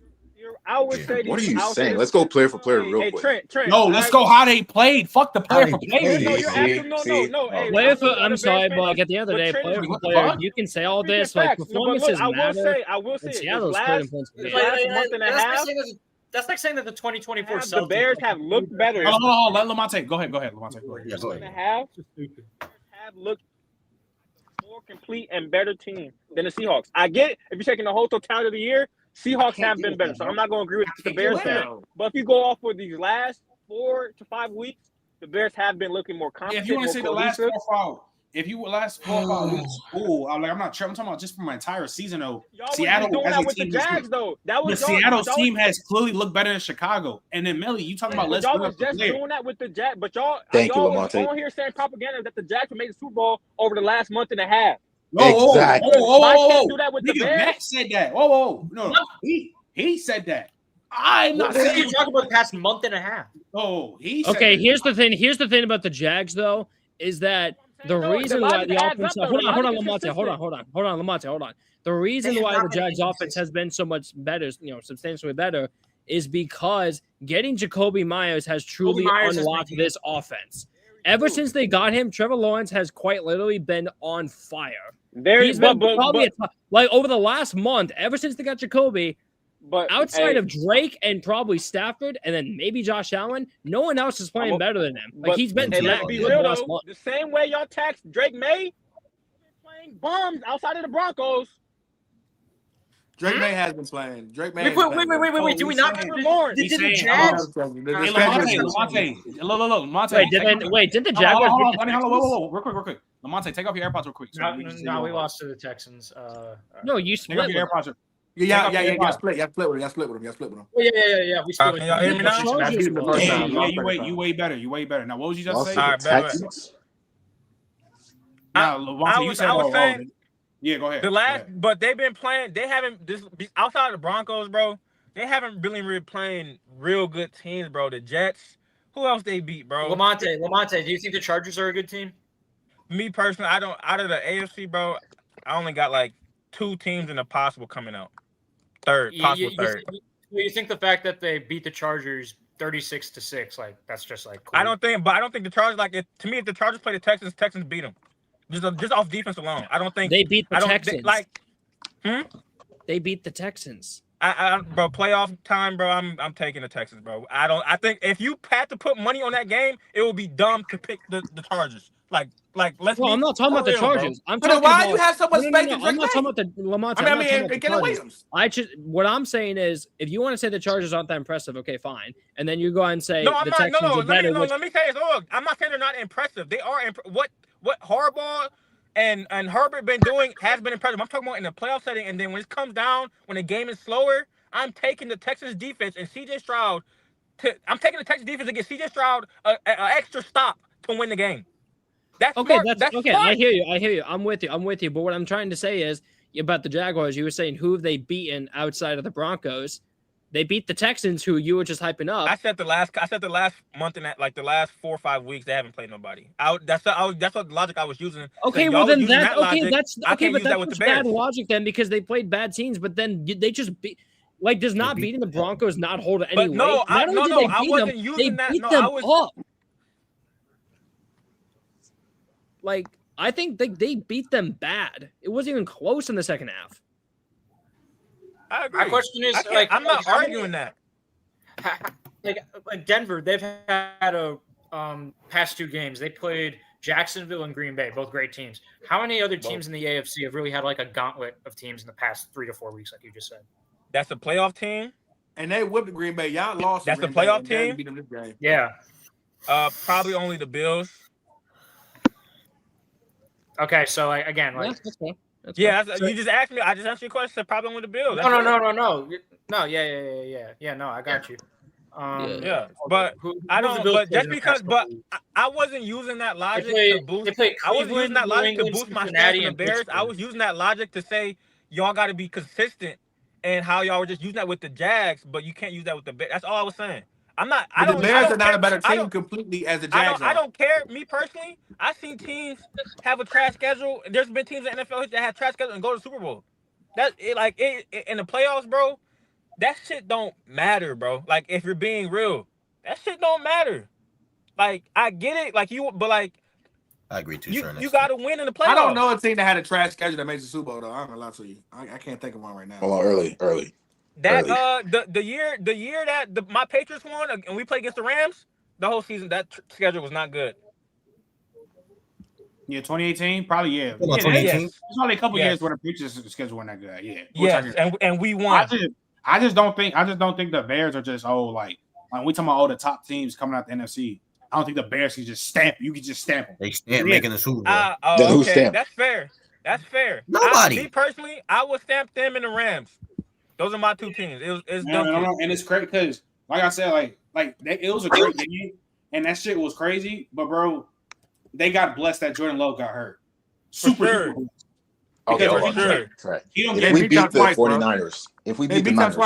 I would say. What are you I would saying? say- Let's go player for player real Hey, quick. Trent. No, let's go how they played. Fuck the player for player. No, you're asking. No. Hey, Player for, I'm I'm sorry, but like at the end of the day, Trent, player for what the player, fuck? you can say all Speaking this, like facts. No, but look, performances I matter. will say, and this Seattle's third in last points per game. month and a half, That's like saying that the 2024 the Celtics Bears have looked better. Hold on. Let Lamonte go ahead. Lamonte. Go ahead. Yeah, go And a ahead. half have looked more complete and better team than the Seahawks. I get if you're taking the whole totality of the year, Seahawks have been better. So I'm not going to agree with the Bears fan. But if you go off with these last 4 to 5 weeks, the Bears have been looking more confident. If you want to say the last 4 cohesive. or 5, if you last 4 or 5 weeks, cool. I'm not sure. I'm talking about just from my entire season though. Y'all was Seattle doing as that a with the team, Jags though. That was the y'all- Seattle's y'all- team has clearly looked better than Chicago. And then Melly, you talking about let's y'all bring was up the just player. doing that with the Jags, but y'all Thank you, was Lamonte. on here saying propaganda that the Jags would make the Super Bowl over the last month and a half. Exactly. Why can't do that with the Nigga, Bears? Matt said that. Whoa. No. He said that. I'm not What are saying you talking about the past month and a half? Oh, he said Okay, that. here's the thing about the Jags though, is that the No, reason the why logic the adds offense. up, though. Hold The on, logic is Lamonte. consistent. Hold on. The reason They have why not the been Jags offense inconsistent. has been so much better, substantially better, is because getting Jacoby Myers has truly Myers is unlocked making this offense. Ever since they got him, Trevor Lawrence has quite literally been on fire. He's been probably like over the last month, ever since they got Jacoby. But Outside of Drake and probably Stafford, and then maybe Josh Allen, no one else is playing better than him. Like he's been let's that be good real last though. month. The same way y'all taxed Drake May, playing bums outside of the Broncos. Drake May has been playing. Drake May. Wait. Do we not? He's Did the saying- Jags? Hey, Lamonte. Look, Lamonte. Did the Jaguars? Hold on. Whoa. Real quick. Lamonte, take off your AirPods real quick. No, we lost to the Texans. No, you Take off split. your AirPods. Yeah. Split with him. Yeah, split with him. Yeah. We split. Can y'all hear me now? I beat him the first time. Yeah, you way better. Now, what was you just Lost saying? to the All right, Texans. Now, Lamonte, you said, I was saying yeah, go ahead. the last, but they've been playing. They haven't this outside of the Broncos, bro. They haven't really playing real good teams, bro. The Jets. Who else they beat, bro? Lamonte, do you think the Chargers are a good team? Me personally, I don't. Out of the AFC, bro, I only got like 2 teams in the possible coming out. Third. You think the fact that they beat the Chargers 36-6, like that's just like cool. I don't think the Chargers to me. If the Chargers play the Texans beat them. Just off defense alone. I don't think They beat the Texans. They beat the Texans. Bro, playoff time, bro. I'm taking the Texans, bro. I think if you had to put money on that game, it would be dumb to pick the Chargers. Let's. Well, I'm not talking about the Chargers. I'm talking why about, you have so much faith in I'm Drake not talking May? about the Lamont. I mean, Caleb Williams. What I'm saying is, if you want to say the Chargers aren't that impressive, okay, fine. And then you go and say No, I'm the not. Texans are better. Let me tell you this. Look, I'm not saying they're not impressive. They are. What Harbaugh and Herbert has been impressive. I'm talking about in the playoff setting, and then when it comes down, when the game is slower, I'm taking the Texans defense and CJ Stroud. I'm taking the Texans defense to get CJ Stroud an extra stop to win the game. That's okay. smart. That's okay. smart. I hear you. I'm with you. But what I'm trying to say is about the Jaguars. You were saying who have they beaten outside of the Broncos? They beat the Texans, who you were just hyping up. I said the last month and like the last 4 or 5 weeks, they haven't played nobody. That's what logic I was using. Okay, so well then that logic, that's I can't but use that with the that's Bears. bad logic then because they played bad teams, but then they just beat. Like, does not beating the Broncos not hold any weight? No, I wasn't them, using that. Beat No, them I was up. Like, I think they beat them bad. It wasn't even close in the second half. I agree. My question is, I'm not arguing that. Like Denver, they've had a past 2 games. They played Jacksonville and Green Bay, both great teams. How many other teams in the AFC have really had like a gauntlet of teams in the past 3 to 4 weeks, like you just said? That's a playoff team, and they whipped Green Bay. Y'all lost. That's the playoff team. Beat them this game. Yeah. Probably only the Bills. Okay, so again, like, you just asked me. I just answered your question. So probably only the Bills. No. Yeah. No, I got you. But I don't. But just because, I wasn't using that logic to boost. I wasn't using that logic to boost my stats in the Bears. I was using that logic to say y'all got to be consistent, and how y'all were just using that with the Jags, but you can't use that with the Bears. That's all I was saying. I'm not. The Bears are not a better team completely as the Jags are. I don't care. Me personally, I've seen teams have a trash schedule. There's been teams in the NFL that have trash schedule and go to the Super Bowl. In the playoffs, bro. That shit don't matter, bro. Like, if you're being real, that shit don't matter. Like, I get it. Like, I agree too. You got to win in the playoffs. I don't know a team that had a trash schedule that makes the Super Bowl though. I'm gonna lie to you. I can't think of one right now. Hold on, early. That the year that my Patriots won and we played against the Rams, the whole season that schedule was not good. Yeah, 2018, probably yeah. It's only a couple years where the Patriots schedule wasn't that good. Yeah. Yes, and we won. I just don't think the Bears are just like we talking about all the top teams coming out the NFC. I don't think the Bears can just stamp. You can just stamp them. They stamp making the Super Bowl. Okay, that's fair. Nobody. Me personally, I would stamp them and the Rams. Those are my 2 teams. It's dumb. And it's crazy because, like I said, it was a great game, and that shit was crazy. But bro, they got blessed that Jordan Love got hurt. Super. Sure. Okay, right. If we beat the 49ers, if we beat the Niners,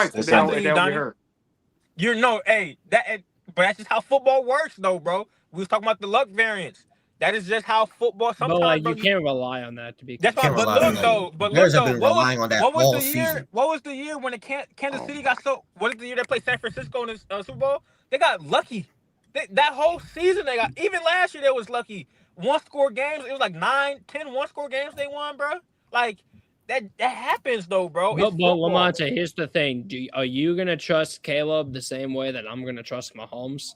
but that's just how football works, though, bro. We was talking about the luck variance. That is just how football. Sometimes you can't rely on that to be. That's why. But look though. What was the year when Kansas City got so? What is the year they played San Francisco in the Super Bowl? They got lucky. That whole season they got. Even last year they was lucky. 1-score games. It was like 9, 10 1-score games they won, bro. Like that happens though, bro. But Lamonte, here's the thing: are you gonna trust Caleb the same way that I'm gonna trust Mahomes?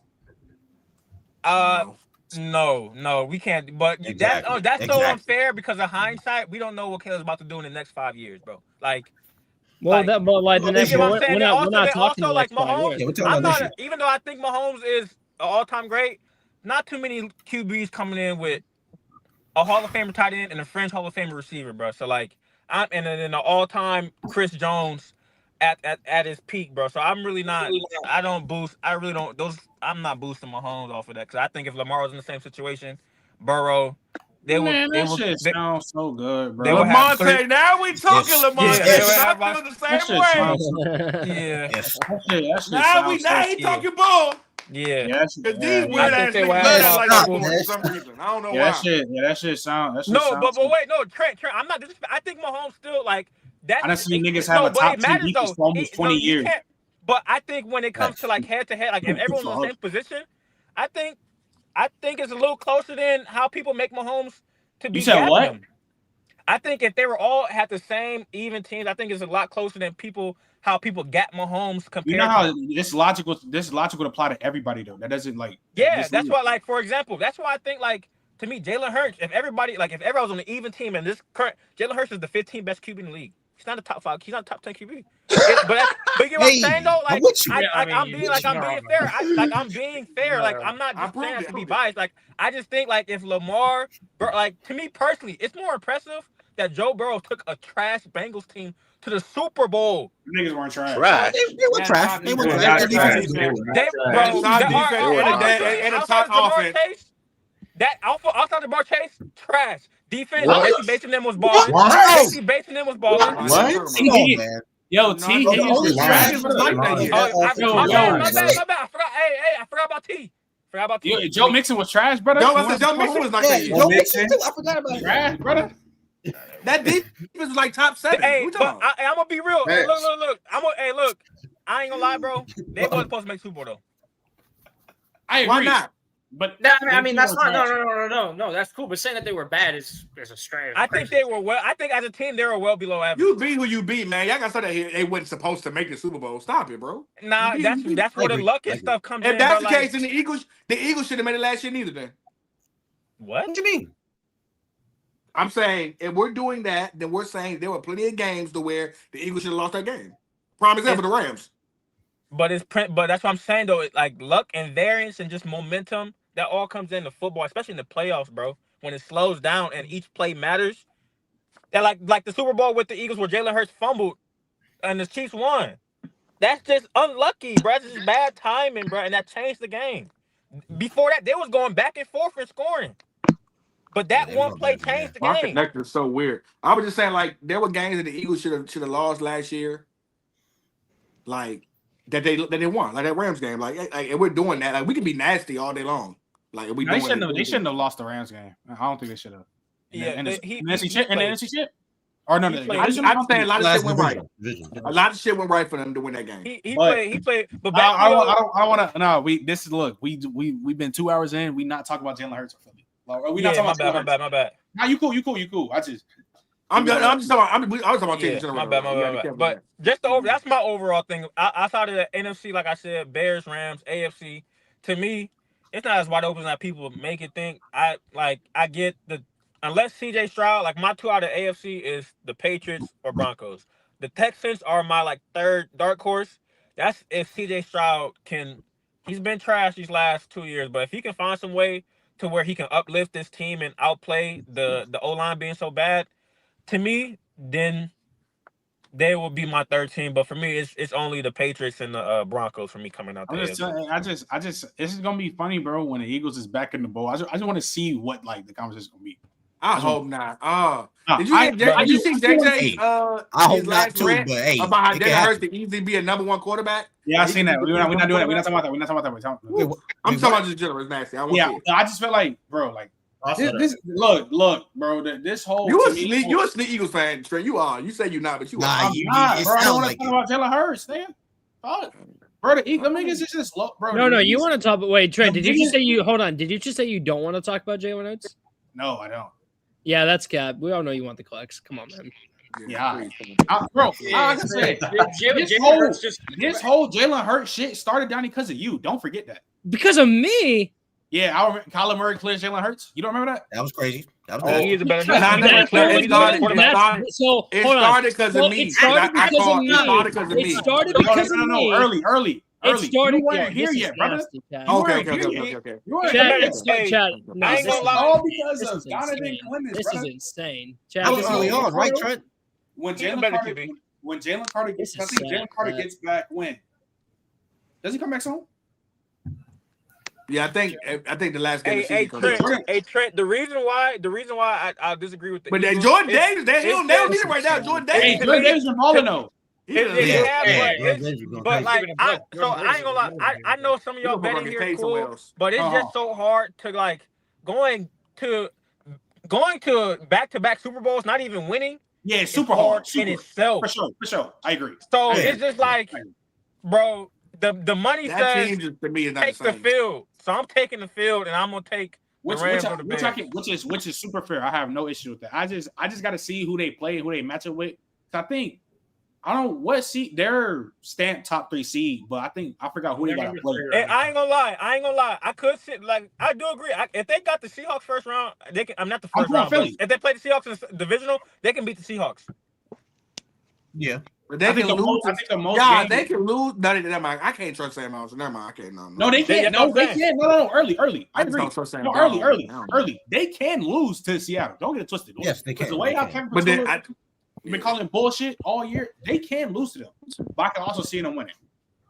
No, we can't. But that's so unfair because of hindsight. We don't know what Caleb's about to do in the next 5 years, bro. Like, the next. We're not talking also, like Mahomes. years. Even though I think Mahomes is an all-time great, not too many QBs coming in with a Hall of Famer tight end and a fringe Hall of Famer receiver, bro. So I'm in an all-time Chris Jones at his peak, bro. So I'm really not. I don't boost. I really don't. I'm not boosting Mahomes off of that because I think if Lamar was in the same situation, Burrow, shit sounds so good, bro. Lamonte, now we talking, Lamonte. I feel the same way. Now he talking bull. Yeah. Because these weird ass niggas like that for some reason. I don't know why. That shit sounds. But wait, no, Trent. I'm not. I think Mahomes still like that. I done seen niggas have a top 10 defense for almost 20 years. But I think when it comes to like head to head, like if everyone's in the same position, I think it's a little closer than how people make Mahomes to be. You said what? Him. I think if they were all had the same even teams, I think it's a lot closer than how people got Mahomes compared. You know how this logic would apply to everybody though. That doesn't like. Yeah, that's why. Like for example, that's why I think like to me Jalen Hurts. If everybody was on an even team and this current Jalen Hurts is the 15th best QB in the league. He's not a top 5. He's not a top 10 QB. But you get what I'm saying though? Like I'm being fair. I'm being fair. Like I'm not just saying that to be biased. Like I just think like if Lamar, like to me personally, it's more impressive that Joe Burrow took a trash Bengals team to the Super Bowl. Niggas weren't trash. Trash. They were trash. They were trash. And a top offense. Outside of Jamar Chase, trash. Defense, Jesse Bateman was balling. Jesse Bateman was balling. What? Come on, man. Yo, T. My bad. I forgot about T. Yo, Joe Mixon was trash, brother. Joe Mixon was not that year. Joe Mixon too. I forgot about trash, brother. That defense was like top 7. Hey, but I'm gonna be real. Hey, look. Look. I ain't gonna lie, bro. They wasn't supposed to make Super Bowl though. I agree. Why not? But I mean that's not no. That's cool. But saying that they were bad is a stretch. I think they were well. I think as a team they were well below average. You be who you be, man. Y'all got something that they wasn't supposed to make the Super Bowl. Stop it, bro. Nah, that's where the luck and stuff comes in. If that's the case, then the Eagles should have made it last year neither. Then what do you mean? I'm saying if we're doing that, then we're saying there were plenty of games to where the Eagles should have lost that game. Prime example, the Rams. But that's what I'm saying though. Like luck and variance and just momentum. That all comes into football, especially in the playoffs, bro. When it slows down and each play matters. That like the Super Bowl with the Eagles where Jalen Hurts fumbled and the Chiefs won. That's just unlucky, bro. That's just bad timing, bro, and that changed the game. Before that, they was going back and forth and scoring. But that one play changed the game. My connector is so weird. I was just saying, like, there were games that the Eagles should have lost last year. Like that they won, like that Rams game. Like if we're doing that, like we can be nasty all day long. Like we they shouldn't have lost the Rams game. I don't think they should have. The NFC chip. Or no, I'm saying a lot of shit went right. A lot of shit went right for them to win that game. He played. But I don't want to. No, we've been 2 hours in. We not talking about Jalen Hurts. We not talking about my bad. Nah, you cool. I was talking about teams. My bad. But just that's my overall thing. Outside of the NFC, like I said, Bears, Rams, AFC. To me, it's not as wide open as people make it think. I get unless CJ Stroud, like my 2 out of AFC is the Patriots or Broncos. The Texans are my like third dark horse. That's if CJ Stroud can. He's been trash these last 2 years, but if he can find some way to where he can uplift this team and outplay the O-line being so bad, to me, then they will be my third team. But for me, it's only the Patriots and the Broncos for me coming out there. This is gonna be funny, bro. When the Eagles is back in the bowl, I just want to see what like the conversation is gonna be. I hope not. Did you see JJ? I hope not too. But hey, about how Jalen Hurts to easily be a number 1 quarterbak. Yeah, I seen that. We're not doing that. We're not talking about that. I'm talking about just general. It's nasty. I just feel like, bro, like this. Look, bro. This whole you a sneak Eagles fan, Trent. You are. You say you're not, but you are. I'm not, bro. I don't want to talk about Jalen Hurts, man. Fuck. Bro, the niggas is just low, bro. No, you want to talk about wait, Trent, did you just say you don't want to talk about Jalen Hurts? No, I don't. Yeah, that's cap. We all know you want the clicks. Come on, man. Yeah, bro. Like I said, this whole Jalen Hurts shit started down because of you. Don't forget that. Because of me? Yeah, I remember Kyler Murray cleared Jalen Hurts. You don't remember that? That was crazy. That was he's a better. It started because of me. It started because of me. Early. You weren't here yet, brother. Okay. Chat. I ain't gonna lie. All because of Donovan Clemens. This is insane. That was early on, right, Trent? When Jalen Carter gets back, when does he come back soon? Yeah, I think the last game. Trent. The reason why I disagree with. But Jordan Davis, they don't need it right now. Jordan Davis. Jordan Davis been balling though. But like, I ain't gonna lie. I know some of y'all betting here cool, but it's just so hard to like going to back-to-back Super Bowls, not even winning. Yeah, it's super hard in itself. For sure. I agree. So it's just like, bro, the money says take the field. So I'm taking the field, and I'm gonna take the Rams or the Bears. Which is super fair. I have no issue with that. I just got to see who they play, who they match up with. I think I don't know what seed they're stamped top 3 seed, but I forgot who they got to play. And I ain't gonna lie. I could sit like I do agree. If they got the Seahawks first round, they can. I'm not the first round. If they play the Seahawks in the divisional, they can beat the Seahawks. Yeah. They can lose. I think the most. Yeah, they can lose. No, never mind. I can't trust Sam Howell. Never mind. I can't. No, they can't. No, they can't. No, early. I agree. No, early. They can lose to Seattle. Don't get it twisted. Yes, they can. The way how Kevin Patullo been calling bullshit all year, they can lose to them. But I can also see them winning.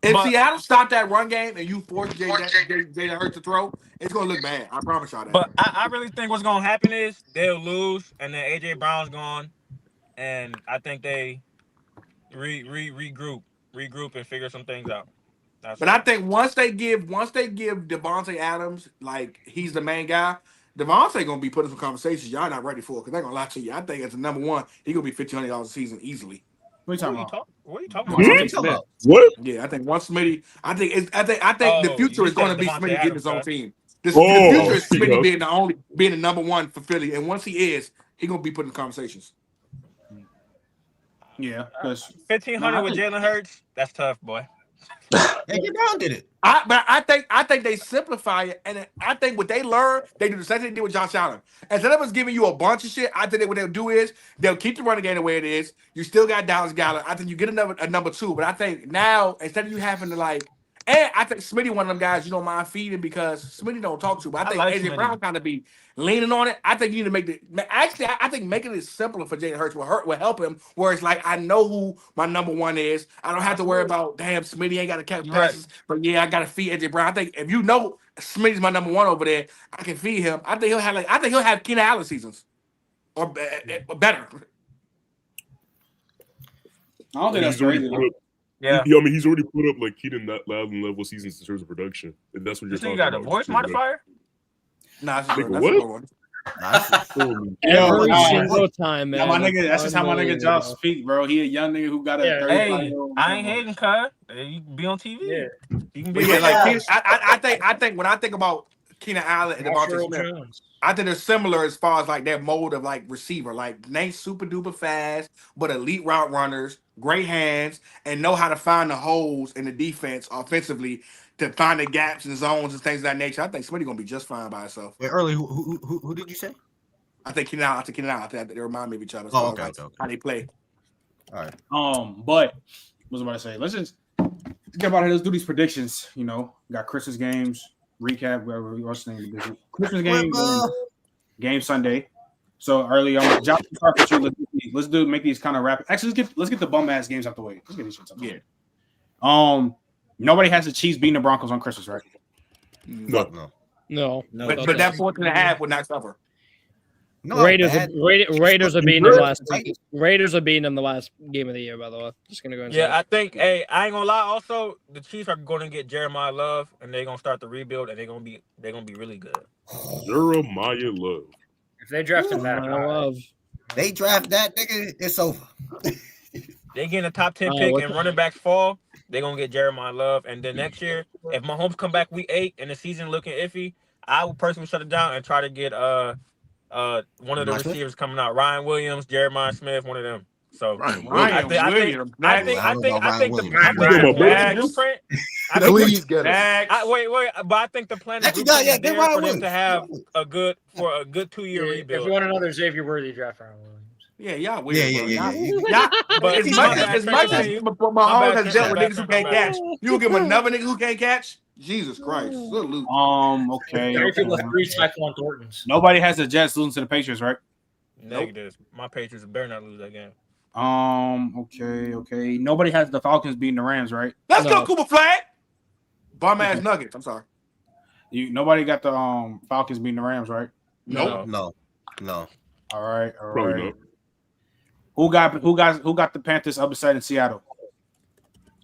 If Seattle stop that run game and you force Jalen Hurts to throw, it's gonna look bad. I promise y'all that. But I really think what's gonna happen is they'll lose, and then AJ Brown's gone, and I think they regroup and figure some things out. But I think once they give Devontae Adams, like he's the main guy, Devontae gonna be put in some conversations y'all not ready for because they're gonna lie to you. I think as the number one, he gonna be $1,500 a season easily. What are you talking about? What are you talking about? What? Yeah, I think once Smitty, I think the future is going to be Smitty getting his own team. The future is Smitty being the number one for Philly, and once he is, he's going to be put in conversations. Yeah, because 1,500 with Jalen Hurts, that's tough, boy. AJ Brown did it. But I think they simplify it, and I think what they learn, they do the same thing they did with Josh Allen. Instead of us giving you a bunch of shit, I think that what they'll do is they'll keep the running game the way it is. You still got Dallas Goedert. I think you get a number two, but I think now instead of you having to and I think Smitty one of them guys you don't mind feeding because Smitty don't talk to. But I think AJ Brown kind of be leaning on it. I think you need to make I think making it simpler for Jalen Hurts will help him. Where it's like I know who my number one is. I don't have to worry about Smitty ain't got to catch passes. But yeah, I got to feed AJ Brown. I think if you know Smitty's my number one over there, I can feed him. I think he'll have Keenan Allen seasons or better. I don't think that's crazy. Yeah, I mean he's already put up like Keenan Allen level seasons in terms of production. If that's what you're talking about. You got a voice modifier? Nah, that's what? Every single time, man. My nigga, that's just how my nigga Josh speak, bro. He a young nigga who got a 35. Hey, I ain't hating, cuz. You can be on TV. Yeah, you can be. I think when I think about Keenan Allen and Devontae Smith, I think they're similar as far as like their mode of like receiver, like they ain't super duper fast, but elite route runners, great hands, and know how to find the holes in the defense offensively to find the gaps and zones and things of that nature. I think Smitty gonna be just fine by himself. Wait, early, who did you say? I think Keenan Allen. I think they remind me of each other. So okay. How they play. All right. But what was I about to say? Let's get about it. Let's do these predictions. You know, got Christmas games. Recap wherever we watching the division. Christmas game Sunday. So early on, Josh, let's make these kind of rapid. Actually, let's get the bum ass games out the way. Let's get these shits out the way. Nobody has the Chiefs beating the Broncos on Christmas, right? No. But that 14.5 would not cover. No, Raiders are beating them last week. Raiders are beating them the last game of the year, by the way. Just gonna go and say. I think. Hey, I ain't gonna lie. Also, the Chiefs are going to get Jeremiah Love, and they're gonna start the rebuild, and they're gonna be really good. Jeremiah Love. If they draft him that high, they draft that nigga, it's over. They getting a top 10 pick and running backs fall. They're gonna get Jeremiah Love, and then next year, if Mahomes come back week 8 and the season looking iffy, I would personally shut it down and try to get one of the receivers coming out, Ryan Williams, Jeremiah Smith, one of them. So I think the plan is there for them to have a good 2-year rebuild. If you want another Xavier Worthy draft, Ryan Williams. Yeah, y'all weird. Yeah. But as much as Mahomes has dealt with niggas who can't catch, you will give him another nigga who can't catch. Jesus Christ. Okay. Nobody has the Jets losing to the Patriots, right? Negative. My Patriots better not lose that game. Okay. Nobody has the Falcons beating the Rams, right? Let's go, Cooper Flag. Bum ass Nuggets. I'm sorry. Nobody got the Falcons beating the Rams, right? Nope. No. All right. Probably not. Who got the Panthers upsetting Seattle?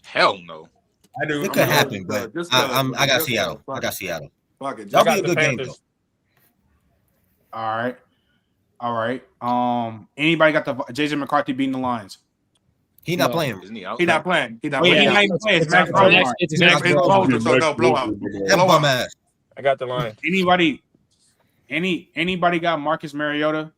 Hell no. I do. It could happen, but I got Seattle. I got Seattle. That'll be a good game, though. All right. Anybody got the JJ McCarthy beating the Lions? He's not playing. Isn't he out? He's not playing. He's not playing. It's Max Crosby. It's Max Crosby. So no blowout. I got the Lions. Anybody got Marcus Mariota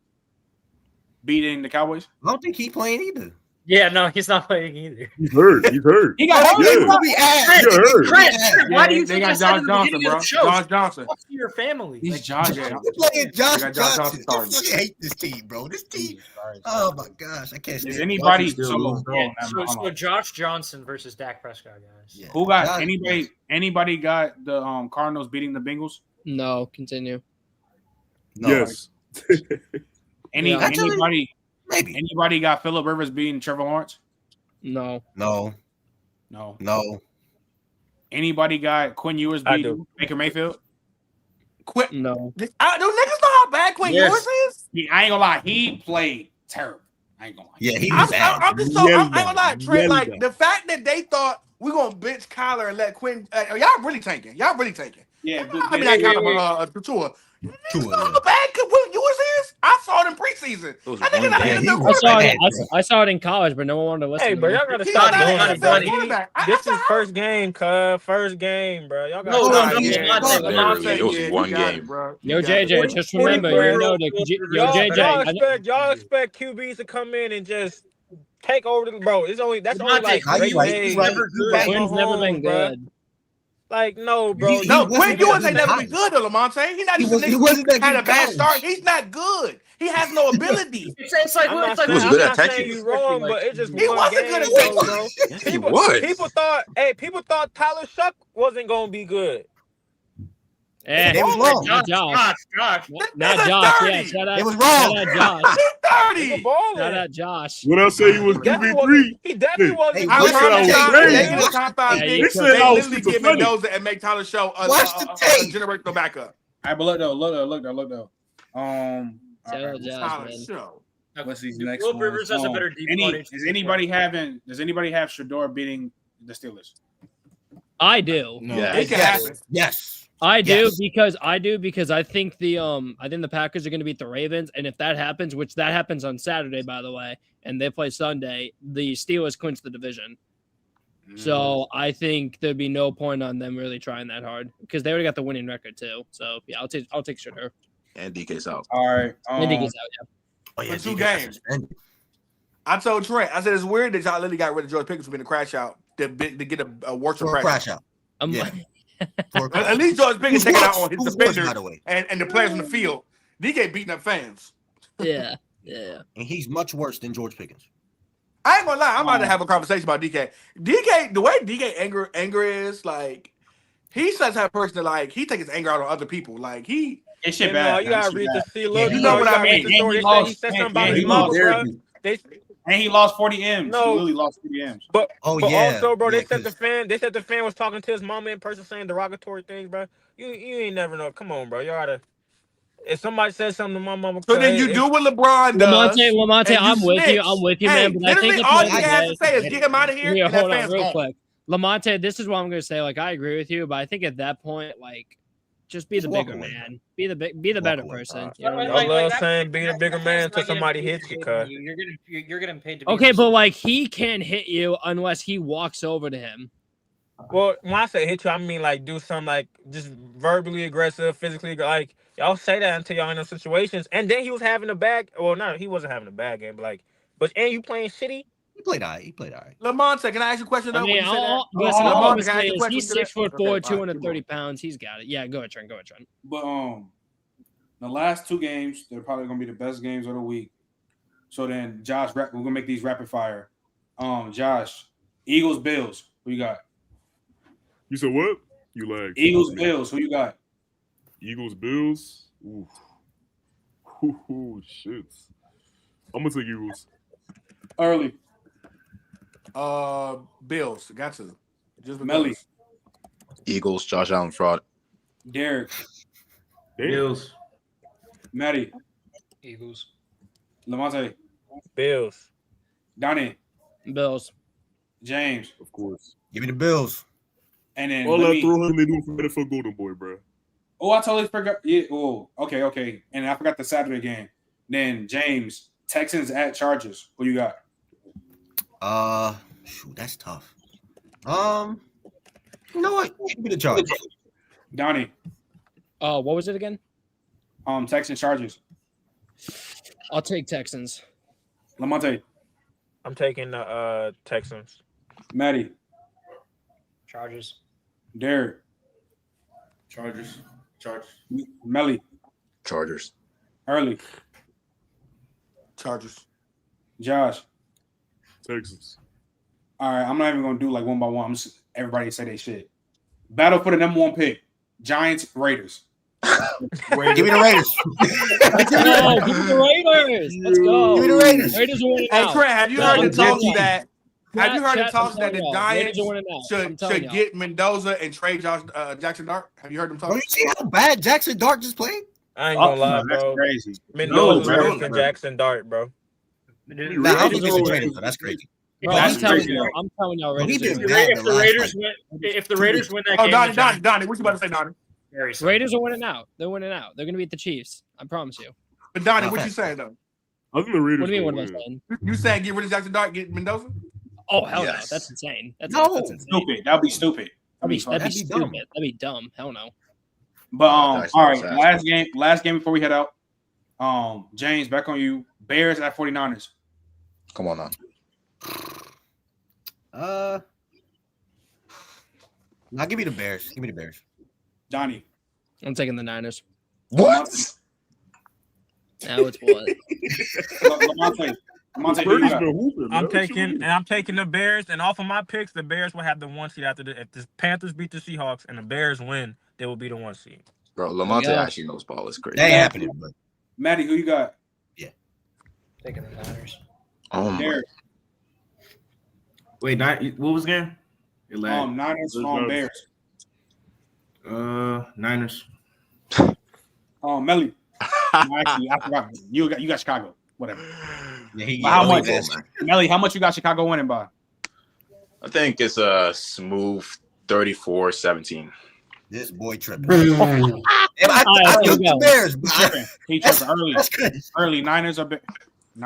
beating the Cowboys? I don't think he's playing either. Yeah, no, he's not playing either. He's hurt. He's hurt. He got hurt. Yeah. He got hurt. Chris, why do you they think I got said Josh in the Johnson, beginning bro. of the show? Josh Johnson. Fuck your family. He's Josh. Yeah. You're playing Josh They got Josh Johnson. I Johnson fucking hate this team, bro. This team. Oh my gosh, I can't stand Is it. anybody So Josh Johnson versus Dak Prescott, guys. Yeah. who got Josh anybody got the Cardinals beating the Bengals? No, continue. No. Yes. Anybody Maybe. anybody got Phillip Rivers beating Trevor Lawrence? No. No. No. No. Anybody got Quinn Ewers I beating do. Baker Mayfield? No. Do niggas know how bad Quinn Ewers is? I ain't gonna lie, he played terrible. I ain't gonna lie. Yeah, he was bad. I'm just so I ain't gonna lie, Trent. Like the fact that they thought we're gonna bitch Kyler and let Quinn. Y'all really tanking. Y'all really tanking. Yeah, I mean, I got him Tua. You know how bad Quinn Ewers is? I saw it in preseason. That nigga not even no quarterback. I saw it in college, but no one wanted to listen. Hey, to bro, me. y'all gotta He's stop not doing an that, NFL bro. quarterback. This is first game, cuz. First game, bro. Y'all gotta No, stop. no, Yeah, he's not. Literally, it was one game. Yo, JJ, just remember, you know the yo, JJ. Y'all expect QBs to come in and just take over the bro. It's only that's only like He's right. Quinn's Quinn's never been good. Like no, bro. No, Quinn wasn't Ewers good ain't never in been good, though, Lamonte. He not He just wasn't that had good a bad in start. college. He's not good. He has no ability. It's like I'm not it's like saying, was good I'm at not Texas. saying you wrong, but it's just He one wasn't game, good at though, Texas. bro. Yes, he was. People thought Tyler Shuck wasn't gonna be good. Eh, They was wrong. Not Josh. Josh. Not nigga's Josh. 30. Yeah, shout out. They was Shout wrong. out Josh. He's He's a 30. baller. Shout out Josh. When I say he was QB3, He definitely wasn't. Hey, I watch the promise tape. y'all, crazy. they get a top 5 Yeah, pick. you They said They I was literally give schizophrenic. Mendoza and make Tyler Show a Watch the tape. generational backup. All right, but look though. Shout out Josh, Tyler man. Show. Let's see the next Phillip one. Rivers has a better deep ball. Does anybody have Shador beating the Steelers? I do. No. Yeah. It can happen. Yes. I do Yes. because I think the Packers are going to beat the Ravens, and if that happens, which that happens on Saturday, by the way, and they play Sunday, the Steelers clinch the division. So I think there'd be no point on them really trying that hard because they already got the winning record too. So yeah, I'll take Shador. And DK's out. All right. And he gets out. Yeah. Oh yeah, For 2 DK got games. suspended. I told Trent, I said it's weird that y'all literally got rid of George Pickens for being a crash out to get a worse For a crash crash out. out. Yeah. For a crash At least George Pickens Who's taking out worse? on his Who's worse, defenders by the way? and the players on the field. DK beating up fans. Yeah. And he's much worse than George Pickens. I ain't gonna lie, I'm about to have a conversation about DK. DK, the way DK anger is, like, he's such a type of person that, like, he takes his anger out on other people. Like, he It shit You bad. know, you gotta read the see. Look, you know what I mean. The story. He said something about his mama, bro. And he lost 40 M's. No. He literally lost 40 M's. But Oh, but yeah. also, bro, Yeah, they said the fan was talking to his mama in person, saying derogatory things, bro. You ain't never know. Come on, bro. You gotta. If somebody says something to my mama, So then you do what LeBron does. Lamonte, and you I'm with you. snitch. I'm with you, Hey, man. But I think literally at all the you end of the have day- to say is get him out of here, Yeah, and that hold on, fan's real gone. quick. Lamonte, this is what I'm going to say. Like, I agree with you, but I think at that point, like, just be the walk bigger away. man. Be the better person. You know what I Y'all mean? love saying be the bigger man until somebody hits you, cuz. You're getting paid to be. Okay, but like he can't hit you unless he walks over to him. Well, when I say hit you, I mean like do something like just verbally aggressive, physically like y'all say that until y'all in those situations. And then he was having a bad. Well, no, he wasn't having a bad game, but like, and you playing shitty. He played all right. Lamonte, can I ask you a question though? I when mean, you say that? listen, Lamar, all I'm can I saying ask you a is question he's to that? 6'4", Okay, all right, 230 pounds. He's got it. Yeah, go ahead, Trent. But the last 2 games, they're probably gonna be the best games of the week. So then, Josh, we're gonna make these rapid fire. Josh, Eagles, Bills. Who you got? You said what? You like Eagles, Bills. Who you got? Eagles, Bills. Ooh. Ooh, shit. I'm gonna take Eagles. Early. Bills. Got to. Just Melly. Eagles, Josh Allen fraud. Derek. Bills. Matty. Eagles. Lamonte. Bills. Donnie. Bills. James. Of course. Give me the Bills. And then All that throwing they do for NFL Golden Boy, bro. Oh, I totally forgot. Yeah. Oh, okay. And I forgot the Saturday game. Then James, Texans at Chargers. Who you got? Shoot, that's tough. You know what? Give me the Chargers. Donnie. What was it again? Texans Chargers. I'll take Texans. Lamonte. I'm taking the Texans. Maddie. Chargers. Derek. Chargers. Melly. Chargers. Early. Chargers. Josh. Texans. All right, I'm not even gonna do like one by one. Everybody say they shit. Battle for the number 1 pick. Giants, Raiders. Give me the Raiders. Let's go. Give me the Raiders. Let's go. Give me the Raiders. Raiders are winning Hey, out. Craig, have you heard the talks that? Have you heard the Chat, talks I'm that the telling y'all, Raiders Giants are winning out. should get Mendoza and trade Jackson Dart? Have you heard them talk? Bro, you see how bad Jackson Dart just played? I ain't gonna lie, that's bro. crazy. Mendoza's No, worse bro. than Jackson Dart, bro. Nah, I think it's traded, so that's crazy. Bro, That's I'm telling crazy. you, Raiders. He are been winning. bad If the the last, Raiders like, win, if the Raiders win that Oh, game, Donnie, what you about to say, Donnie? very simple. Raiders are winning out. They're winning out. They're gonna beat the Chiefs. I promise you. But Donnie, what you saying though? I think the Raiders. What do you mean? gonna What am I win. saying? You saying get rid of Jackson Dart, get Mendoza? Oh hell no, Yes. that's insane. That's insane. Stupid. That'd be stupid. That'd be That'd be stupid. dumb. That'd be dumb. Hell no. But all right, Jackson. last game before we head out. James, back on you. Bears at 49ers. Come on now. Now give me the Bears. Give me the Bears. Donnie. I'm taking the Niners. What? Now it's what? Lamonte, who you Brady's got? been hooping, man. I'm taking the Bears, and off of my picks, the Bears will have the 1 seed after if the Panthers beat the Seahawks and the Bears win, they will be the 1 seed. Bro, Lamonte Yeah. actually knows ball. It's crazy. That ain't happening. But Maddie, who you got? Taking the Niners. Oh my. Derek. Wait, what was the game? It lagged. Niners Bears. Niners. Melly. No, actually, I forgot. You got Chicago. Whatever. yeah, But how much? Go, man. Melly, how much you got Chicago winning by? I think it's a smooth 34-17. this boy tripping. I took the Bears, but He tripping early. that's good. Early Niners are big. You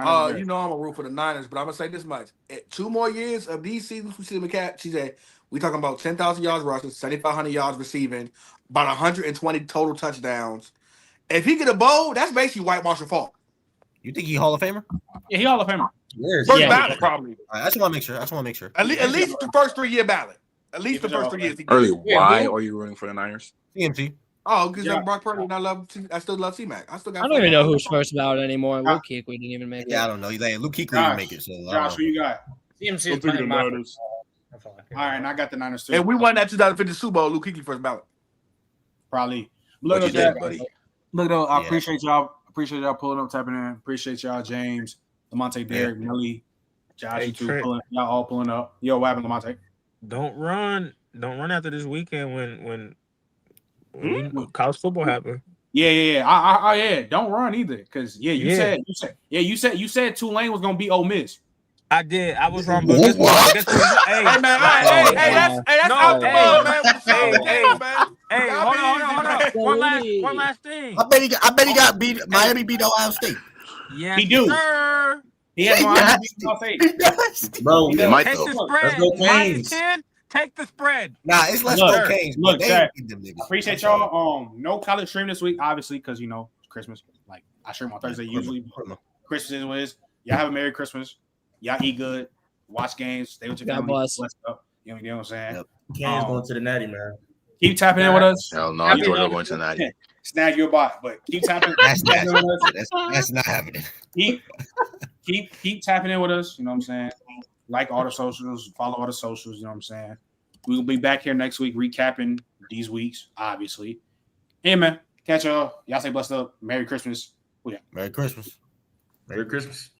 know I'm a root for the Niners, but I'm gonna say this much: 2 more years of these seasons we see McCat. She said we talking about 10,000 yards rushing, 7,500 yards receiving, about 120 total touchdowns. If he get a bowl, that's basically White Marshall Falk. You think he Hall of Famer? Yeah, he Hall of Famer. First Yeah. ballot, probably. All right, I just want to make sure. At least the first 3-year ballot. At least the first 3 years. He Early, gets. why are you rooting for the Niners? CMC. Oh, because Yeah. I'm Brock Purdy and I still love C-Mac. I still got. I don't even know who's first about anymore. Luke Kuechly didn't even make it. Yeah, I don't know. Like, Luke Kuechly Josh, didn't make it. So I don't Josh, know. who you got? CMC I'm is taking playing the my Niners. All right, and I got the Niners too. And we won that 2050 Super Bowl. Luke Kuechly first ballot. Probably. What Look you at did, buddy. Look though, I Yeah. appreciate y'all. Appreciate y'all pulling up, tapping in. Appreciate y'all, James, Lamonte, Derek, Melly, Josh, Hey, you two Trent. y'all all pulling up. Yo, what happened, Lamonte? Don't run after this weekend when college football happened. Yeah. Yeah. Don't run either, because you Yeah. said Tulane was gonna beat Ole Miss. I did. I was wrong, but guess what? Hey, Hey man, that's No, out the hey, mud, man. With the hey, same hey, game, man. Hey, Y'all hold be on. easy, man. One last thing. I bet he got beat. Miami beat Ohio State. Yes, He do. sir. He has Bro, They might Take though. the spread. go Minus Canes. 10. Take the spread. Nah, it's Let's Look, Go Canes. look, They Jack, ain't beat them niggas. Appreciate I'm sorry. y'all. No college stream this week, obviously, because Christmas. Like I stream on Thursday usually. Christmas is what it is. Y'all have a Merry Christmas. Y'all eat good. Watch games. Stay with your God family. bless. Blessed up. You know what I'm saying? Yep. Canes going to the Natty, man. Keep tapping in with us. Hell no, Georgia going to that. Snag your bot, but keep tapping. That's tapping in with us. that's not happening. Keep tapping in with us. You know what I'm saying? Like all the socials, follow all the socials. You know what I'm saying? We will be back here next week recapping these weeks, obviously. Hey man, catch y'all. Y'all say blessed up. Merry Christmas. Merry Christmas. Merry Christmas.